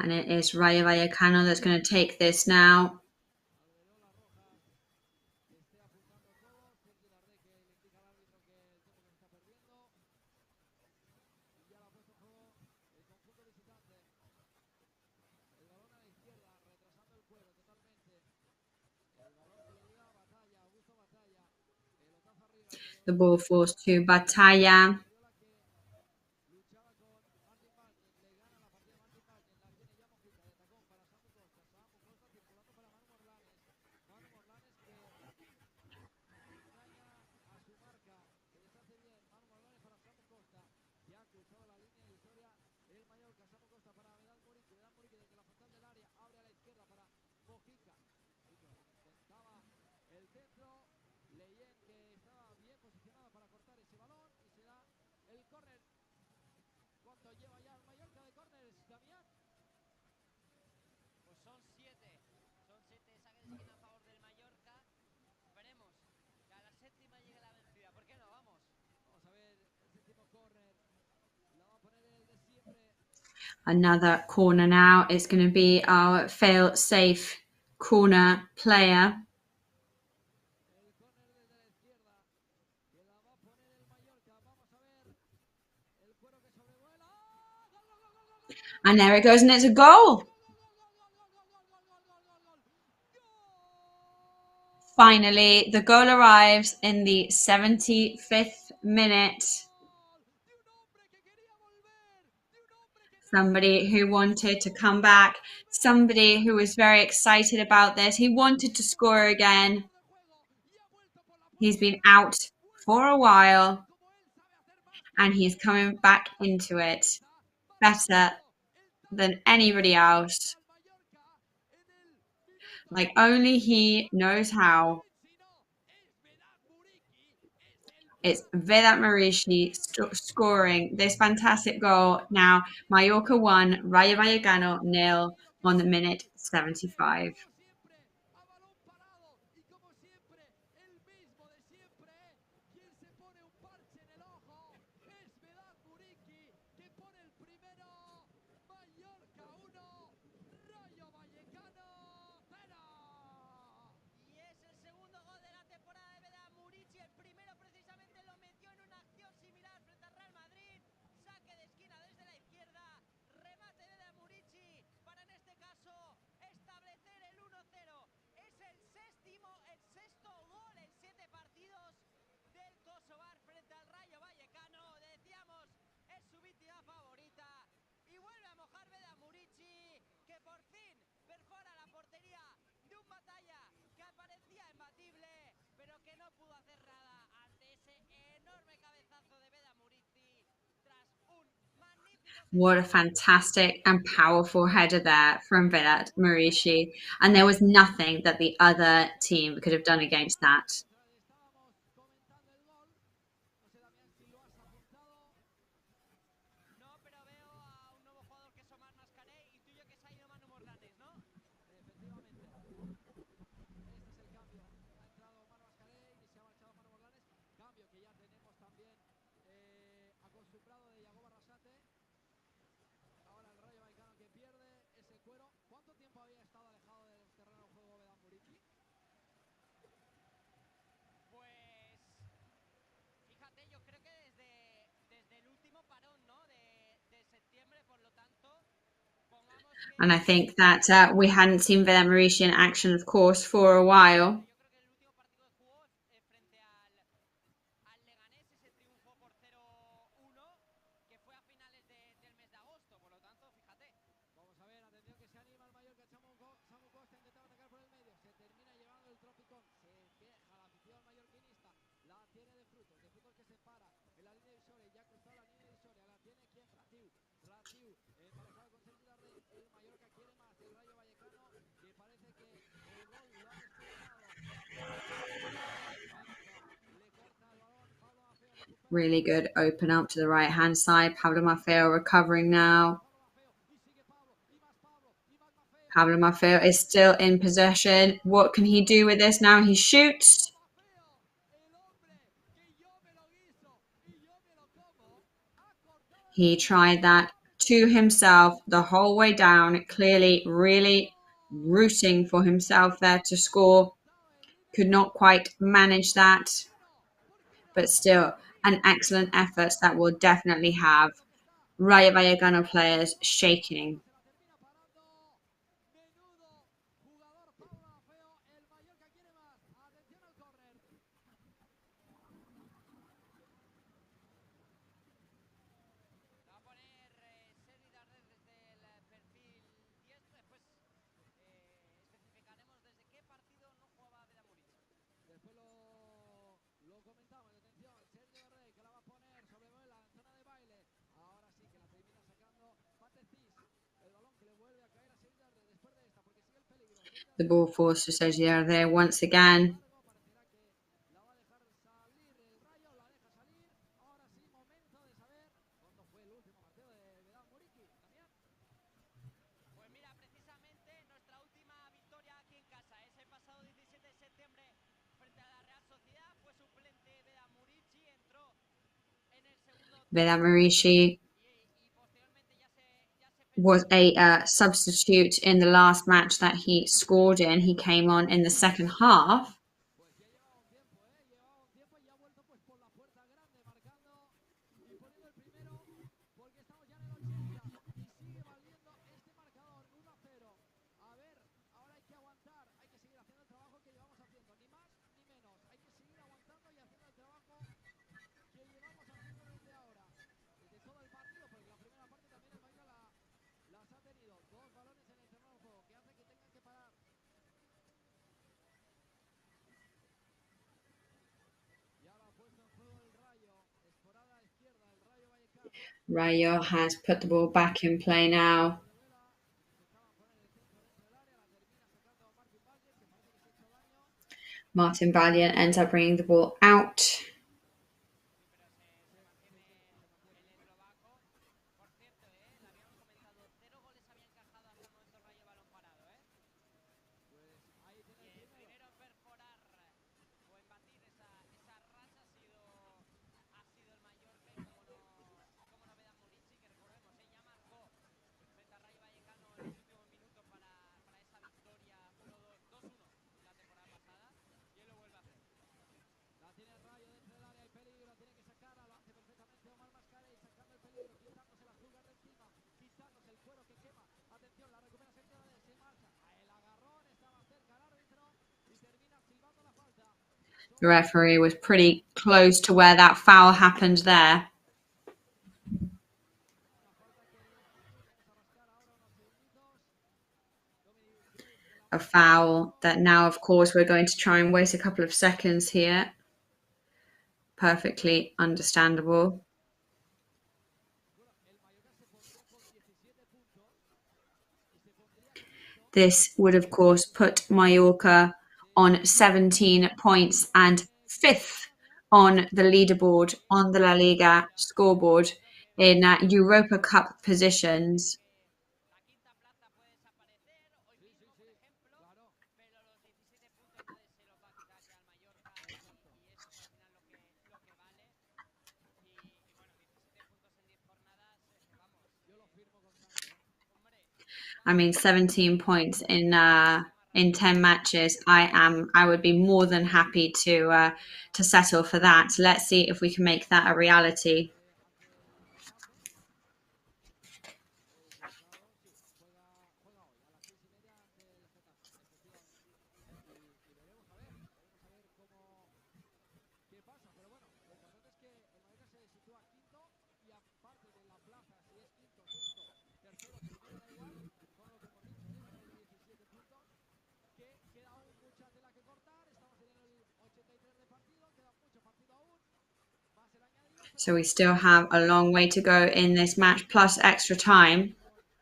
And it is Rayo Vallecano that's going to take this now. The ball falls to Batalla. córner. ¿Cuánto lleva ya el Mallorca de córneres, Damián? Pues son 7. Son 7 saques de esquina a favor del Mallorca. Esperemos que a la séptima llegue la vencida. ¿Por qué no? Vamos. Vamos a ver el séptimo córner. La va a poner el de siempre. Another corner now. It's going to be our fail-safe corner player. El córner desde la izquierda. Que la va a poner el Mallorca. Vamos a ver el cuero que sobrevuela. ¡Ah! ¡Gol, gol, gol, gol, gol, gol, gol! And there it goes, and it's a goal. Finally, the goal arrives in the 75th minute. Somebody who wanted to come back, somebody who was very excited about this. He wanted to score again. He's been out for a while and he's coming back into it better than anybody else. Like only he knows how. It's Vedat Marici scoring this fantastic goal. Now, Mallorca 1, Rayo Vallecano 0 on the minute 75. Rayo Vallecano 0. Y es el segundo gol de la temporada de Vedat Murici. El primero precisamente lo metió en una acción similar frente al Real Madrid. Saque de esquina desde la izquierda. Remate de Vedat Murici para en este caso establecer el 1-0. Es el sexto gol en 7 partidos del Kosovar frente al Rayo Vallecano. Decíamos, es su víctima favorita. Y vuelve a mojar Vedat Murici, que por fin perfora la portería de un Batalla que parecía imbatible, pero que no pudo hacer nada ante ese enorme cabezazo de Vedat Murici tras un magnífico... What a fantastic and powerful header there from Vedat Marici. And there was nothing that the other team could have done against that. No, pero veo a un nuevo jugador que es Omar Mascaré, intuyo que se ha ido Manu Morlanes, ¿no? Efectivamente. Este es el cambio. Ha entrado Omar Mascaré y se ha marchado Manu Morlanes. Cambio que ya tenemos también acostumbrado de Yagoba Arrasate. Ahora el Rayo Vallecano que pierde ese cuero. ¿Cuánto tiempo había estado alejado del terreno de juego Vedat Murici? Pues fíjate, yo creo que desde el último parón, ¿no? De septiembre, por lo tanto, pongamos que... And I think that we hadn't seen Vedat Marici in action, of course, for a while. Yo creo que el último partido que jugó frente al Leganés, ese triunfo por 0-1, que fue a finales del mes de agosto, por lo tanto, fíjate. Vamos a ver, atención que se anima el Mallorca. Samu Costa intentaba atacar por el medio. Se termina llevando el tropicón. Se queja la afición mallorquinista. La tiene de frutos que se para en la línea divisoria. Ya ha cruzado la línea divisoria. La tiene quien, Ratiu emparejado con Sergi Darder. El Mallorca quiere más. El Rayo Vallecano que parece que el gol lo ha descuidado. Le corta el balón. Pablo Maffeo recupera. Really good open up to the right hand side. Pablo Maffeo recovering now. Pablo Maffeo is still in possession. What can he do with this now? He shoots. He tried that to himself the whole way down. Clearly, really rooting for himself there to score. Could not quite manage that. But still, an excellent effort that will definitely have Rayo Vallecano players shaking. Va a poner Sergi Darder desde el perfil diestro. Después especificaremos desde qué partido no jugaba Vedat Murici. Después lo comentamos. Atención, Sergio Darder que la va a poner sobre la zona de baile. Ahora sí que la termina sacando Patecis. El balón que le vuelve a caer a Sergio Darder después de esta, porque sigue el peligro. The ball forced to Sergio there once again. Parecerá que la va a dejar salir el Rayo, la deja salir. Ahora sí, momento de saber Villa Marici y posteriormente ya se was pensó a substitute in the last match that he scored in. He came on in the second half. Pues ya llevaba un tiempo, ¿eh? Llevaba un tiempo y ya ha vuelto pues por la puerta grande, marcando y poniendo el primero, porque estamos ya en el 80 y sigue valiendo este marcador 1-0. A ver, ahora hay que aguantar, hay que seguir haciendo el trabajo que llevamos haciendo, ni más ni menos. Hay que seguir aguantando y haciendo el trabajo que llevamos haciendo desde ahora, desde todo el partido, porque la primera parte también el Mallorca las ha tenido. Dos balones en el terreno de juego que hace que tengan que parar. Y ahora ha puesto en juego el Rayo, esporada a la izquierda, el Rayo Vallecano. Rayo has put the ball back in play now. Intentaban poner el centro dentro del área, la termina sacando a Martin Valles, que parece que se ha hecho daño. Martin Valiant ends up bringing the ball out. Sí, pero se mantiene Se mantiene. el eslovaco. Por cierto, lo habíamos comentado, 0 goles había encajado hasta el momento Rayo balón parado, Pues ahí tiene Y el el primero. primero en perforar o en batir esa racha ha sido el Mallorca y como no Vedan Murici, que recordemos, ya marcó frente a Rayo Vallecano en los últimos minutos para esa victoria 2-1 la temporada pasada y él lo vuelve a hacer. La tiene el Rayo dentro del área, hay peligro, tiene que sacarla, lo hace perfectamente Omar Mascarell, sacando el peligro, quitándose las pulgas de encima, quitándose el cuero que quema. Atención, la recupera Sergio de se marcha. El agarrón estaba cerca el árbitro y termina silbando la falta. The Sobre referee was pretty close to where that foul happened there. una falta que vamos a rascar ahora unos segunditos. Cruz que la A marca el foul árbitro. that now, of course, we're going to try and waste a couple of seconds here. Perfectly understandable. Bueno, el Mallorca se pondría con 17 puntos y se pondría quinto. This would, of course, put Mallorca on 17 points and fifth on the leaderboard on the La Liga scoreboard in Europa Cup positions. La quinta plaza puede desaparecer hoy Sí, sí, mismo, por sí, ejemplo, claro, pero los 17 puntos nadie se los va a quitar ya al Mallorca exacto. y eso es al final lo que vale. Y bueno, 17 puntos en 10 jornadas, vamos, Yo lo firmo con sangre, ¿eh? hombre, I mean, 17 points in 10 matches. I would be more than happy to settle for that. Let's see if we can make that a reality. Ante el Getafe. El Cruzado, sí, juega hoy a las 6:30 ante el Getafe, efectivamente. Y veremos a ver qué pasa. Pero bueno, lo importante es que el Mallorca se sitúa quinto y aparte de la plaza, si es quinto, sexto, tercero, primero, da igual, con lo que hemos dicho, con los 17 puntos, que queda aún mucha tela que cortar. Estamos en el 83 de partido, queda mucho partido aún, más el añadido, pero So we bueno, still have a long way to go in this match, plus extra time.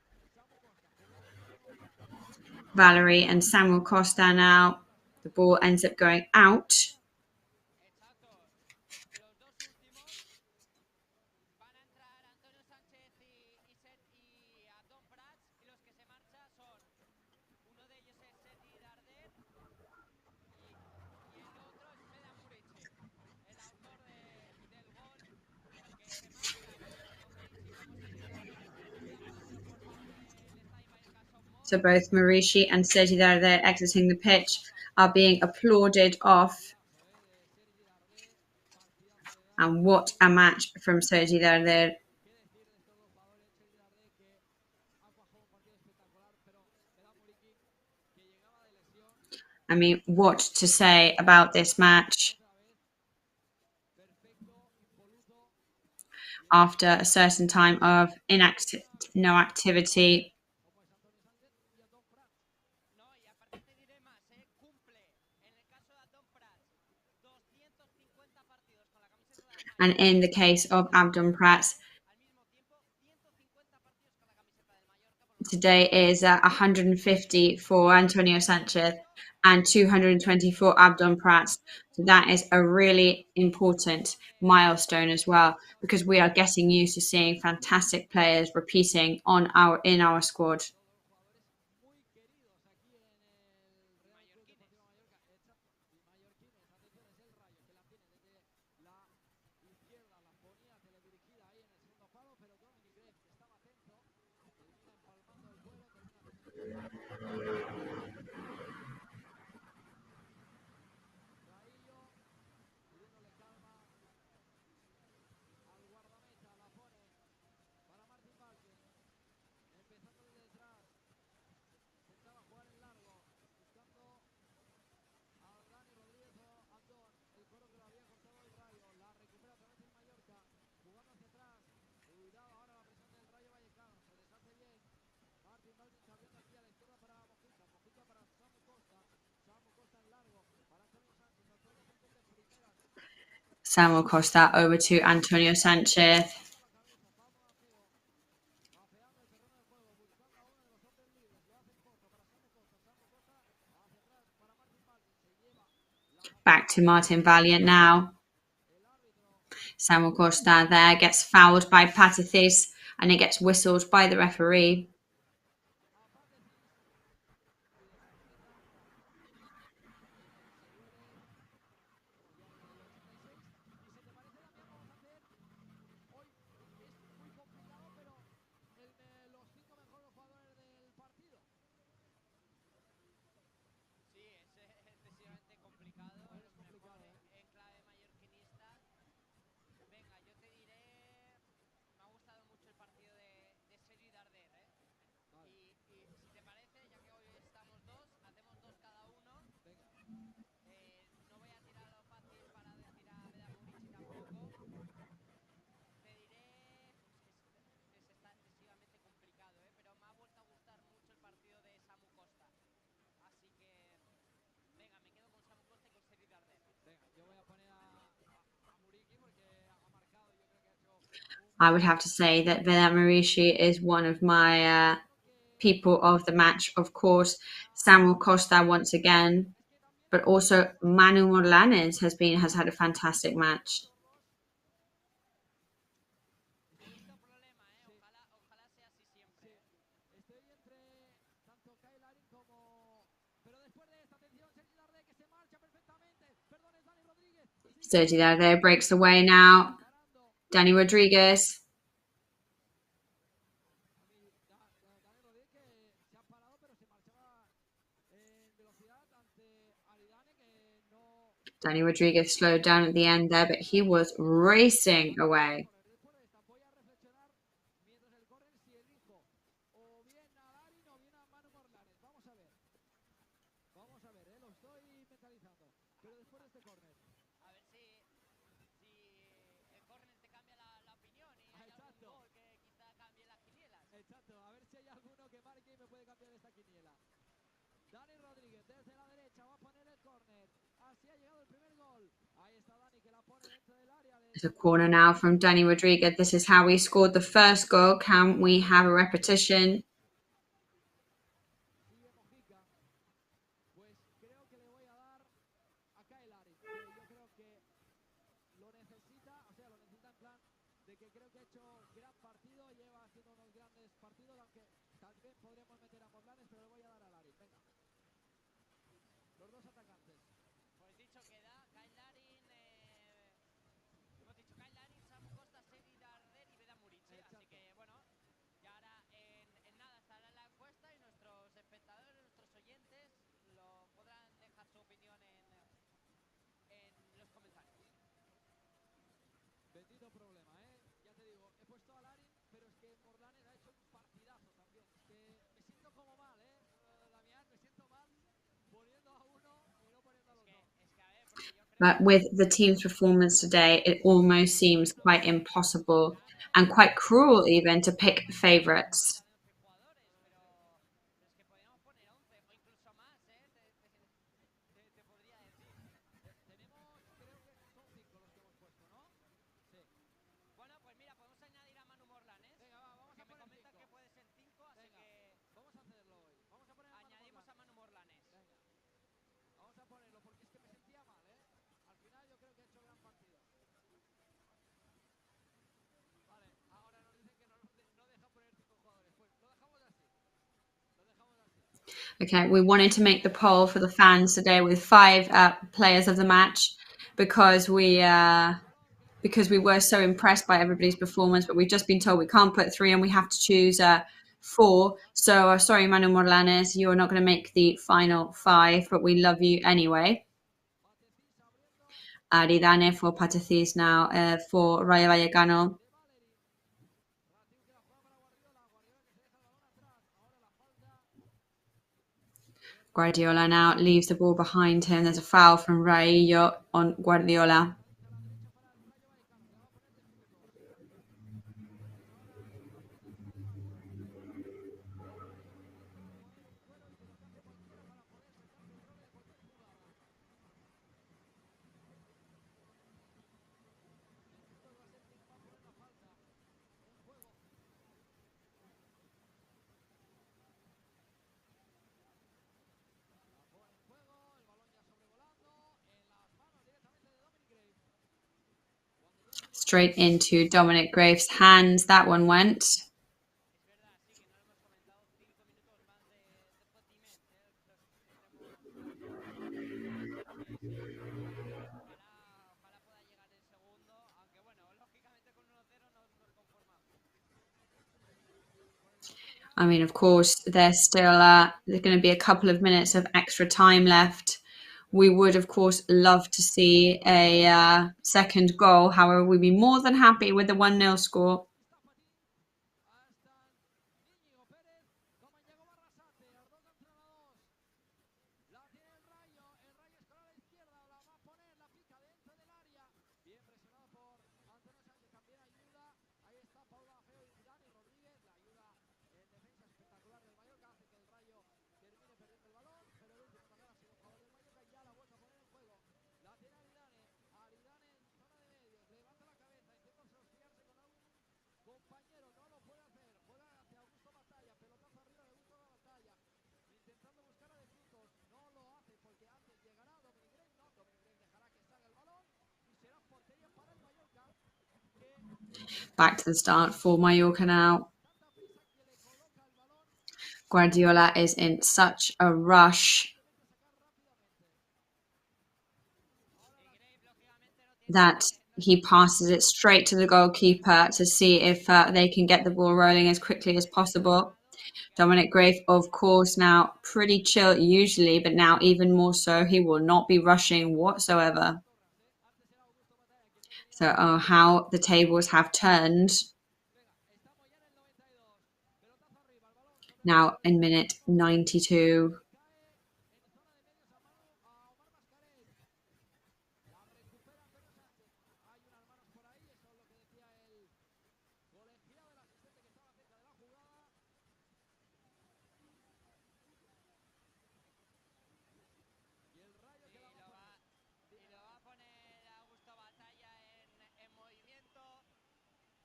con Samu Costa jugando de nuevo para Valerie and Samuel Costa now. The ball ends up going out. exacto. Los dos últimos van a entrar Antonio Sánchez y Abdón Prats y los que se marchan son, uno de ellos es Sergi Darder y el otro es Vedan Murici, el autor del gol que se marcha, porque tanto Murici como Sergi Darder están pasándolo por mal el estadio Mallorca Son So Moix. both Marishi and Sergi there, they're exiting the pitch, are being applauded off. partidazo, de Sergi Darder, partidazo de And Dani. what a match from Sergi there. ¿Qué decir de estos dos jugadores? Sergi Darder que ha cuajado un partido espectacular, pero Vedan Murici que llegaba de lesión, I mean, what to say about this match otra vez, perfecto, impoluto. Y el after a segundo certain time of no activity? como es Antonio Sánchez y Antón Prats. No, y aparte te diré más, cumple, en el caso de Abdón Prats, 250 partidos con la camiseta del And Mallorca in the y case of Abdon Prats, al mismo tiempo 150 partidos con la camiseta del Mallorca, por lo tanto today is 150 for Antonio Sanchez partido and 220 for Abdon Prats. del So that fútbol is a really femenino important milestone as well, because we are getting used to seeing fantastic players repeating in our squad. Todos jugadores muy queridos aquí en el y Real Club mallorquines. Deportivo Mallorca. Exacto. Y mallorquines. Atención, es el Rayo que la tiene desde la izquierda. La ponía teledirigida ahí Samuel Costa over to Antonio Sanchez. Back to Martin Valiant now. Samuel Costa there gets fouled by Patathis and it gets whistled by the referee. Sí, es excesivamente complicado, me pone en clave mallorquinista. Venga, yo te diré, me ha gustado mucho el partido de Sergi Darder, ¿eh? Y si te parece, ya que hoy estamos dos, hacemos dos cada uno. No voy a tirar lo fácil para decir a Beda Murici tampoco. Te diré, está excesivamente complicado, ¿eh? Pero me ha vuelto a gustar mucho el partido de Samu Costa. Así que, venga, me quedo con Samu Costa y con Sergi Darder. Venga, yo voy a poner a Muriqui porque ha marcado. Yo creo que ha hecho I would have to say that Vedat Marici is one of my people of the match. Of course, Samuel Costa once again, but also Manu Morlanes has had a fantastic match. Poquito problema, ¿eh? Ojalá sea así siempre, ¿eh? Estoy entre tanto Kyle Larin como... Pero después de esta atención, Sergi Darder que se marcha perfectamente. Perdón, es Dani Rodríguez. Sergi there breaks away now. Danny Rodriguez. Dani Rodríguez que se ha parado, pero se marchaba en velocidad ante Aridane que no... Danny Rodriguez slowed down at the end there, but he was racing away. Después de esta voy a reflexionar mientras el córner si elijo o bien a Larin o bien a Manu Morlanes. Vamos a ver, lo estoy mentalizando. Pero después de este córner. A ver si el córner te cambia la opinión y hay algún gol que quizá cambie las quinielas. Exacto, a ver si hay alguno que marque y me puede cambiar esta quiniela. Dani Rodríguez desde la derecha va a poner el córner. Así ha llegado el primer gol. Ahí está Dani que la pone dentro del área. It's a corner now from Danny Rodriguez. This is how we scored the first goal. Can we have a repetition? Sigue Mojica. Pues creo que le voy a dar a Kyle Larin, que yo creo que lo necesita, o sea, lo necesita en plan de que creo que ha hecho gran partido, lleva haciendo unos grandes partidos, aunque también podríamos meter a Morlanes, pero le voy a dar a Larin. Venga. Los dos atacantes. Pues dicho queda, Kyle Larin, hemos dicho Kyle Larin, Samu Costa, Sergi Darder y Beda Murici. Así que, bueno, ya ahora en nada estará la encuesta y nuestros espectadores, nuestros oyentes, lo podrán dejar su opinión en los comentarios. Bendito problema, ¿eh? Ya te digo, he puesto a Larin, pero es que Morlanes ha hecho un partidazo también. Es que me siento como mal, ¿eh? Damián, me siento mal poniendo a uno y no poniendo al otro. Es que a ver, porque yo creo But with the team's performance today, it almost seems quite impossible and quite cruel even to pick favourites. 11 jugadores, pero es que podríamos poner 11 o incluso más, ¿eh? Te podría decir. Tenemos, creo que son 5 los que hemos puesto, ¿no? Sí. Bueno, pues mira, podemos añadir a Manu Morlanes, Venga, va, vamos que a me poner comentan 5. que puede ser 5, así Venga, que vamos a hacerlo hoy. Vamos a poner a Manu añadimos a Morlanes. Manu Morlanes. Venga, vamos a ponerlo porque es que me sentía mal, ¿eh? Al final yo creo que he hecho gran partido. Vale, ahora nos dicen que no deja poner 5 jugadores. Pues lo dejamos así. Lo dejamos así. Okay, we wanted to make the poll for the fans today with 5 players of the match because we were so impressed by everybody's performance, but we've just been told we can't put 3 and we have to choose 4. So sorry, Manu Morlanes, you're not going to make the final 5, but we love you anyway. Aridane for Patathis now for Rayo Vallecano. Guardiola now leaves the ball behind him. There's a foul from Rayo on Guardiola. Straight into Dominic Graves' hands. That one went. Es verdad, sí, que no lo hemos comentado. 5 minutos más de patiment, los que tendremos aquí. Así que sí, ojalá pueda llegar el segundo. Aunque bueno, lógicamente con 1-0 nos conformamos. I mean, of course, there's going to be a couple of minutes of extra time left. We would, of course, love to see a second goal. However, we'd be more than happy with the 1-0 score. La tiene el Rayo escolar a la izquierda, la va a poner, la pica dentro del área. Bien presionado por Antonio Sánchez, también ayuda. Ahí está Pablo Afeo y Dani Rodríguez. La ayuda en defensa espectacular del Mallorca hace que el Rayo termine perdiendo el balón, pero el último también ha sido a favor del Mallorca y ya la vuelve a poner en juego. La tiene Aridane, Aridane en zona de medios, levanta la cabeza, intenta asociarse con algún compañero, no lo puede hacer, juega hacia Augusto Batalla, pelotazo arriba de Augusto Batalla. Intentando buscar a De Frutos, no lo hace porque antes llegará Dominic Green, no, Dominic Green dejará que salga el balón y será portería para el Mallorca. Back to the start for Mallorca now. Guardiola is in such a rush that he passes it straight to the goalkeeper to see if they can get the ball rolling as quickly as possible. Dominic Grave, of course, now pretty chill usually, but now even more so. He will not be rushing whatsoever. So, how the tables have turned. Now in minute 92. Y lo va a poner Augusto Batalla en movimiento.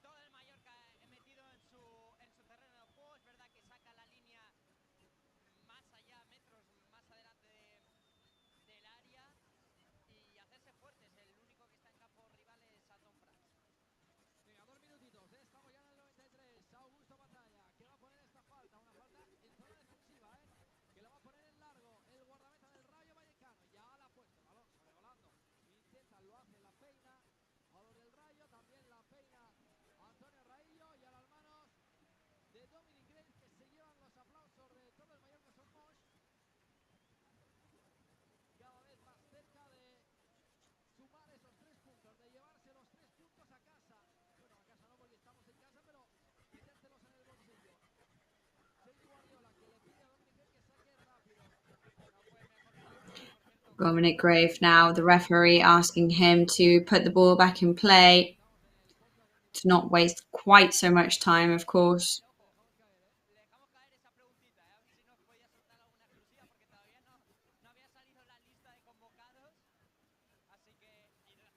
Todo el Mallorca metido en su terreno de juego. Es verdad que saca la línea más allá, metros más adelante del área. Y hacerse fuertes. El único que está en campo rival es Anton Franz. Venga, 2 minutitos, estamos ya en el 93. Augusto Batalla, que va a poner esta falta, una falta en zona defensiva, que la va a poner en largo el guardameta del Rayo Vallecano. Ya la ha puesto, el balón sobrevolando. Intenta, lo hace, la peina. Jugador del Rayo, también la peina Antonio Raillo y a las manos de Dominic Grace, que se llevan los aplausos de todo el Mallorca Somos. Cada vez más cerca de sumar esos 3 puntos, de llevarse los 3 puntos a casa. Bueno, a casa no porque estamos en casa, pero metérselos en el bolsillo. Soy Guardiola, que le pide a Dominic que saque rápido. No fue mejor jugador, por cierto. Dominic Grave now, the referee asking him to put the ball back in play, to not waste quite so much time, of course. Le dejamos caer esa preguntita, a ver si nos podía soltar alguna exclusiva, porque todavía no había salido la lista de convocados. Así que, y es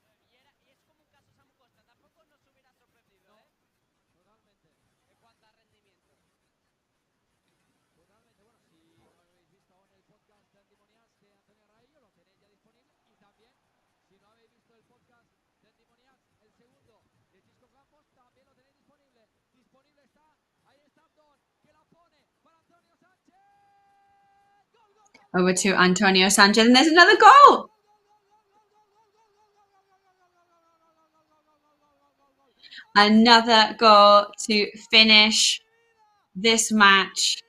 como un caso Samu Costa, tampoco nos hubiera sorprendido, No, totalmente. en cuanto a rendimiento. Totalmente, bueno, si no habéis visto aún el podcast testimonials de Antonio Raillo, lo tenéis ya disponible. Y también, si no habéis visto el podcast testimonials, el segundo de Chisco Campos, también lo tenéis disponible. Disponible está, ahí está Don, que la pone para Antonio Sánchez. ¡Gol, gol, gol! Over to Antonio Sanchez, and there's another goal! Another goal to finish this match.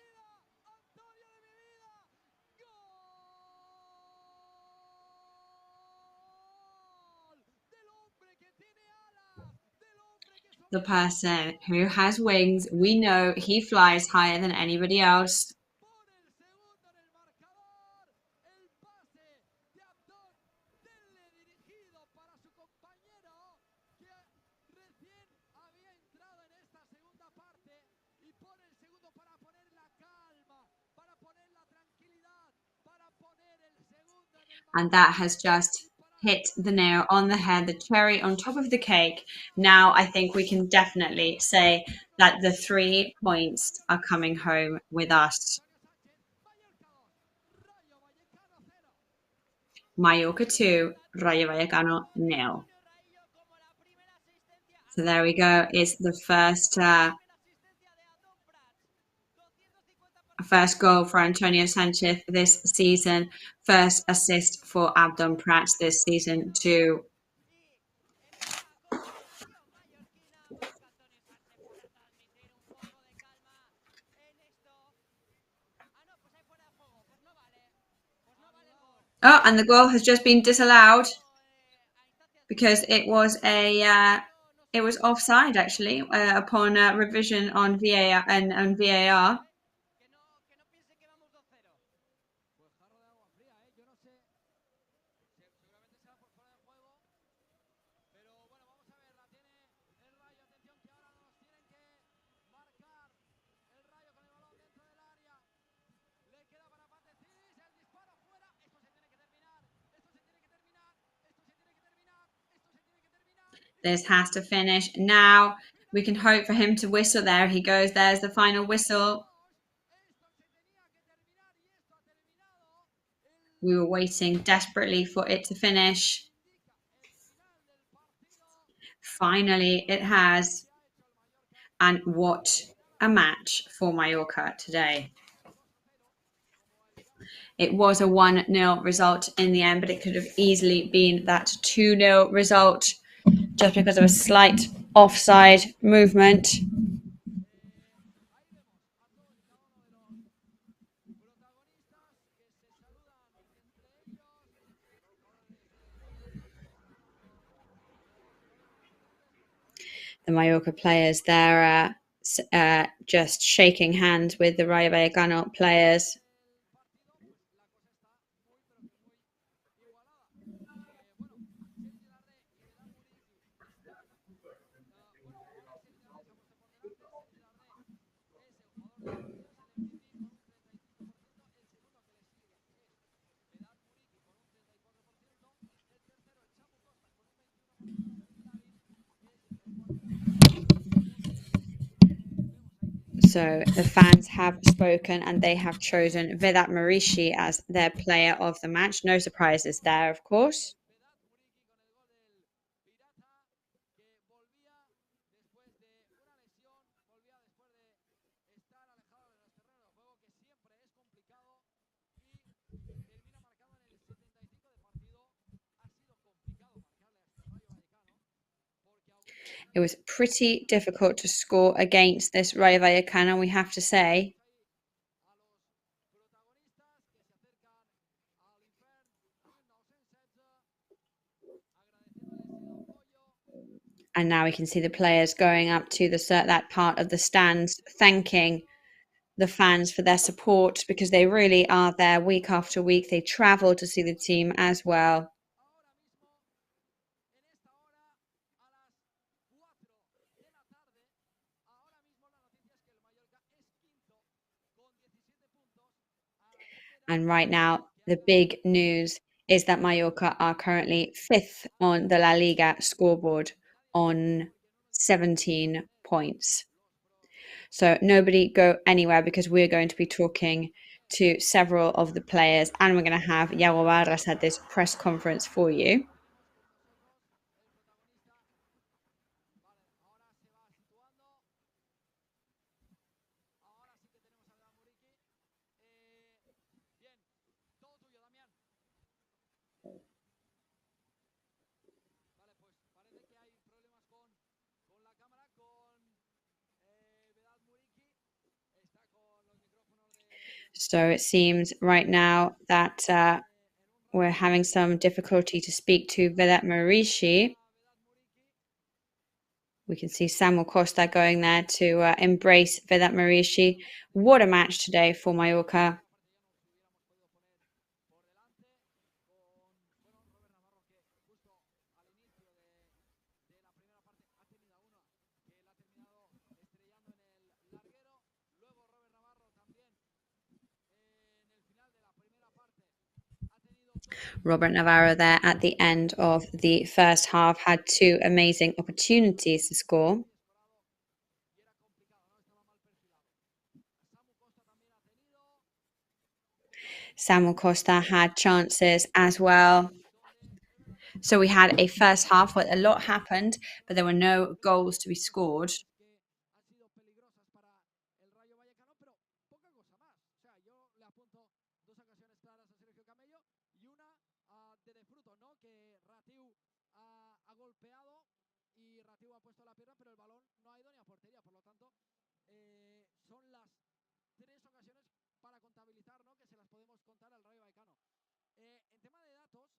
The person who has wings, we know he flies higher than anybody else. And that has just hit the nail on the head, the cherry on top of the cake. Now I think we can definitely say that the 3 points are coming home with us. Mallorca 2, Rayo Vallecano 0. So there we go. It's the first goal for Antonio Sanchez this season. First assist for Abdon Prats this season to Oh, and the goal has just been disallowed because it was offside actually upon revision on VAR and VAR. Pues jarro de agua fría, ¿eh? Yo no sé. Seguramente será por fuera de juego. Pero bueno, vamos a ver. La tiene el Rayo. Atención que ahora nos tienen que marcar. El Rayo con el balón dentro del área. Le queda para Patecilis. El disparo fuera. Esto se tiene que terminar. Esto se tiene que terminar. Esto se tiene que terminar. Esto se tiene que terminar. This has to finish now. We can hope for him to whistle. There he goes. There's the final whistle. We were waiting desperately for it to finish. Finally, it has. And what a match for Mallorca today. It was a 1-0 result in the end, but it could have easily been that 2-0 result just because of a slight offside movement. The Mallorca players there just shaking hands with the Rayo Vallecano players. So the fans have spoken and they have chosen Vedat Marishi as their player of the match. No surprises there, of course. It was pretty difficult to score against this Rayo Vallecano, we have to say. And now we can see the players going up to that part of the stands, thanking the fans for their support because they really are there week after week. They travel to see the team as well. And right now, the big news is that Mallorca are currently 5th on the LaLiga scoreboard on 17 points. So nobody go anywhere because we're going to be talking to several of the players and we're going to have Yago Barras at this press conference for you. So it seems right now that we're having some difficulty to speak to Vedat Marishi. We can see Samuel Costa going there to embrace Vedat Marishi. What a match today for Mallorca. Robert Navarro there at the end of the first half had two amazing opportunities to score. Samuel Costa had chances as well. So we had a first half where a lot happened, but there were no goals to be scored. que han sido peligrosas para el Rayo Vallecano, pero poca cosa más. O sea, yo le apunto dos ocasiones claras a Sergio Camello y una de Fruto, ¿no? Que Ratiu ha golpeado y Ratiu ha puesto la pierna, pero el balón no ha ido ni a portería. Por lo tanto, son las tres ocasiones para contabilizar, ¿no? Que se las podemos contar al Rayo Vallecano. En tema de datos,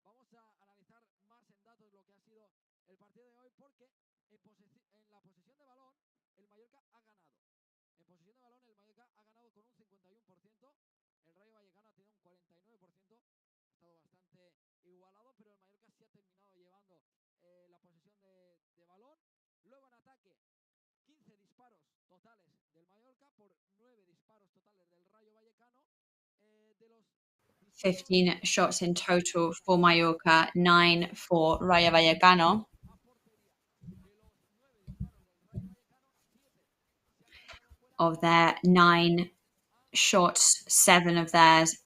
vamos a analizar más en datos lo que ha sido el partido de hoy, porque en la posesión de balón el Mallorca ha ganado. En posesión de balón el Mallorca ha ganado con un 51%, el Rayo Vallecano ha tenido un 49%, ha estado bastante igualado, pero el Mallorca sí ha terminado llevando la posesión de balón. Luego en ataque, 15 disparos totales del Mallorca por 9 disparos totales del Rayo Vallecano. De los 15 shots in total for Mallorca, 9 for Rayo Vallecano. a portería. De los 9 disparos del Rayo Vallecano, 7 se han quedado fuera. Of their 9 shots, 7 of theirs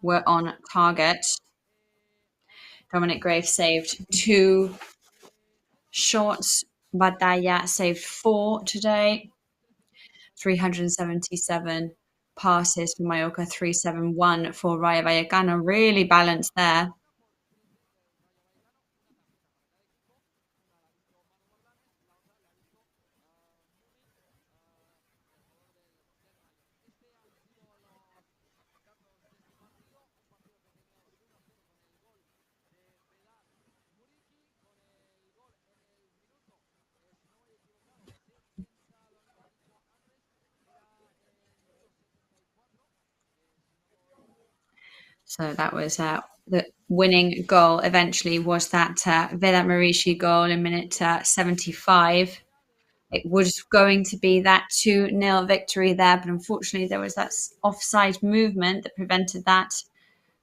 were on target. Dominic Graves saved 2 shots. Batalla saved 4 today. 377 passes for Mallorca, 371 for Rayo Vallecano. Really balanced there. So that was the winning goal eventually was that Vedat Marici goal in minute 75. It was going to be that 2-0 victory there, but unfortunately there was that offside movement that prevented that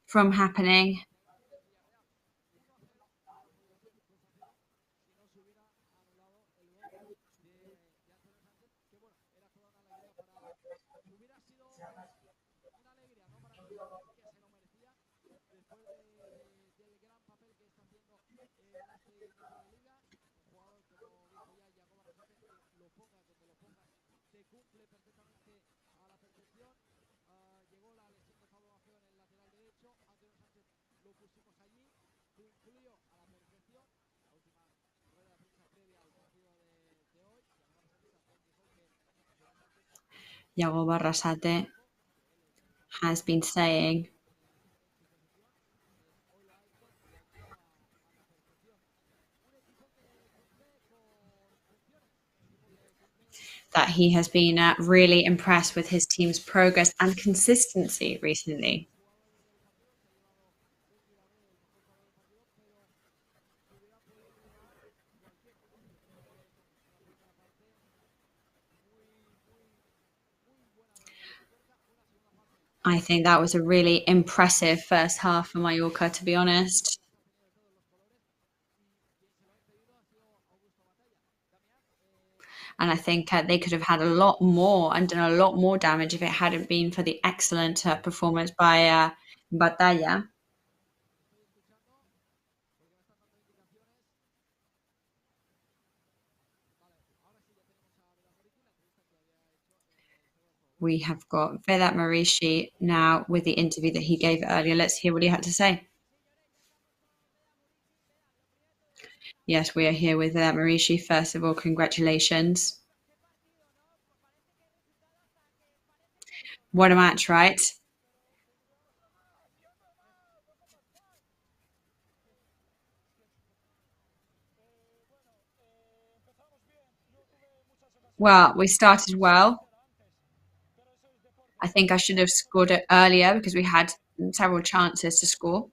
from happening. Del gran papel que está haciendo Matchday dentro de la liga. Un jugador, como dijo ya Yago Barrasate, que lo pongas donde lo pongas, te cumple perfectamente a la perfección. Llegó la lesión de Pablo Maffeo en el lateral derecho. Antonio Sánchez lo pusimos allí. Cumplió a la perfección. La última rueda de prensa previa al partido de hoy. Yago Barrasate también dijo que Antonio Sánchez. Yago Barrasate has been saying that he has been really impressed with his team's progress and consistency recently. I think that was a really impressive first half for Mallorca, to be honest. And I think they could have had a lot more and done a lot more damage if it hadn't been for the excellent performance by Batalla. We have got Vedat Marici now with the interview that he gave earlier. Let's hear what he had to say. Yes, we are here with Vedat Marici. First of all, congratulations. What a match, right? Well, we started well. I think I should have scored it earlier because we had several chances to score.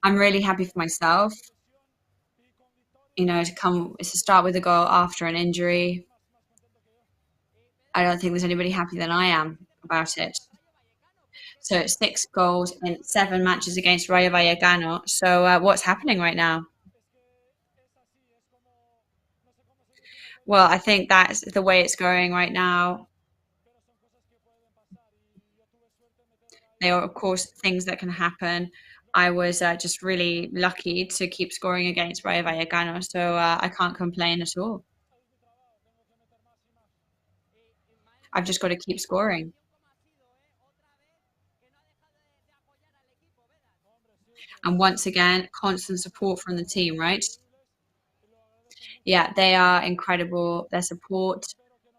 I'm really happy for myself, to start with a goal after an injury. I don't think there's anybody happier than I am about it. So it's 6 goals in 7 matches against Rayo Vallecano. So what's happening right now? Well, I think that's the way it's going right now. There are, of course, things that can happen. I was just really lucky to keep scoring against Rayo Vallecano, so I can't complain at all. Madre I've mía, just got to keep la scoring. sensación como ha sido, otra vez que no ha dejado de apoyar al equipo, Vedas. And once again, constant support from the team, right? Yeah, they are incredible. Their support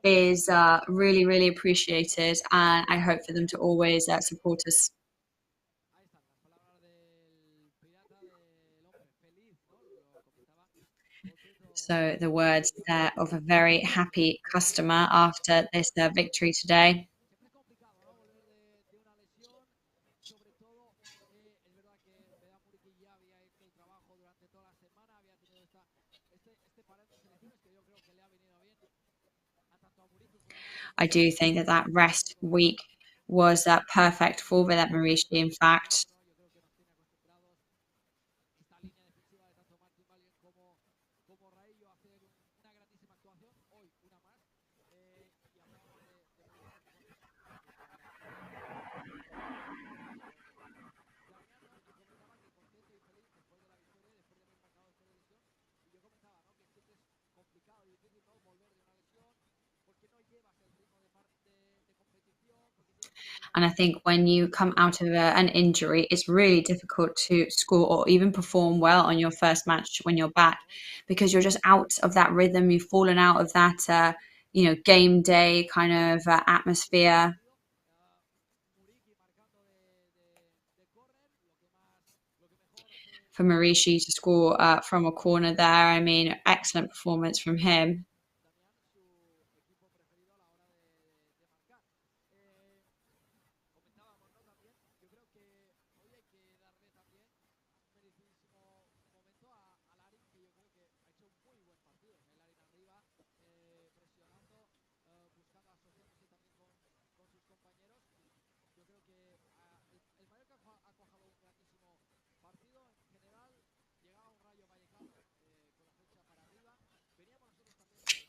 is really, really appreciated, and I hope for them to always support us. Ahí están las palabras del pirata, del hombre feliz, ¿no? Lo comentaba, contento So the por words ello. there of a very happy Lo que customer decíamos, ¿no? after this victory today. Siempre es complicado, ¿no? Volver de una lesión, sobre todo, es verdad que Beda Muriqui ya había hecho el trabajo durante toda la semana, había tenido este parón de selecciones que yo creo que le ha venido bien a tanto a Muriqui como a I Martino, do think that that poder rest probar week was perfect for Vedat Marishi, in fact. jugadores, ¿no? Yo creo que nos tiene acostumbrados esta línea defensiva de tanto Martin Valien como Rayo a hacer una grandísima actuación. Hoy una más. Y hablábamos de Muriqui porque, bueno, planeando y comentaba que contento y feliz después de la victoria, después de haber marcado después de lesión. Y yo comentaba, ¿no? Que siempre es complicado y difícil, ¿no? Volver de una lesión porque no llevas el ritmo de competición, porque tienes que volver And I think when you come out of an injury, it's really difficult to score or even perform well on your first match when you're back because you're just out of that rhythm. You've fallen out of that, game day kind of del atmosphere. partido. Muriqui marcando de córner, lo que mejor For se le da. Marishi to score from a corner there, I mean, excellent performance from him. Damián, su equipo preferido a la hora de marcar. Eh, Comentábamos, ¿no? También, yo creo que hoy hay que darle también un merecidísimo momento a Larin, que yo creo que ha hecho un muy buen partido. Larin arriba, presionando, buscando asociándose también con sus compañeros. Yo creo que el Mallorca ha cuajado un grandísimo partido. En general, llegaba un Rayo Vallecano con la flecha para arriba. Veníamos nosotros también de una derrota dolorosa por dibujo, ¿no? Porque allí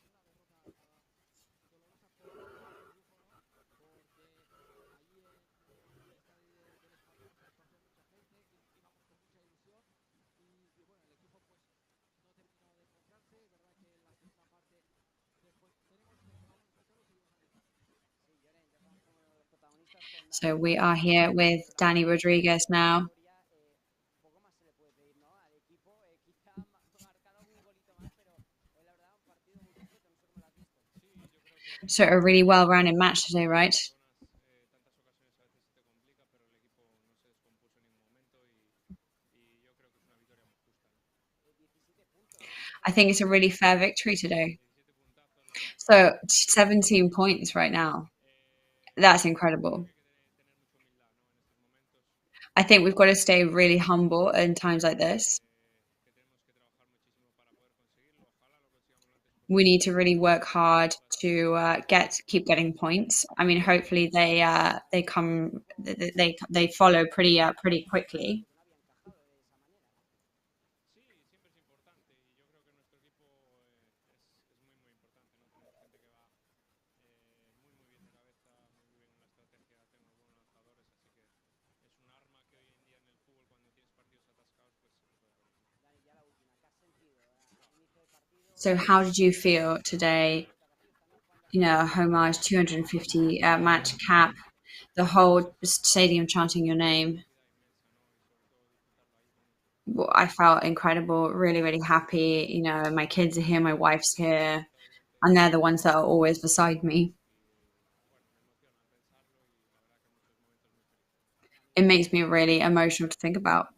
en el estadio del Español se nos paseó mucha gente, íbamos con mucha ilusión y bueno, el equipo pues no terminó de encontrarse. Es verdad que en la segunda parte después vamos a escucharlo y seguimos analizando. Sí, Lloren, ya sabemos que uno de los protagonistas con So Dani we are here with marcando la Danny diferencia, Rodriguez la now. victoria. Poco más se le puede pedir, ¿no? Al equipo, quizá marcar algún golito más, pero hoy la verdad un partido muy completo, no sé cómo lo has visto. So a really well-rounded match today, right? I think it's a really fair victory today. So 17 points right now. That's incredible. I think we've got to stay really humble in times like this. We need to really work hard to keep getting points. I mean, hopefully they come they follow pretty quickly. Porque no había encajado de esa manera, ¿no? Dani, ya la última, ¿qué has sentido a inicio de partido? So how did you feel today? Porque Casillas también jugando a 100 metros, Homage 250 match cap, the whole stadium chanting your name. I felt incredible, really, really happy. My kids are here, my wife's here, and they're the ones that are always beside me. It makes me really emotional to think about.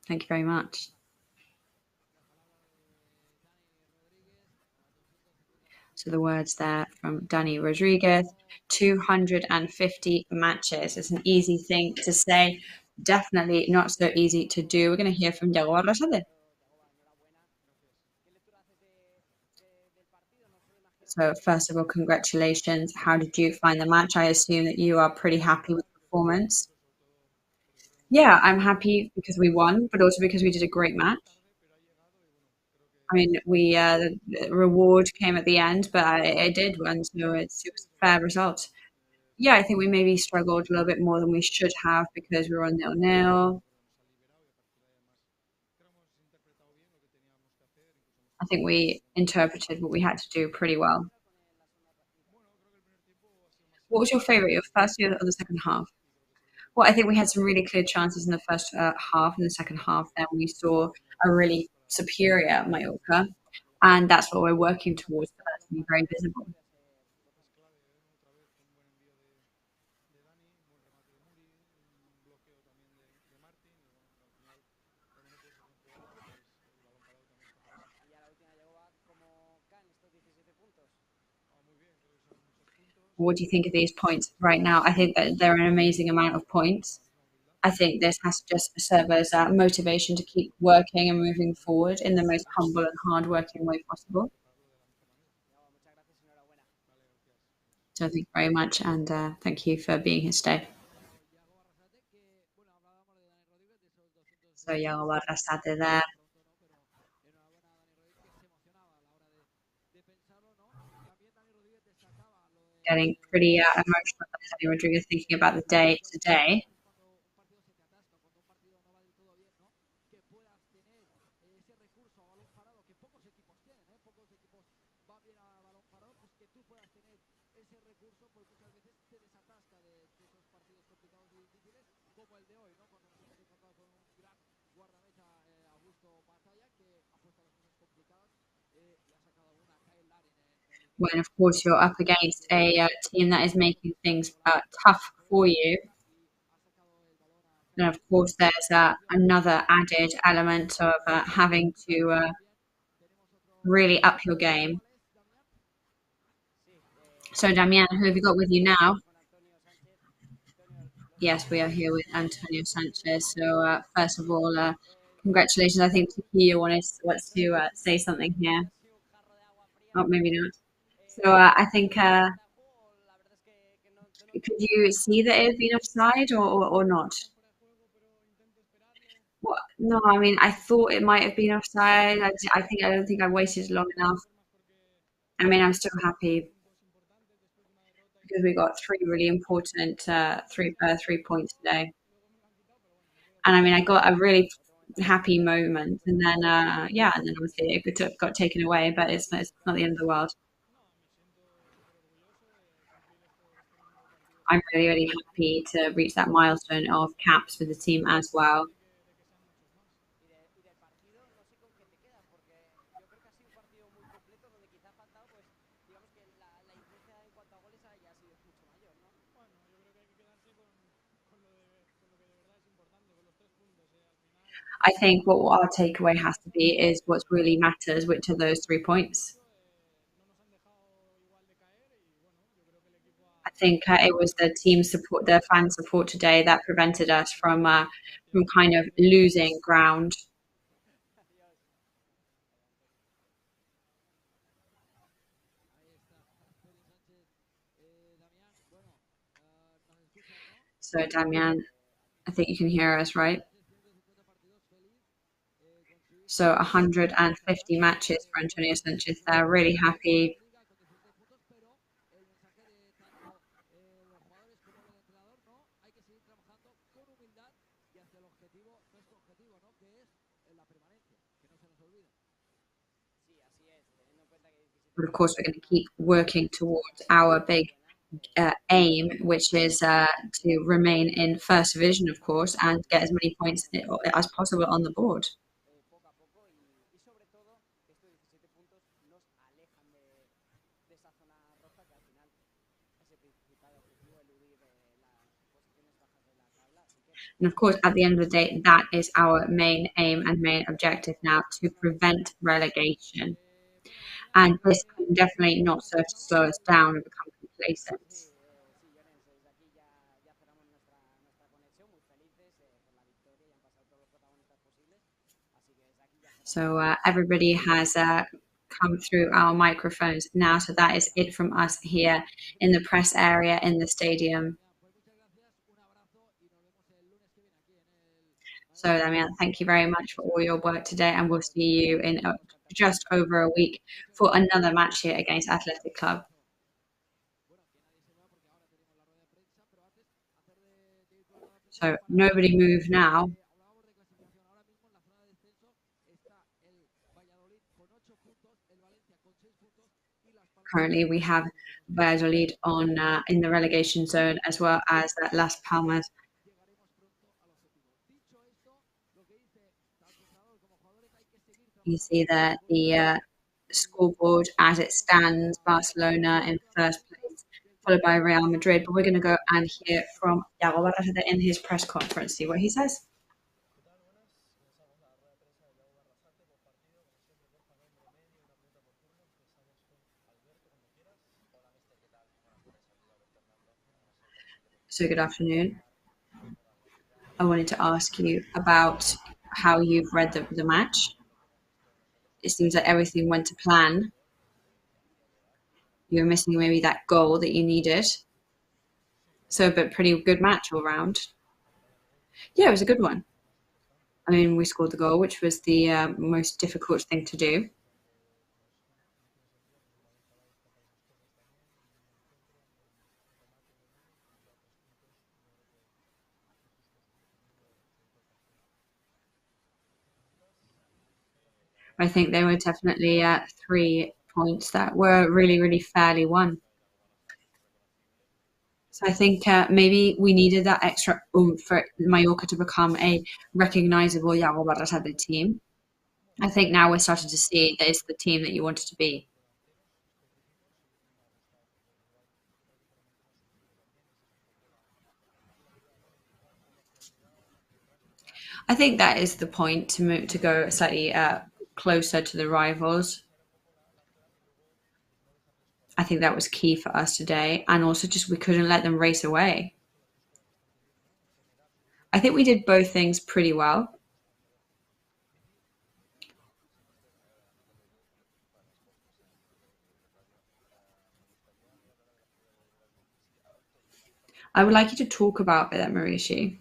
Thank you very much. La palabra de Dani Rodríguez, 250 So the matches. words there from Danny Rodriguez, 250 matches. It's an easy thing to say, definitely not so easy to do. We're going to hear from Diego Arrasade. Yagoba, enhorabuena. ¿Qué lectura haces del partido? No solo imagino que So de first of all, congratulations. How did you find the match? I assume that you are pretty happy with the performance. Yeah, I'm happy because we won, but also because we did a great match. I mean, the reward came at the end, but it did win, so it was a fair result. Yeah, I think we maybe struggled a little bit more than we should have because we were on 0-0. I think we interpreted what we had to do pretty well. What was your favourite, your first or the second half? Well, I think we had some really clear chances in the first half. In the second half, then we saw a really superior Mallorca, and that's what we're working towards for that to be very visible. Y ya la última llegó a como can estos 17 puntos. What do you think of these points right now? I think that they're an amazing amount of points. I think this has to just serve as motivation to keep working and moving forward in the most humble and hard-working way possible. Muchas gracias y enhorabuena. So thank you very much, and thank you for being here today. So Yago Barrasate there, getting pretty emotional. Dani Rodriguez thinking about the day today. ese recurso, pues muchas veces te desatasca de esos partidos complicados y difíciles, como el de hoy, ¿no? Cuando nos hemos encontrado con un gran guardameta, Augusto Batalla, que ha puesto las cosas complicadas y ha sacado una Kyle Larin en When of course you're up against a team that is making things tough for you, then of course there's another added element of having to really up your game. So Damian, who have you got with you now? Yes, we are here with Antonio Sanchez. So first of all, congratulations. I think Chiquillo wants to say something here. Oh, maybe not. So I think, could you see that it had been offside or not? What? No, I mean, I thought it might have been offside. I don't think I waited long enough. I mean, I'm still happy because we got three really important three points today. And I mean, I got a really happy moment, and then yeah, and then obviously it got taken away, but it's not the end of the world. I'm really really happy to reach that milestone of caps for the team as well. Y del partido no sé con qué te quedas, porque yo creo que ha sido un partido muy completo donde quizá ha faltado, pues, digamos que la influencia en cuanto a goles haya sido mucho mayor, ¿no? Bueno, yo creo que hay que quedarse con lo que de verdad es importante, con los 3 puntos. Al final, I think what our takeaway has to be is what really matters, which are those 3 points. no nos han dejado igual de caer y bueno, yo creo que el equipo I think it was the team support, the fan support today that prevented us from kind of losing ground. ahí está, Antonio Sánchez, Damián, bueno, nos escuchan, ¿no? So Damian, I think you can hear us, right? 150 partidos, feliz, con su So 150 matches for Antonio Sanchez there. Really happy. liga con 16 puntos, pero el mensaje de tanto los jugadores como el entrenador, no, hay que seguir trabajando con humildad y hacia el objetivo, nuestro objetivo, ¿no? Que es la permanencia, que no se nos olvide. Sí, así es, teniendo en cuenta que 17 But of course, puntos we're going to keep working towards our big aim, which is to remain in first division, of course, and get as many points as possible on the board. poco a poco y sobre todo que estos 17 puntos nos alejan de esa zona roja que al final es el principal objetivo, eludir las posiciones bajas de la tabla. Así que And of course, at the end of the day, that is our main aim and main objective now to prevent relegation. And this can definitely not serve to slow us down and become complacent. sí, Llorens, desde aquí ya cerramos nuestra conexión, muy felices por la victoria y han pasado todos los protagonistas posibles. Así que desde aquí ya cerramos. So everybody has come through our microphones now. So that is it from us here in the press area in the stadium. So, Damian, thank you very much for all your work today, and we'll see you in just over a week for another match here against Athletic Club. So, nobody move now. Hablábamos de clasificación. Ahora mismo en la zona de descenso está el Valladolid con 8 Currently, we have Valladolid on in the relegation zone as well as Las Palmas. You see there the scoreboard as it stands, Barcelona in first place, followed by Real Madrid. But we're going to go and hear from Yago Barrasate in his press conference, see what he says. So good afternoon. I wanted to ask you about how you've read the match. It seems like everything went to plan. You were missing maybe that goal that you needed. So, but pretty good match all round. Yeah, it was a good one. I mean, we scored the goal, which was the most difficult thing to do. I think there were definitely 3 points that were really, really fairly won. So I think maybe we needed that extra oomph for Mallorca to become a recognisable Yago Barrasate team. I think now we're starting to see that it's the team that you wanted to be. I think that is the point to move to go slightly closer to the rivals. I think that was key for us today, and also just we couldn't let them race away. I think we did both things pretty well. I would like you to talk about that, Marishi,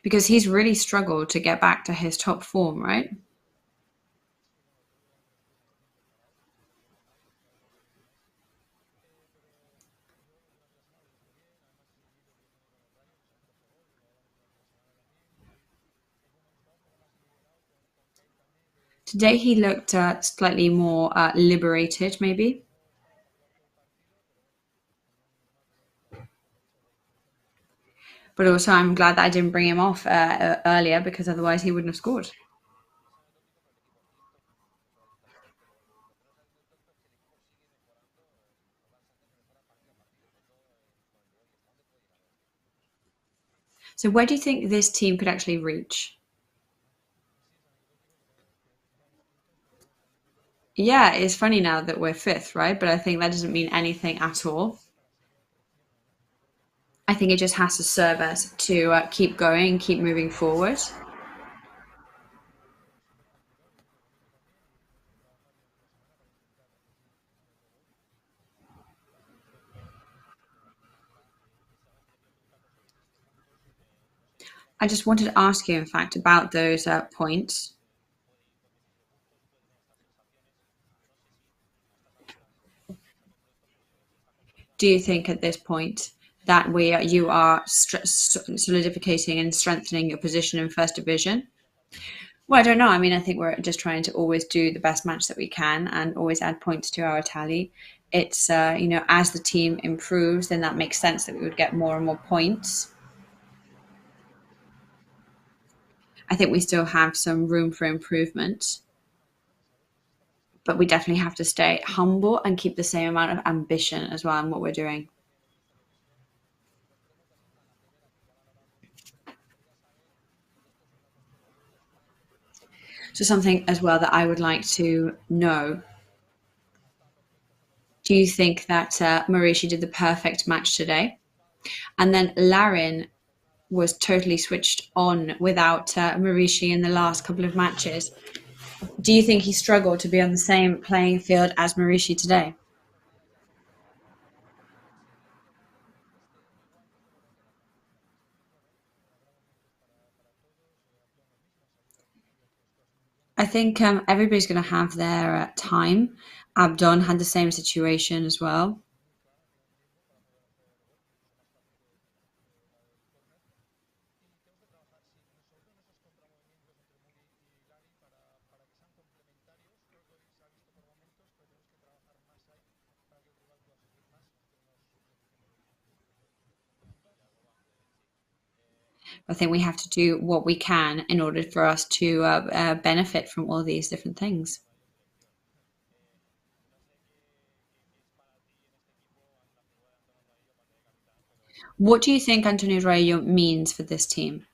because he's really struggled to get back to his top form, right? Today he looked slightly more liberated, maybe. But also, I'm glad that I didn't bring him off earlier because otherwise he wouldn't have scored. So, where do you think this team could actually reach? Yeah, it's funny now that we're fifth, right? But I think that doesn't mean anything at all. I think it just has to serve us to keep going, keep moving forward. I just wanted to ask you, in fact, about those points. Do you think at this point that you are solidifying and strengthening your position in first division? Well, I don't know. I mean, I think we're just trying to always do the best match that we can and always add points to our tally. It's as the team improves, then that makes sense that we would get more and more points. I think we still have some room for improvement, but we definitely have to stay humble and keep the same amount of ambition as well in what we're doing. So something as well that I would like to know. Do you think that Mauricio did the perfect match today? And then Larin was totally switched on without Mauricio in the last couple of matches. Do you think he struggled to be on the same playing field as Mauricio today? I think everybody's going to have their time. Abdon had the same situation as well. I think we have to do what we can in order for us to benefit from all these different things. What do you think Antonio Rayo means for this team?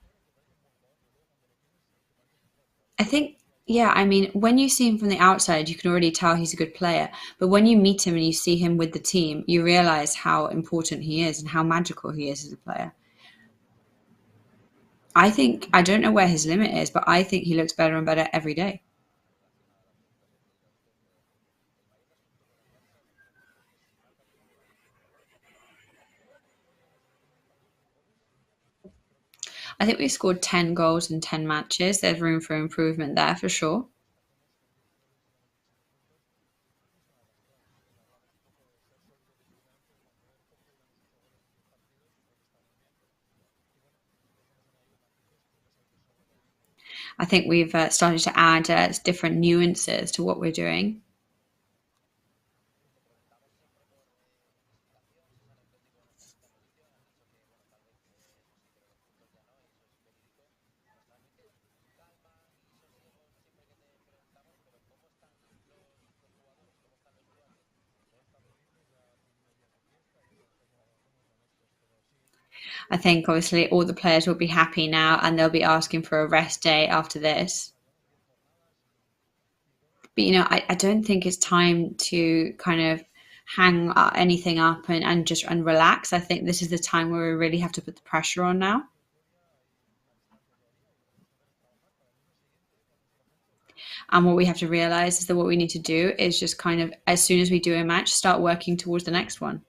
I think, yeah, I mean, when you see him from the outside, you can already tell he's a good player. But when you meet him and you see him with the team, you realize how important he is and how magical he is as a player. I think, I don't know where his limit is, but I think he looks better and better every day. I think we scored 10 goals in 10 matches. There's room for improvement there for sure. I think we've started to add different nuances to what we're doing. I think obviously all the players will be happy now and they'll be asking for a rest day after this. But I don't think it's time to kind of hang anything up and just and relax. I think this is the time where we really have to put the pressure on now. And what we have to realize is that what we need to do is just kind of, as soon as we do a match, start working towards the next one.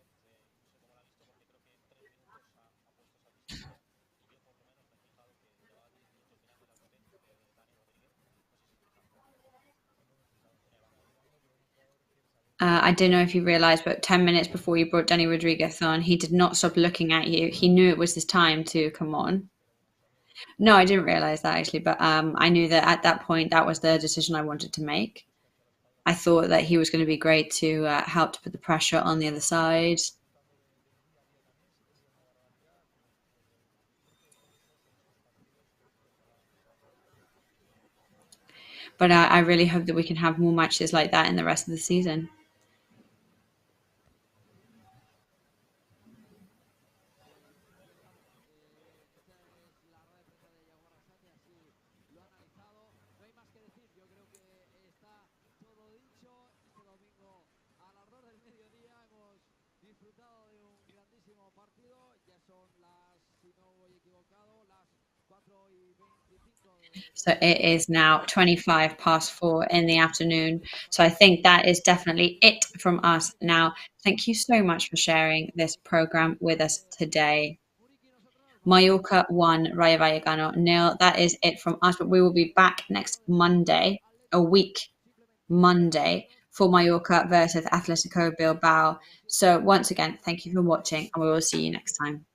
I don't know if you realized, but 10 minutes before you brought Danny Rodriguez on, he did not stop looking at you. He knew it was his time to come on. No, I didn't realize that actually, but I knew that at that point that was the decision I wanted to make. I thought that he was going to be great to help to put the pressure on the other side. But I really hope that we can have more matches like that in the rest of the season. Esta es la rueda de prensa de Yago Arrasate, así lo ha analizado. No hay más que decir, yo creo que está todo dicho. Este domingo a las 2 del mediodía hemos disfrutado de un grandísimo partido. Ya son las, si no voy equivocado, las 4:25 So it is now 25 past 4 in the afternoon. So I think that is definitely it from us now. Thank you so much for sharing this program with us today. Muriqui, nosotros volvemos Mallorca 1, Rayo Vallecano nil. That is it from us, but we will be back next Monday, a week simplemente Monday, for Mallorca versus Atletico Bilbao. So once again, thank you for watching, and we will see you next time.